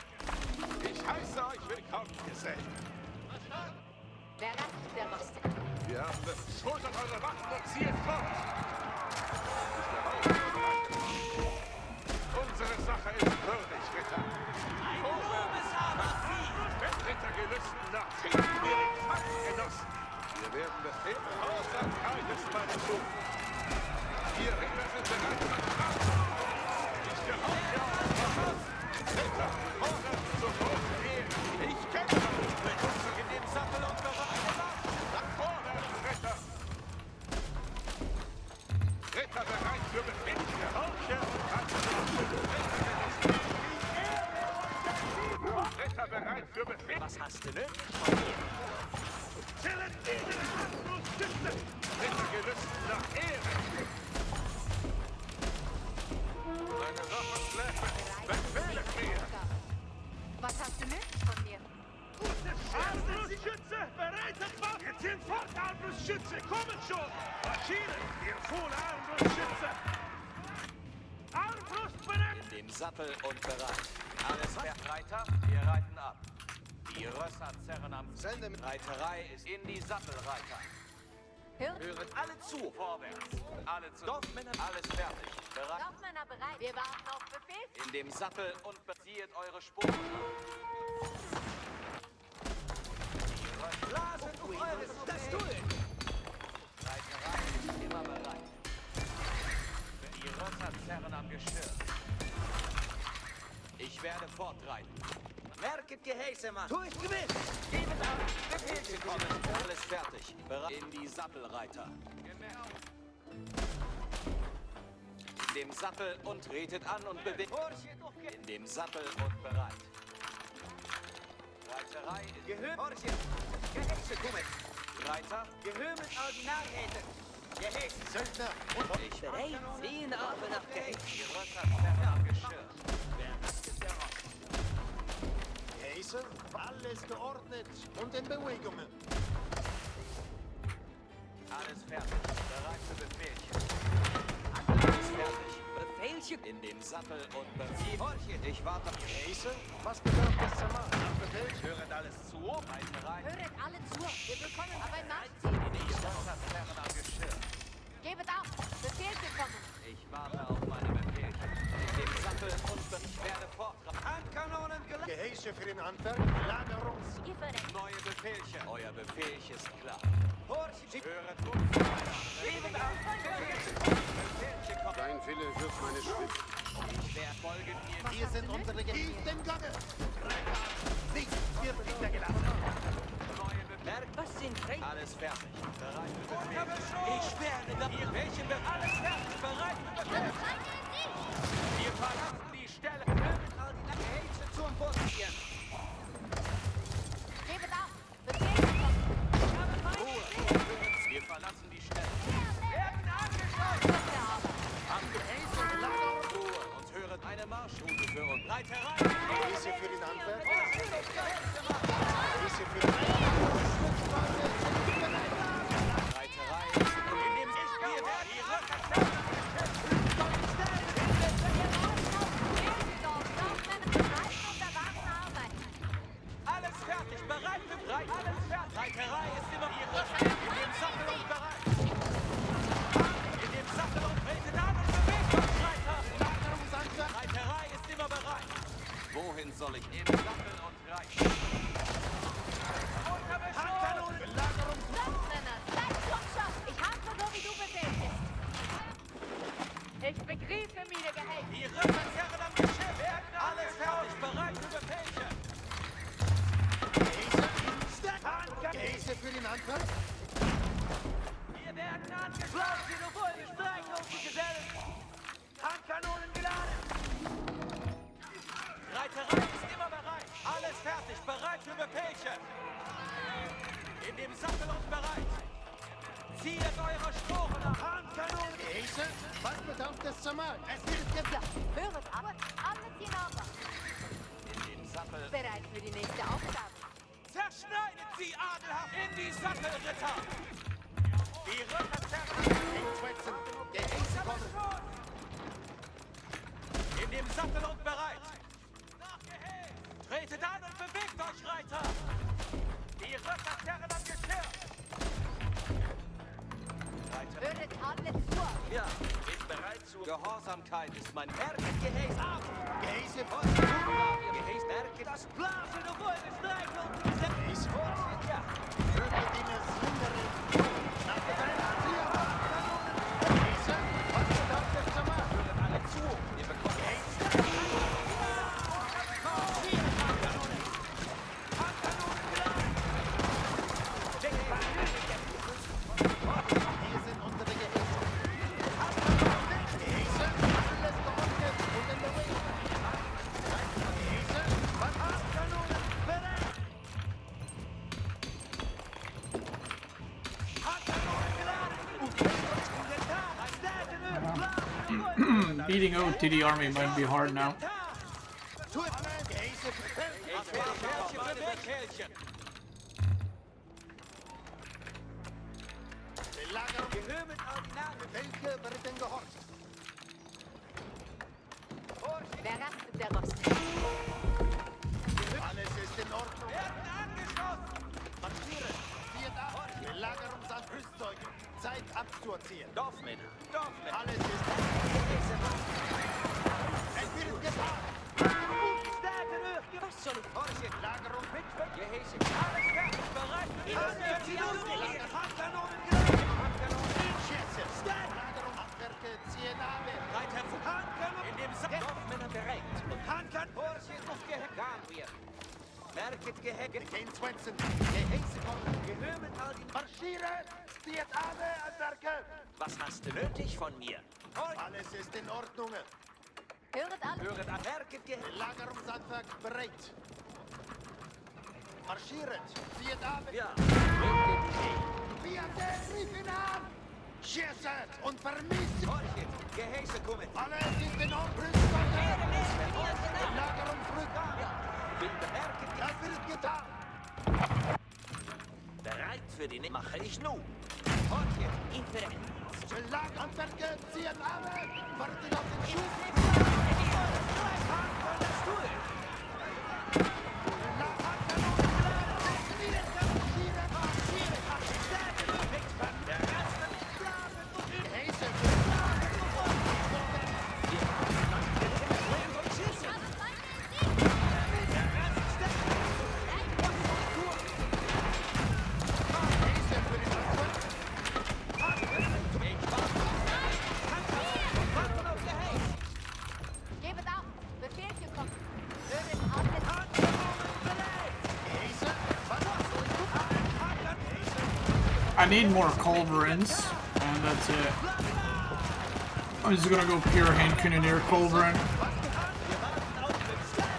Ich heiße euch willkommen, Gesellen. Wer rastet, der rostet. Wir haben schultert eure Waffen und zieht fort. Unsere Sache ist würdig, Ritter. Wenn Ritter gelüsten nach Kriegen wir den Feind genossen. Wir werden befehlen. Grausamkeit ist meine Tugend. Ihr Ritter sind bereit zum Kampf. Ich gehorche euch. Ritter, vorwärts zur großen Ehre. Ich kämpfe mit uns in dem Sattel und bereit. Nach vorwärts, Ritter. Ritter bereit für Befehl. Ich gehorche und halte. Ritter bereit für Befehl. Was hast du nötig? Ritter gelüsten nach Ehre. Meine Waffen schläfen. Befehle mir. Was hast du nötig von mir? Armbrustschütze, bereitet Waffen. Jetzt sind fort, Armbrustschütze. Kommen schon. Marschieren. Ihr Fohle Armbrustschütze. Armbrust dem Sattel und bereit. Alles Reiter, wir reiten ab. Die Rösser zerren am Sende mit Reiterei ist in die Sattelreiter. Hören alle zu. Vorwärts. Alle zu. Dorfmänner, alles fertig. Bereit. Dorfmänner bereit. Wir warten auf Befehl. In dem Sattel und bezieht eure Spuren. Blasen um eures Stuhl. Reiterei ist immer bereit. Die Rösser zerren am Geschirr. Ich werde fortreiten. Merket Gehäse, Mann. Tu ich gewiss. Gebet auf. Befehl kommen. Alles fertig. Bereit. In die Sattelreiter. In dem Sattel und tretet an und bewegt. In dem Sattel und bereit. Reiterei ist gehört. Gehäse kommen. Reiter. Gehömet Originalhäte. Gehäse. Söldner. Und ich bereit. Ziehen aber nach Gehäse. Die Rösser zerren am Geschirr. Gehäse, alles geordnet und in Bewegungen. Alles fertig. Bereit für Befehlchen. Alles fertig. Befehlchen in dem Sattel und Befehlchen. Ich warte. Gehäse, was bedarf es zum Machen? Befehl? Höret alles zu. Reiterei. Höret alle zu. Wir bekommen aber ein Marschziel. Die Rösser zerren am Geschirr. Gebet auf. Befehl gekommen. Ich warte auf meine Befehlchen. In dem Sattel und ich werde fortreiten. Handkanonen geladen. Gehäse für den Handwerk, Lagerungs. Ihr verreckt. Neue Befehlchen. Euer Befehl ist klar. Horch, Höret gut. Gebet auf. Befehlchen kommt. Dein Wille wird meine Schrift. Ich werde folgen mir. Wir sind unsere Gehäse. Im Gange. Nichts wird hintergelassen. Neue Befehlchen. Was sind alles fertig. Bereit für Befehlchen. Ich werde da. Hier, welche Befehl? Alles fertig. Bereit für Befehlchen. Wir verlassen die Stelle. Höret all die Gehäse zum Postieren. Gebet auf. Befehl gekommen. Ruhe. Wir verlassen die Stelle. Werden angeschossen. Am Gehäse Lagerung. Ruhe. Und höret eine Marschroute für uns. Reiterei. Gehäse für den Handwerk. Gehäse für den Reiterei ist in dem wir werden die Röcker alles fertig, bereit für Breit, alles fertig. Reiterei ist immer hier. In dem Sattel und bereit. In dem Sattel und tretet an und bewegt euch, Reiter. Reiterei ist immer bereit. Wohin soll ich? Im Sattel und reiten. Handkanonen. Landmänner, seid Schutzschaft. Ich handle so, wie du befehlst. Ich begriffe mir Gehäuse. Die Röcker zerren am Geschirr. Werden alles fertig, bereit für Befehlchen. Gehäse für den Handwerk. Wir werden angeschlossen, die sowohl die Streikung die Gesellen. Handkanonen geladen. Reiterei ist immer bereit. Alles fertig, bereit für Befehlchen. In dem Sattel und bereit. Zieht eure Sporen nach. Handkanonen. Gehäse, was bedarf es zum Machen? Es wird geplant. Höret aber, alle ziehen auf. In dem Sattel. Bereit für die nächste Aufgabe. Zerschneidet sie adelhaft in die Sattelritter. Die Röcker zerren. Schwätzen. Gehäse kommen. In dem Sattel und bereit. Tretet an und bewegt euch, Reiter. Die Röcker zerren am Geschirr. Reiter. Höret alle zu. Ja, ist bereit zur Gehorsamkeit ist mein Merket Gehäse ab. Gehäse Was? Gehäse Merket. Das Blasen der Wohlgestreichel. Gehäse fort. Ja. Höfediener Slingerin. Nach der Gehäse, was bedarf es zum Machen? Hören alle zu. Ihr bekommt Hier sind unsere Gehäse. Gehäse, alles geordnet und in Bewegung. Gehäse, was Handkanonen bereit. Handkanonen geladen. Beating OT the army might be hard now. Gehäse, Belagerung. Gehör mit Original. Welche wird denn gehorcht? Wer rastet der Rost? Alles ist in Ordnung. Werden angeschossen! Marschieren. Zieht ab. Belagerung an Rüstzeugen. Zeit abzuziehen. Dorfmänner. Dorfmänner. Alles ist... Es wird getan. Was soll ich vorstellen? Belagerung mit... Gehäse. Alles fertig, bereit für die Handkanonen! Handkanonen! Schätze. Belagerung abwerke. Ziehen ab. Reiter von Handkanonen! In dem Sack! Dorfmänner bereit. Und Handkanonen! Vorsicht auf Geheckt! Gabriel. Merket Gehecke. Kane Swenson. Gehäse kommen. Gehör mit all den... Marschieren. Zieht ab. Anwerke. Was hast du nötig von mir? Alles ist in Ordnung. Höret alle. Höret an. Merket Gehecke. Belagerungshandwerk bereit. Marschiert. Zieht ab. Ja. Mögt die Wir griffen an. Schießt und vermisst. Vorsicht. Gehäse kommen. Alles ist in Ordnung. Belagerungsrückgang. Bin bemerket. Das wird getan. Bereit für die... Mache ich nun. Vorsicht. Ich bereit. Belagerungshandwerke. Zieht ab. Wartet auf den Schuss. Gebet auf. Befehlchen kommt. Höret alle. I need more culverins, and that's it. I'm just gonna go pure hand cannoneer culverin.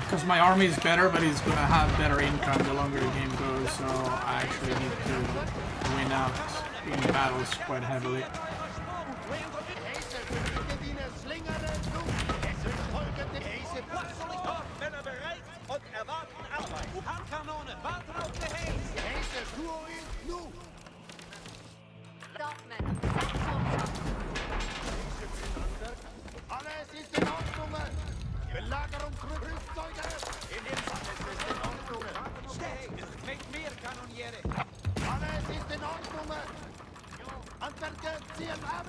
Because my army is better, but he's gonna have better income the longer the game goes, so I actually need to win out in battles quite heavily. Männer bereit und erwarten Arbeit. Handkanone, warten auf Gehäse! Dorfmänner. Seid Alles ist in Ordnung. Belagerungsrüstzeuge. In dem Fall ist es in Ordnung. Mit mir, Kanoniere! Alles ist in Ordnung. Handwerker, ziehen ab.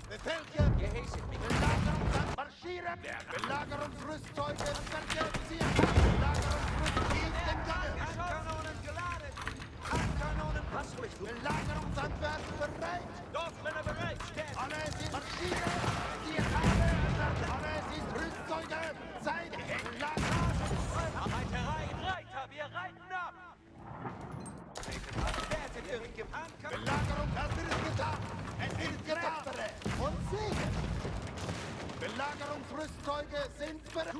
Befehlchen. Gehäse. Belagerungshandwerk. Marschieren. Belagerungsrüstzeuge. Handwerker, ziehen ab. Belagerungsrüstzeuge. Ist im Gange. Handkanonen geladen! Handkanonen! Was ruhig. Belagerungshandwerk bereit. Dorfmänner bereit! Stärke! Alles ist marschieren. Ziehen ab. Alles ist Rüstzeuge. Zeit. Belagerung. Reiterei! Reiter, wir reiten ab! Belagerung, das wird getan. Es wird getan. Und Siege. Belagerungsrüstzeuge sind bereit.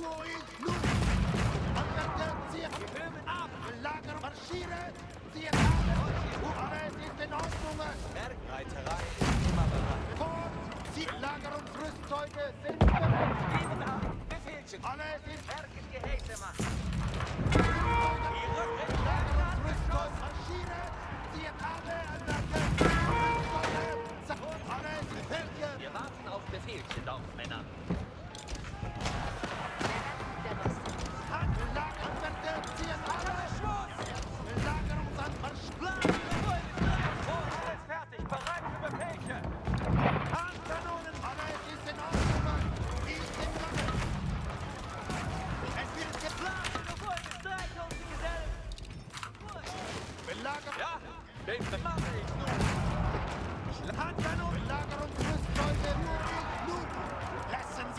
Nun. Handwerker, ziehen ab. Belagerung, marschieren. Ziehen ab. Alles ist in Ordnung. Reiterei ist immer bereit. Fort. Die Belagerungsrüstzeuge sind bereit. Geben ab. Befehlchen. Alles ist Merket Gehäse machen. Belagerungsrüstzeuge. Marschieren. Ziehen ab. Rüstzeuge. Alles ist Befehlchen. Wir warten auf Befehlchen, Dorfmänner. der Rost. Belagerungshandwerker, ziehen ab. Belagerungshandwerk. Alles fertig, bereit für Befehlchen! Handkanonen! Alles ist in Ordnung. Ist im Gange. Es wird geplant. Bevor es Streik auf die Gesellen! Belagerung. Ja, den mache ich nun! Handkanonen! Belagerungsrüstzeuge. Nun. Lassen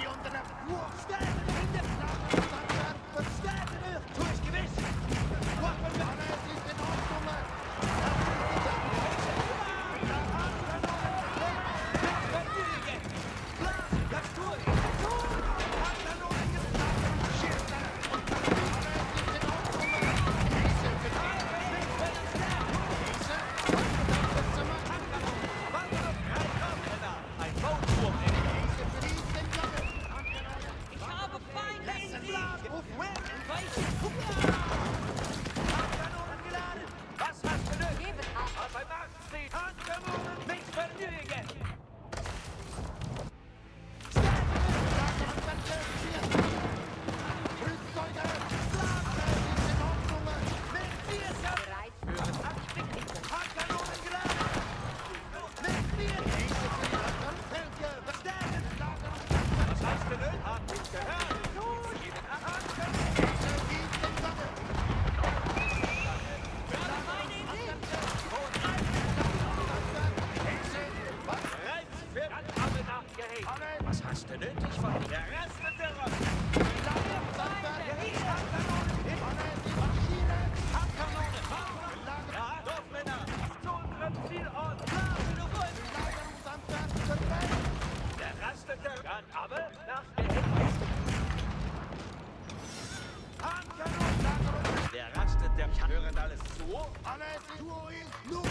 Alles Tour ist nun.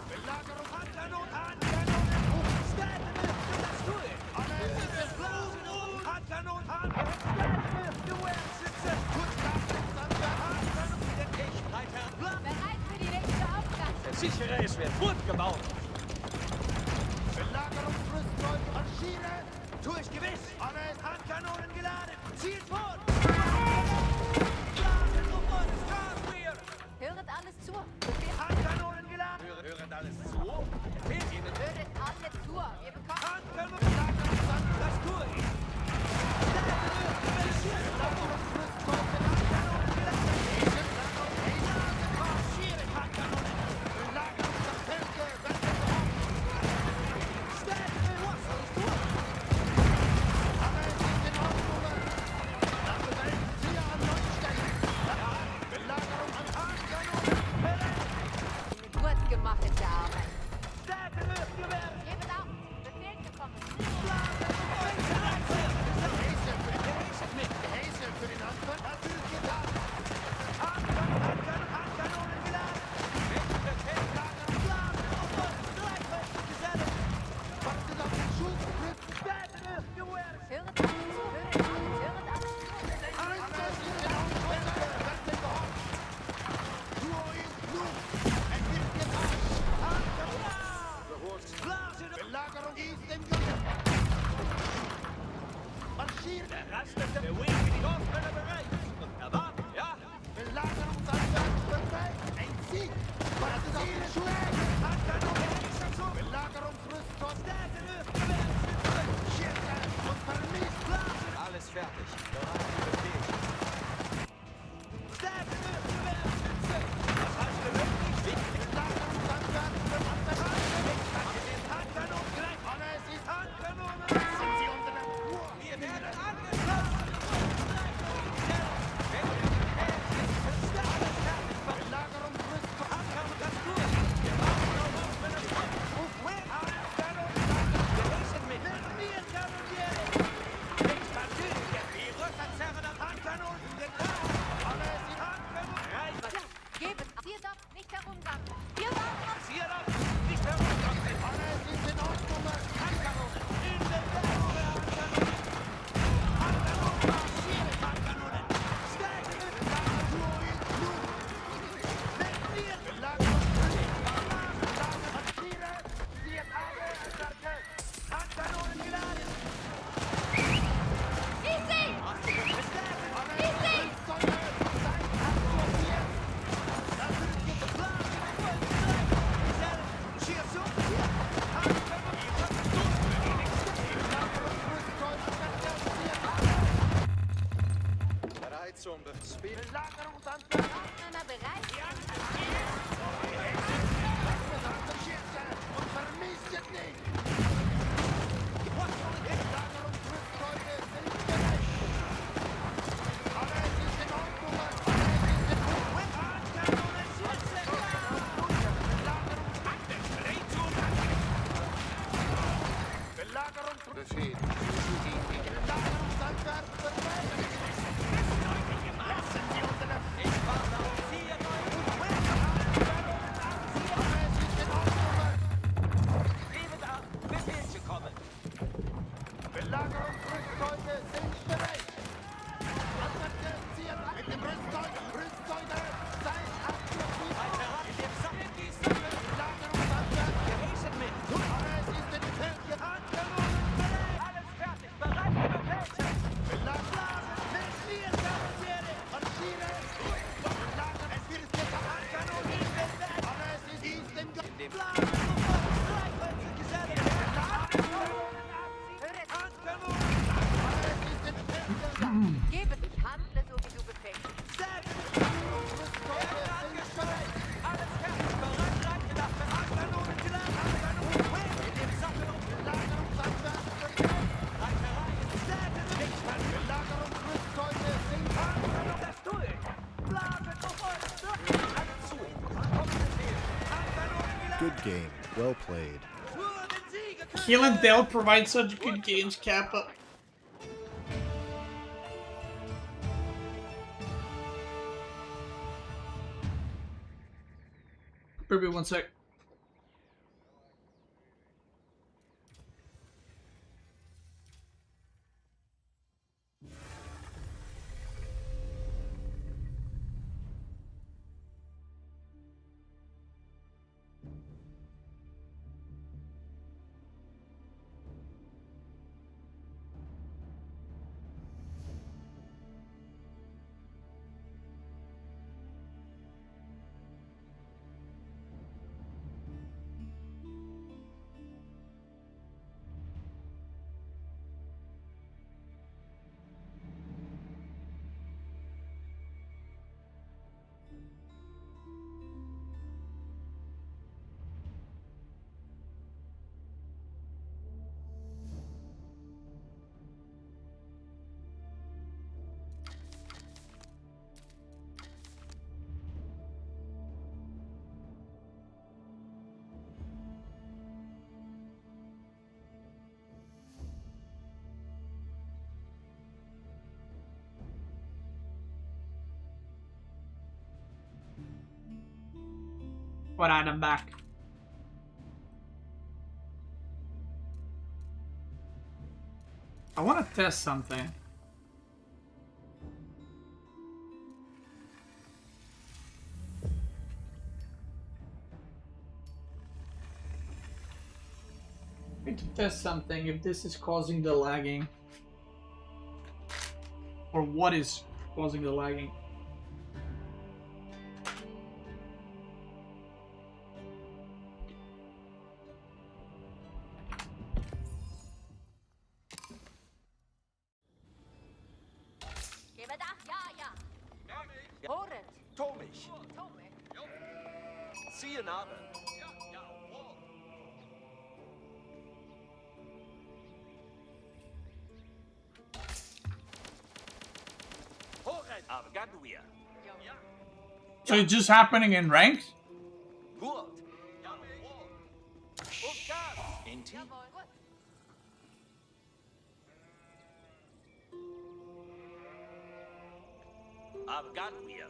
Belagerung. Handkanon, Handkanon. Städte für das Tour. Alles ist Handkanon, Handkanon. Du Schütze. Ich, Reiter. Bereit für die nächste Aufgabe. Versichere, es wird fortgebaut. Belagerungsrüstung. Marschiere. Tu ich gewiss. Alles Handkanonen geladen. Zielt fort. Blasen sofort. Starfire. Höret alles zu. Handkanonen geladen. Hören alles zu? Befehl Ihnen. Höret alle zu. Ihr bekommt Handkanonen. Das tue ich. gut gemachte Arbeit. Gebet auf. Befehl gekommen. Häsel für den Anfang. Natürlich getan. Wartet auf den Schuss. Höret alles zu. Höret alles zu. Alles ist in Ordnung. Das ist gehofft. Tour ist nun. Es wird getan. Belagerung ist im Gange. Marschieren. Der Wing für die Dorfmänner bereit. Und erwarten, ja? Belagerungsanwärts bereit. Ein Sieg. Wartet auf den Schuss. Belagerungsrüstung. Schirte und vermisst. Alles fertig. Bereit für Befehl. Belagerungsanwärts bereit. Alles ist sind Sie unter der Uhr. Wir werden angegriffen. Belagerungsrüstung. Gebet auf. Ihr darf nicht herumgammeln. Wir warten auf Alles ist in Ordnung. Easy! Easy! Bereit zum Befehl. Belagerungsanwärts. Partner bereit? Und vermisst es nicht. Belagerungsrüstleute sind bereit. Alles ist in Ordnung. Belagerungsbefehl. Belagerungsanwärts bereit. Lassen Sie unter der Alles ist in Ordnung. Gebet ab. Befehl zu kommen. Belagerungsrüstleute sind bereit. Attacke, ziehen mit dem Rüstzeug. Rüstzeug, seid aktiv. Reiter in dem Sattel, die Sattel. Belagerungsanwärts. Geheißen mit. Alles ist in Feld. Alles fertig. Bereit für Befehl. Belagerung. Marschiere. Belager. Es wird getan. Alles ist im Gang. In dem Alles ist in Feld. Gebet, ich handle so, wie du befehlst. Rüstleute sind bereit. Alles fertig. Bereit reingelassen. Handkanonen geladen. In dem Sattel und Belagerungsanwärts bereit. Reiterei ist fertig. Belagerungsrüstleute sind bereit. Das tue ich. Blasen sofort. Alle zu. Kommt Befehl. Handkanonen geladen. Good game. Well played. Nur den Sieger. Kill and Dale provide such good games, Kappa. Preview 1 sec. Alright, I'm back. I want to test something. I need to test something if this is causing the lagging. Or what is causing the lagging. Horen. Tomisch. Tome. Siehe Narbe. Horen. Avgaduia. So it's just happening in ranked? Gurt. Gas. Inti. Jawohl. Gut. Avgaduia.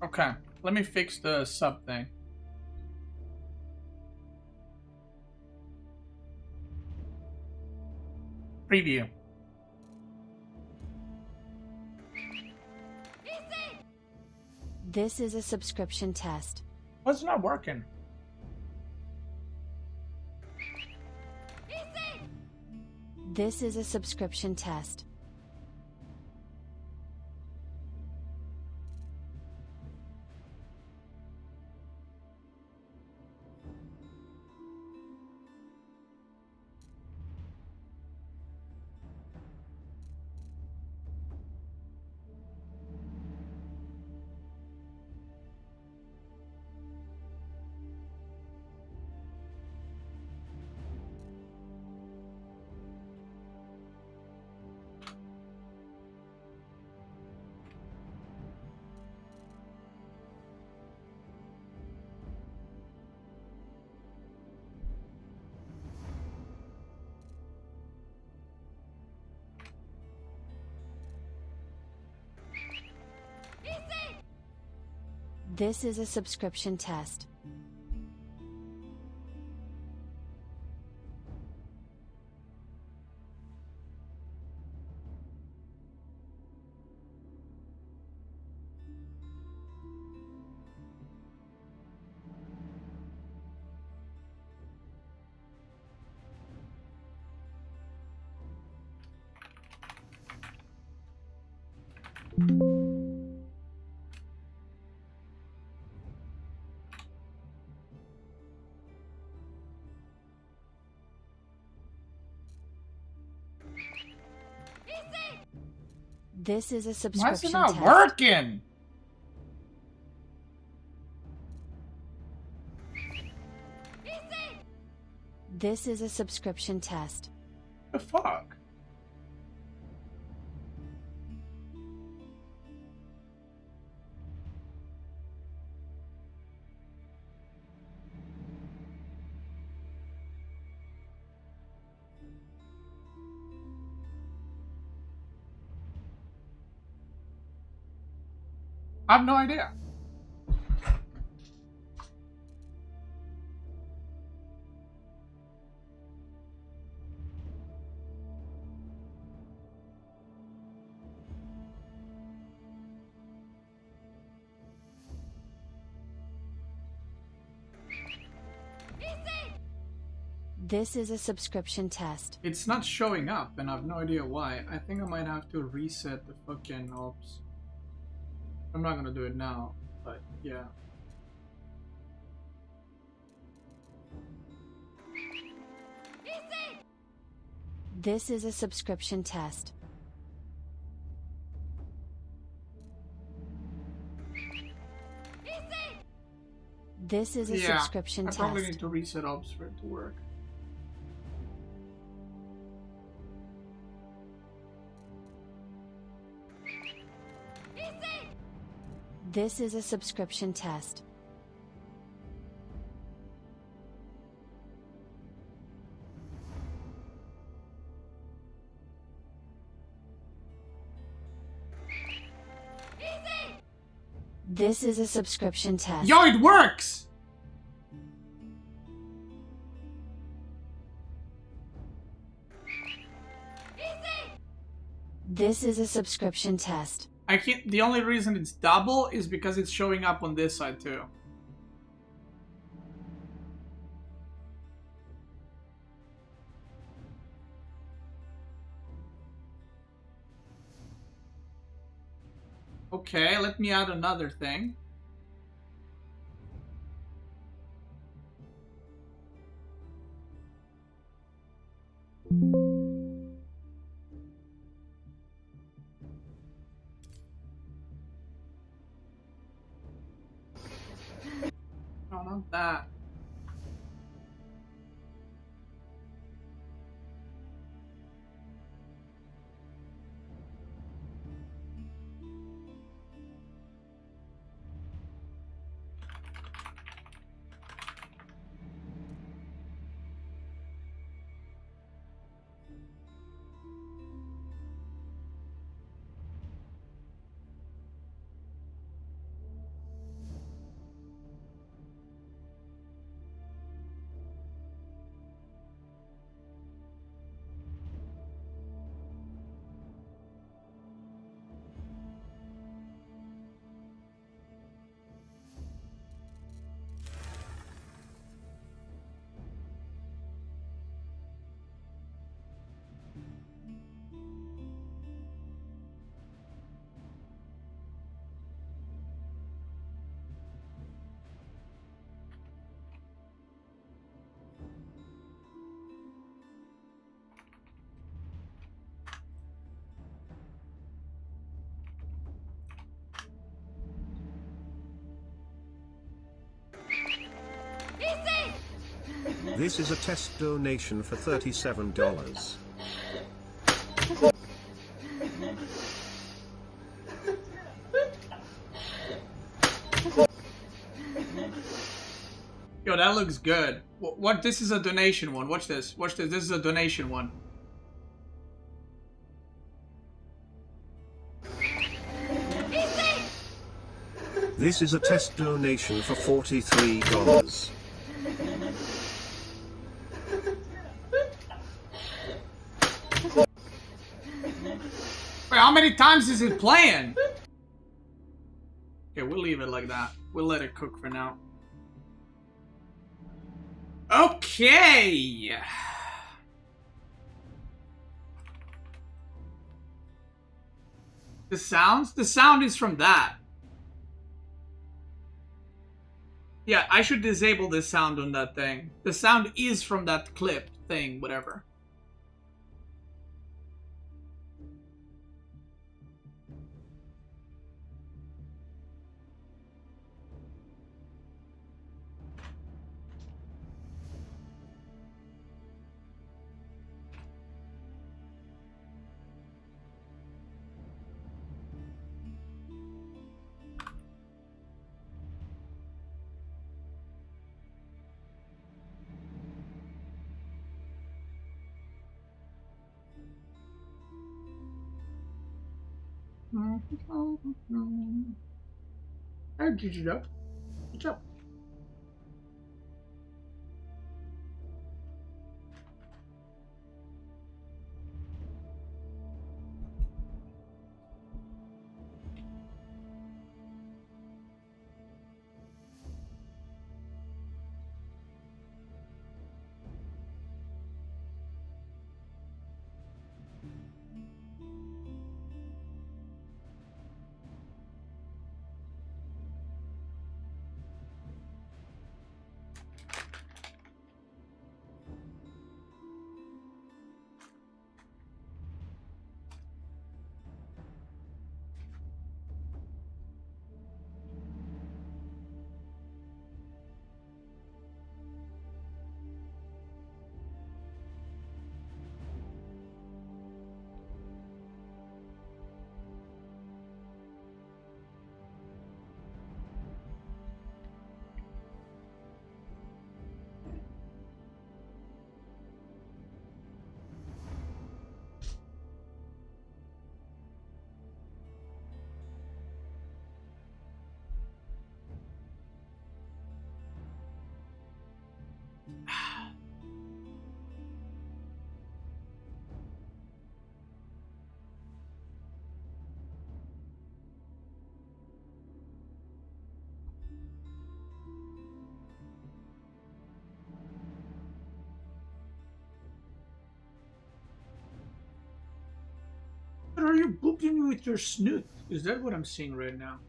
Okay, let me fix the sub thing. Preview. This is a subscription test. What's not working? This is a subscription test. This is a subscription test. This is a Why is it subscription not test. working? This is a subscription test. The fuck? I have no idea. This is a subscription test. It's not showing up, and I have no idea why. I think I might have to reset the fucking ops. I'm not gonna do it now, but yeah. This is a subscription test. This is a Yeah, subscription I probably test. need to reset ops for it to work. This is a subscription test. This is a subscription test. Yo, it works! This is a subscription test. I can't. The only reason it's double is because it's showing up on this side too. Okay, let me add another thing. No, not that. This is a test donation for $37. Yo, that looks good. What? This is a donation one. Watch this. Watch this. This is a donation one. This is a test donation for $43. Wait, how many times is it playing? Okay, we'll leave it like that. We'll let it cook for now. Okay. The sound is from that. Yeah, I should disable the sound on that thing. The sound is from that clip thing, whatever. Hey, GG Dub. What's up? What are you booping me with your snoot? Is that what I'm seeing right now?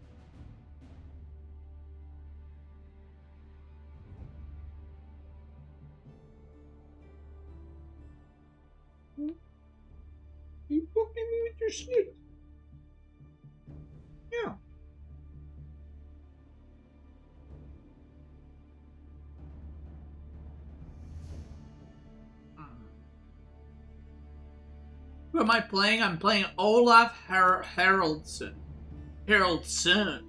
You booping me with your snoot? Yeah. Who am I playing? I'm playing Olaf Haraldsson. Haraldsson.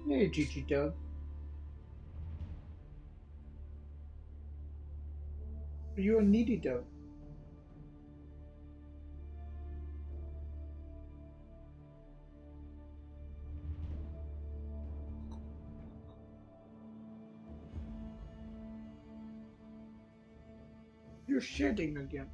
Hey, GG Dub. Are you a needy dub? You're shedding again.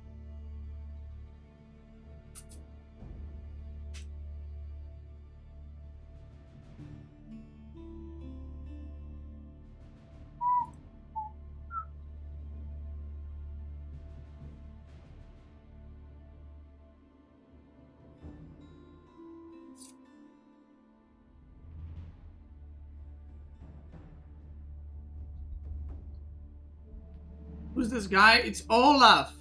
Who's this guy? It's Olaf.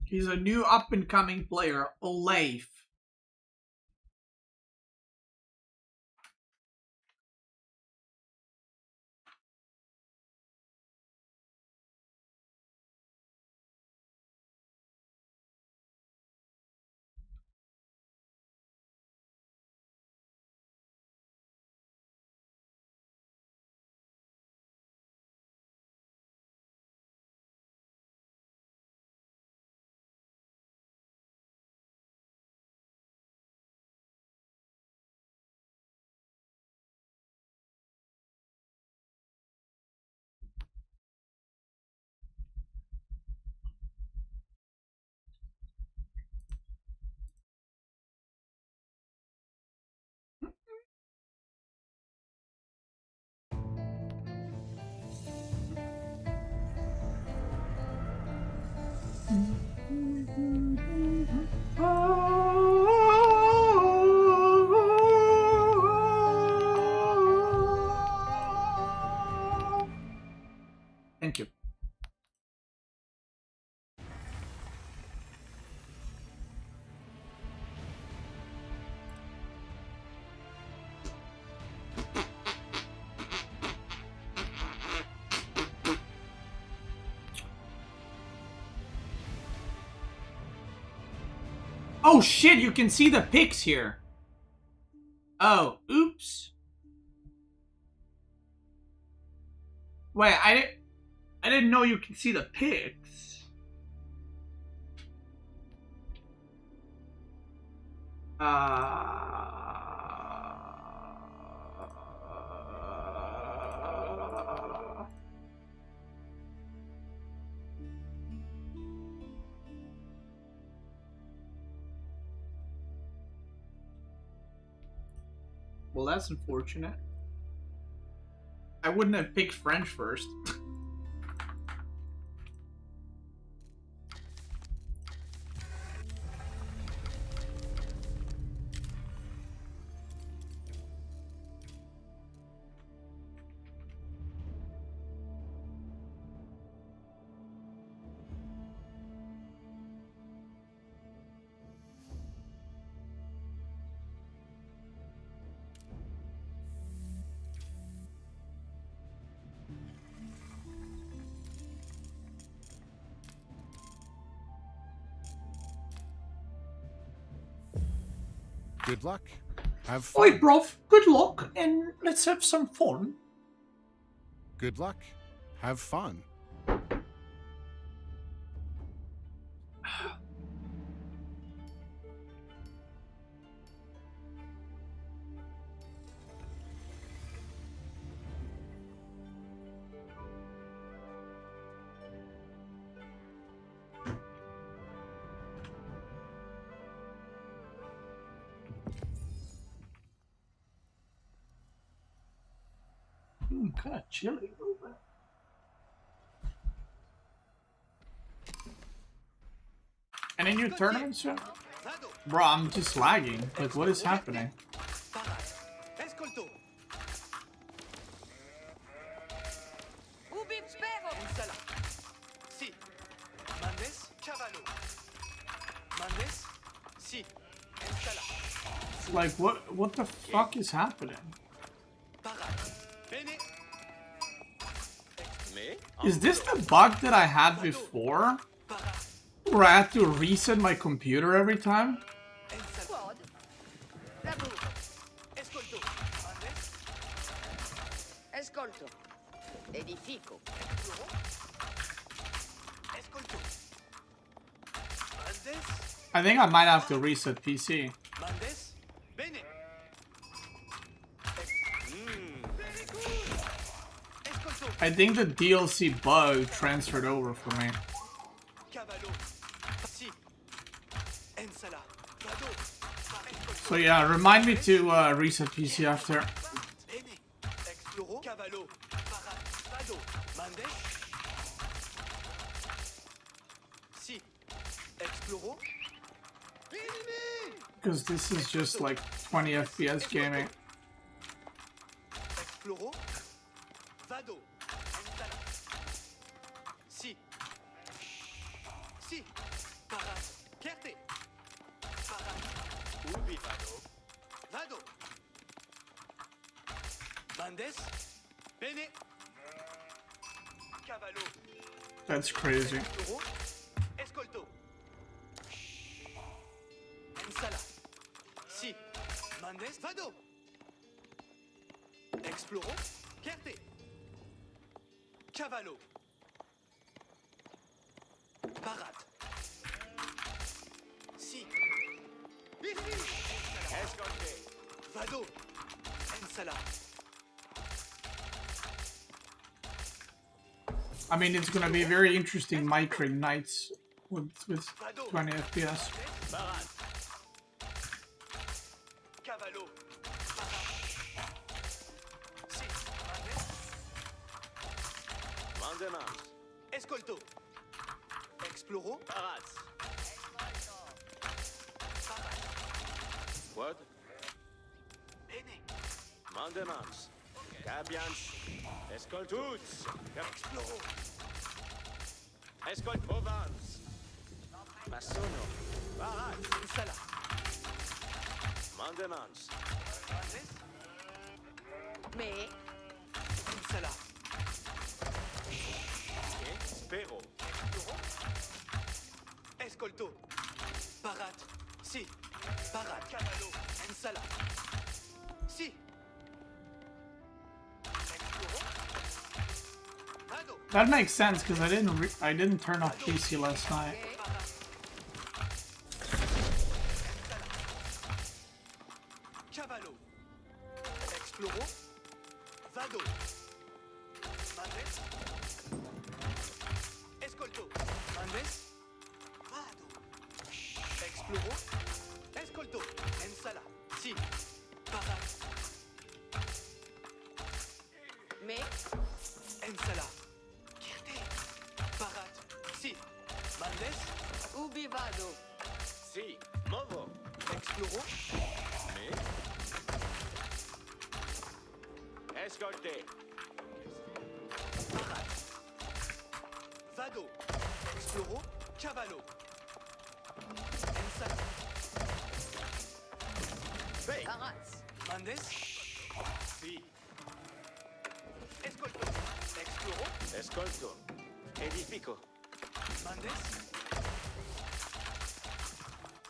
He's a new up-and-coming player, Olaf. Oh shit, you can see the pics here. Oh, oops. Wait, I didn't know you could see the pics. Well, that's unfortunate. I wouldn't have picked French first. Good luck. Have fun. Oi, bruv. Good luck, and let's have some fun. Good luck. Have fun. Kind of chilly a little bit. Any new tournaments soon? Bro, I'm just lagging. Like, what is happening? Ubi spero. Si. Mandes, cavallo. Mandes, si. Installa. Like, what the fuck is happening? Bene. Is this the bug that I had before? Where I had to reset my computer every time? Quad. Lavoro. Escolto. Mandes. Ascolto. Edifico. Escolto. Mandes. I think I might have to reset PC. Mandes. Bene. Escolto. I think the DLC bug transferred over for me. Cavallo. Si. Ensala. Vado. So yeah, remind me to reset PC after. Bene. Exploro. Cavallo. Vado. Mandes. Si. Exploro. Because this is just like 20 FPS gaming. Exploro. Vado. Installa. Si. Si. Parade. Chierte. Parade. Ubi vado. Vado. Mandes. Bene. Cavallo. That's crazy. Exploro. Escolto. Installa. Si. Mandes. Vado. Exploro. Chierte. Cavallo. Parade. Si. Ici. Escolte. Vado. Ensala. I mean, it's gonna be very interesting micring nights with 20 FPS. Parade. Cavallo. Parade. Si. Mandes. Escolto. Exploro. Parade. What? Bene. Mandenans. Capians. Escoltuts. Exploro. Escolt Provence. Massono. Parade. Installa. Mandenans. Mandes. Me. Installa. Spero. Escolto. Parade. Si. Parade. Cavallo. Ensala. Si. Exploro. Vado. That makes sense because I didn't turn off PC last night. Cavallo. Exploro. Vado. Mandes. Escolto. Mandes. Vado. Exploro. Escolto. Ensala. Si. Parade. Me. Ensala. Chierte. Parade. Si. Mandes. Ubi vado. Si. Movo. Exploro. Me. Escolte. Parade. Vado. Exploro. Cavallo. Ensala. Vei. Araz. Mandes. Si. Escolto. Exploro. Escolto. Edifico. Mandes.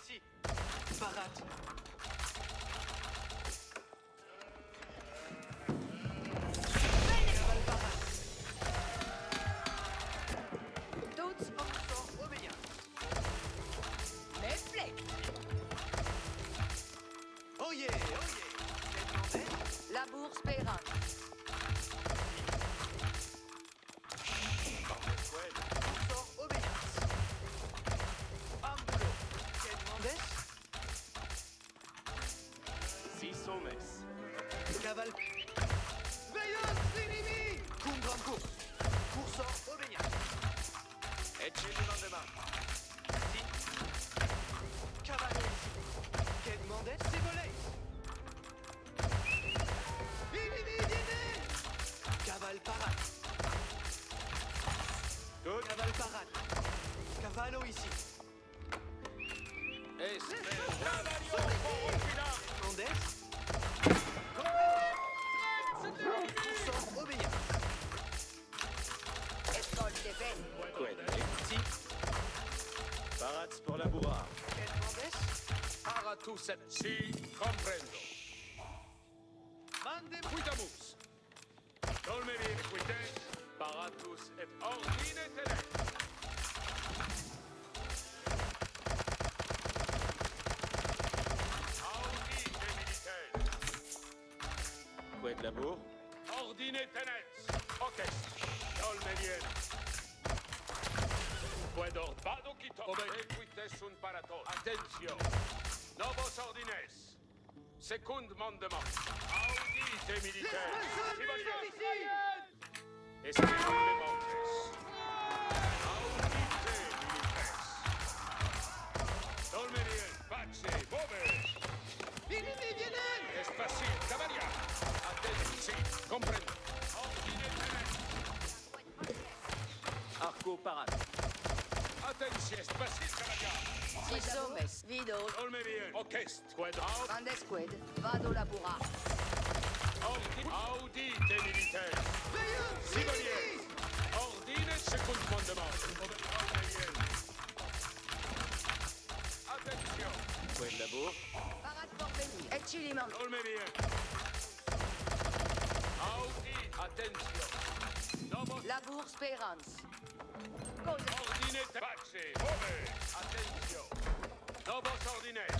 Si. Parade. Caval parade. Tots Sors obéien. me plec. Oh yeah, oh yeah. La bourse payera. Sors obéissance. Ambulo. Mandes. Si sommes. Caval. Veilleuse Trinimi. Cum grand course. Coursor obéissance. Et tu lui lendemain. Si. Cavallo ici. Quel Mandes. Si volé. Caval parade. Caval parade. Cavallo ici. Mandes. Sors obéissance. Escolte bene. Si. Parade pour la bourrade. Quel Mandes. Paratus et si comprendo. Mande. Quitamus. Dolme bien quites. Paratus et ordine tenet. Audite militaires. Quoi de l'amour? Ordine tenet. Ok. Dolme bien. Puedo vado quito. Equites un paraton. Attention. Novos ordines. Secund mandement. Audite militaires. Espiramentos. Audite militaires. Dolme bien. Pace. Move. Espacit. Cavaria. Attention. Si. Comprendo. Ordine tenet. Arco parade. Attention. Espacit. Cavaria. Si sommes. Vido. Dolme bien. Okest. Qued out. Mandes quid. Vado labura. Audite militaires. Civiliers. Ordine secund mandement. Attention. Quoi de l'amour? Parade pour venir. Et Chiliman. Dolme bien. Audite. Attention. Novos. La bourse payerance. Cause. Ordine pace. Move. Attention. Novos ordines.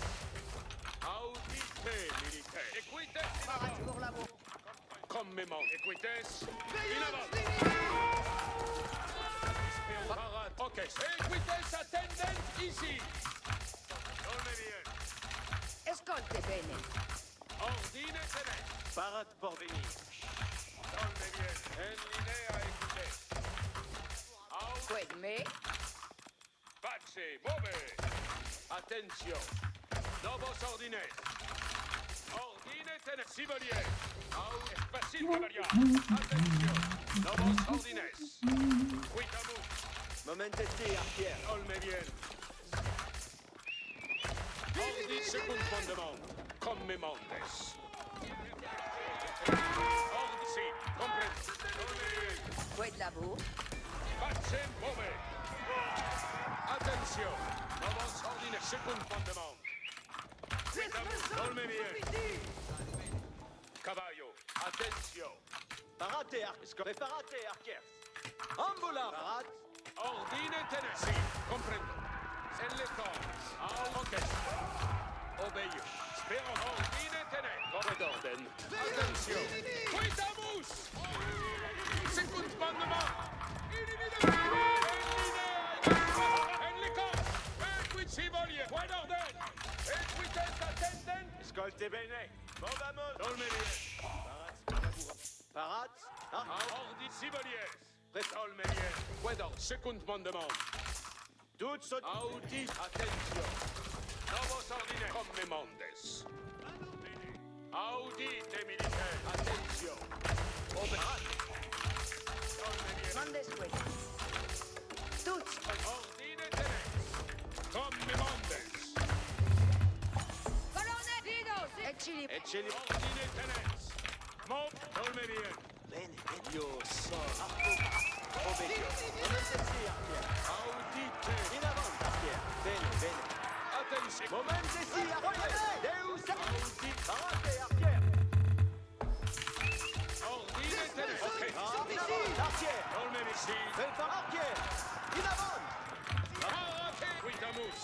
Audite militaires. Equites in Parade avant. pour la bourse. Commement. Equites in avant. Parade. Ok. Equites attendant ici. Dolme bien. Escolte bene. Ordine tenet. Parade pour venir. Dolme bien. En linea equites. Quid me. Pace. Move. Attention. Novos ordines. Ordine tenet. Civiliers. Espacit cavaria. Attention. Novos ordines. Quitamus. Momentesti arquière. Dolme bien. Ordi secund fondement. Commemontes. Ordi si. Comprendo. Dolme bien. Quid la bourse. Pace. Move. Attention. Novos ordines secund fondement. Dorme bien. Cavallo, attention. Parate, preparate, archers. Ambula. Parat. Ordine tener. Sì, comprendo. En le corps. Ok. Obéio. Spero. Ordine tener. Come d'orden. Attention. Quitamus. Second commandement. En le corps. Equit volier. Point d'orden. Equites attendant. Escolte bene. Movamos. Dorme bien. Parat. Ordi civiliers. Dorme bien. Point d'ordre. Second commandement. Toutes saut. Audi, attention. Novos ordines. Come Mendes. Audi, des militaires. Attention. Obéis. Mandes pues. Tuts. Ordine tenex. Come Mendes. Colonne. Didos. Ecili. Eceli. Ordine tenex. Mov. Dorme bien. Bene. Io so. Obedio. Momentesi, archer. Audite. In avant, archer. Bene, bene. Attention. Momentesi, archer. Deus. Audi. Parate, archer. Ordine tenex. Ok. In avant, archer. Dorme ici. Prepar, archer. In avant. Arrêtez. Quitamus.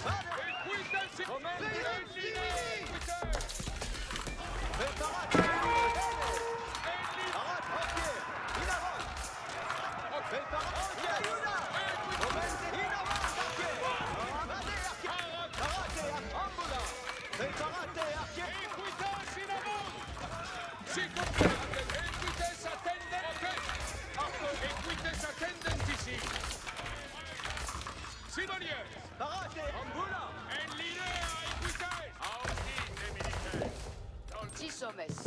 Vade. Equitasi. Momentesi. Equite. Preparate. Bene. Parat, archer. In avant. Prepar, archer. Momente. In avant, archer. Vade, archer. Parate, ambula. Preparate, archer. Equitas in avant. Si comprende. Equites attendent. Ok. Arco. Equites attendent ici. Civiliers. Parate, ambula. En linea equites. Audi des militaires. Tisomes.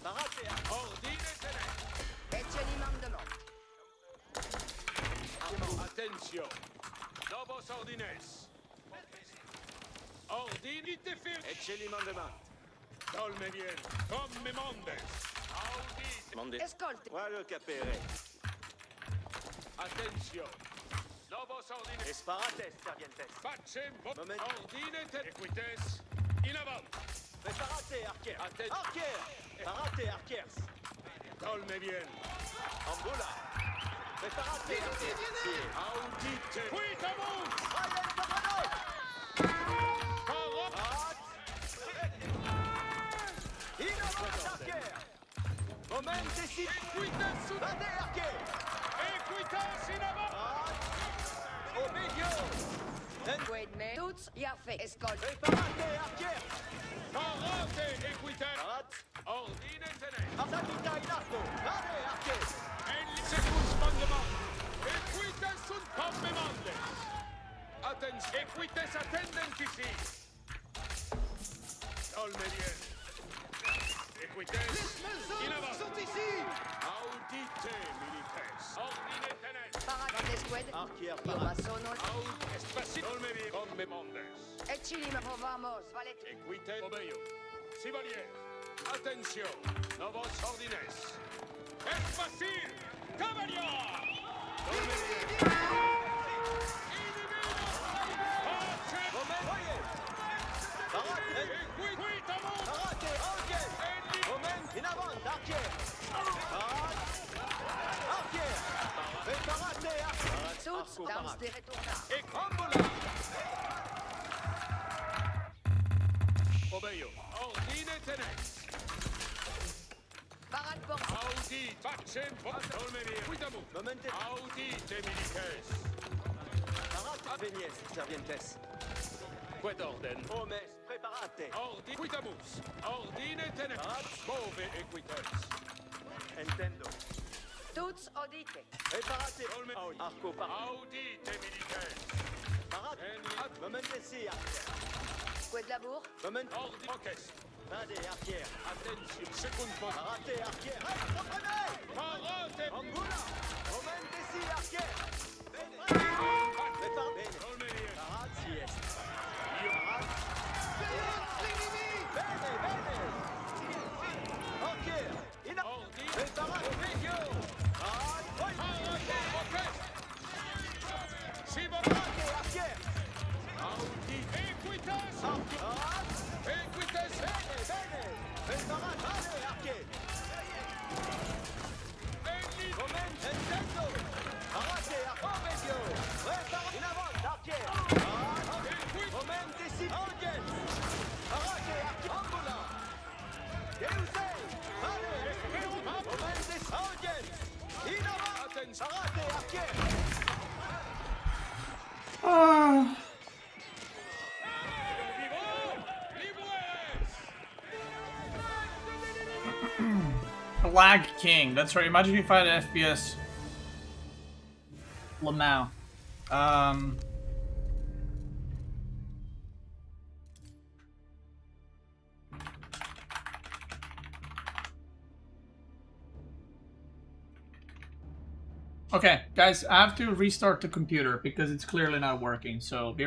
Parate, Ordine tenex. Eceli mandement. Attention. Novos ordines. Ordinite fir. Eceli mandement. Dolme bien. Come Mendes. Audi. Mande. Escolte. Voilà capere. Attention. Novos ordines. Esparates, servientes. Facem. Moment. Ordine tenex. Equites. In avant. Preparate, archer. Atten- Archer. Parate, archers. Dolme bien. Ambula. Preparate, archer. Si. Audite. Quitamus. Ryan Soprano. Parot. Parat. In avant, archer. Momentesi. Equites sud. Vade, archer. Equitas in avant. Parat. Obedio. Wait me. Tuts. Ya fait. Escolte. Preparate, archer. Parate. Equites. Parat. Ordine tenex. Salita in arco. Vade, archer. En secus mandement. Equites sunt come Mendes. Attention. Equites attendent ici. Dolme bien. Equites. In avant. Sont ici. Audite milites. Ordine tenex. Parate squad. Archer, Io parat. sono. Aud espacito. Dolme bien. Come Mendes. Ecili me provamos. Valet. Equite. Obeio. Civaliers. Attention. Novos ordines. Es facile. Cavalier. Dolme bien. Parate. Equitamus. Parate, archer. Moment, in avant, archer. Parat. Archer. Preparate, archer. Tuts. Dans de retourna. Ambula. Obeio. Ordine tenex. Parat por. Audi. Facem. Dolme bien. Quitamus. Momente. Audi de milites. Parate, venies, servientes. Quid orden. Omes, preparate. Ordi. Quitamus. Ordine tenex. Move equites. Entendo. Tuts odite. Preparate. Dolme. Arco, parat. Audi de milites. Parate. Momentesi, archer. Quid labour. Moment. Ordi. Orchestre. Vade, archer. Attention. Second point. Parate, archer. Comprenez. Parate. Ambula. Momentesi, archer. Prepare. Bene. Dolme bien. Parat, si est. Parat. Bene, bene. Archer. In Ordi. Preparate. Meglio. Parat. Parate. Orchestre. Civil. Parate, archer. Audi. Equites. archi! Moment, intento! Archi, archivio! Prepara in avanti, archi! Moment, decide! Argent! Archi, archi! Ambula! Deusei! Vale! Moment, decide! Argent! In avanti! Archi, archi! Lag King. That's right. Imagine if I had FPS. Lamau. Okay, guys, I have to restart the computer because it's clearly not working. So here we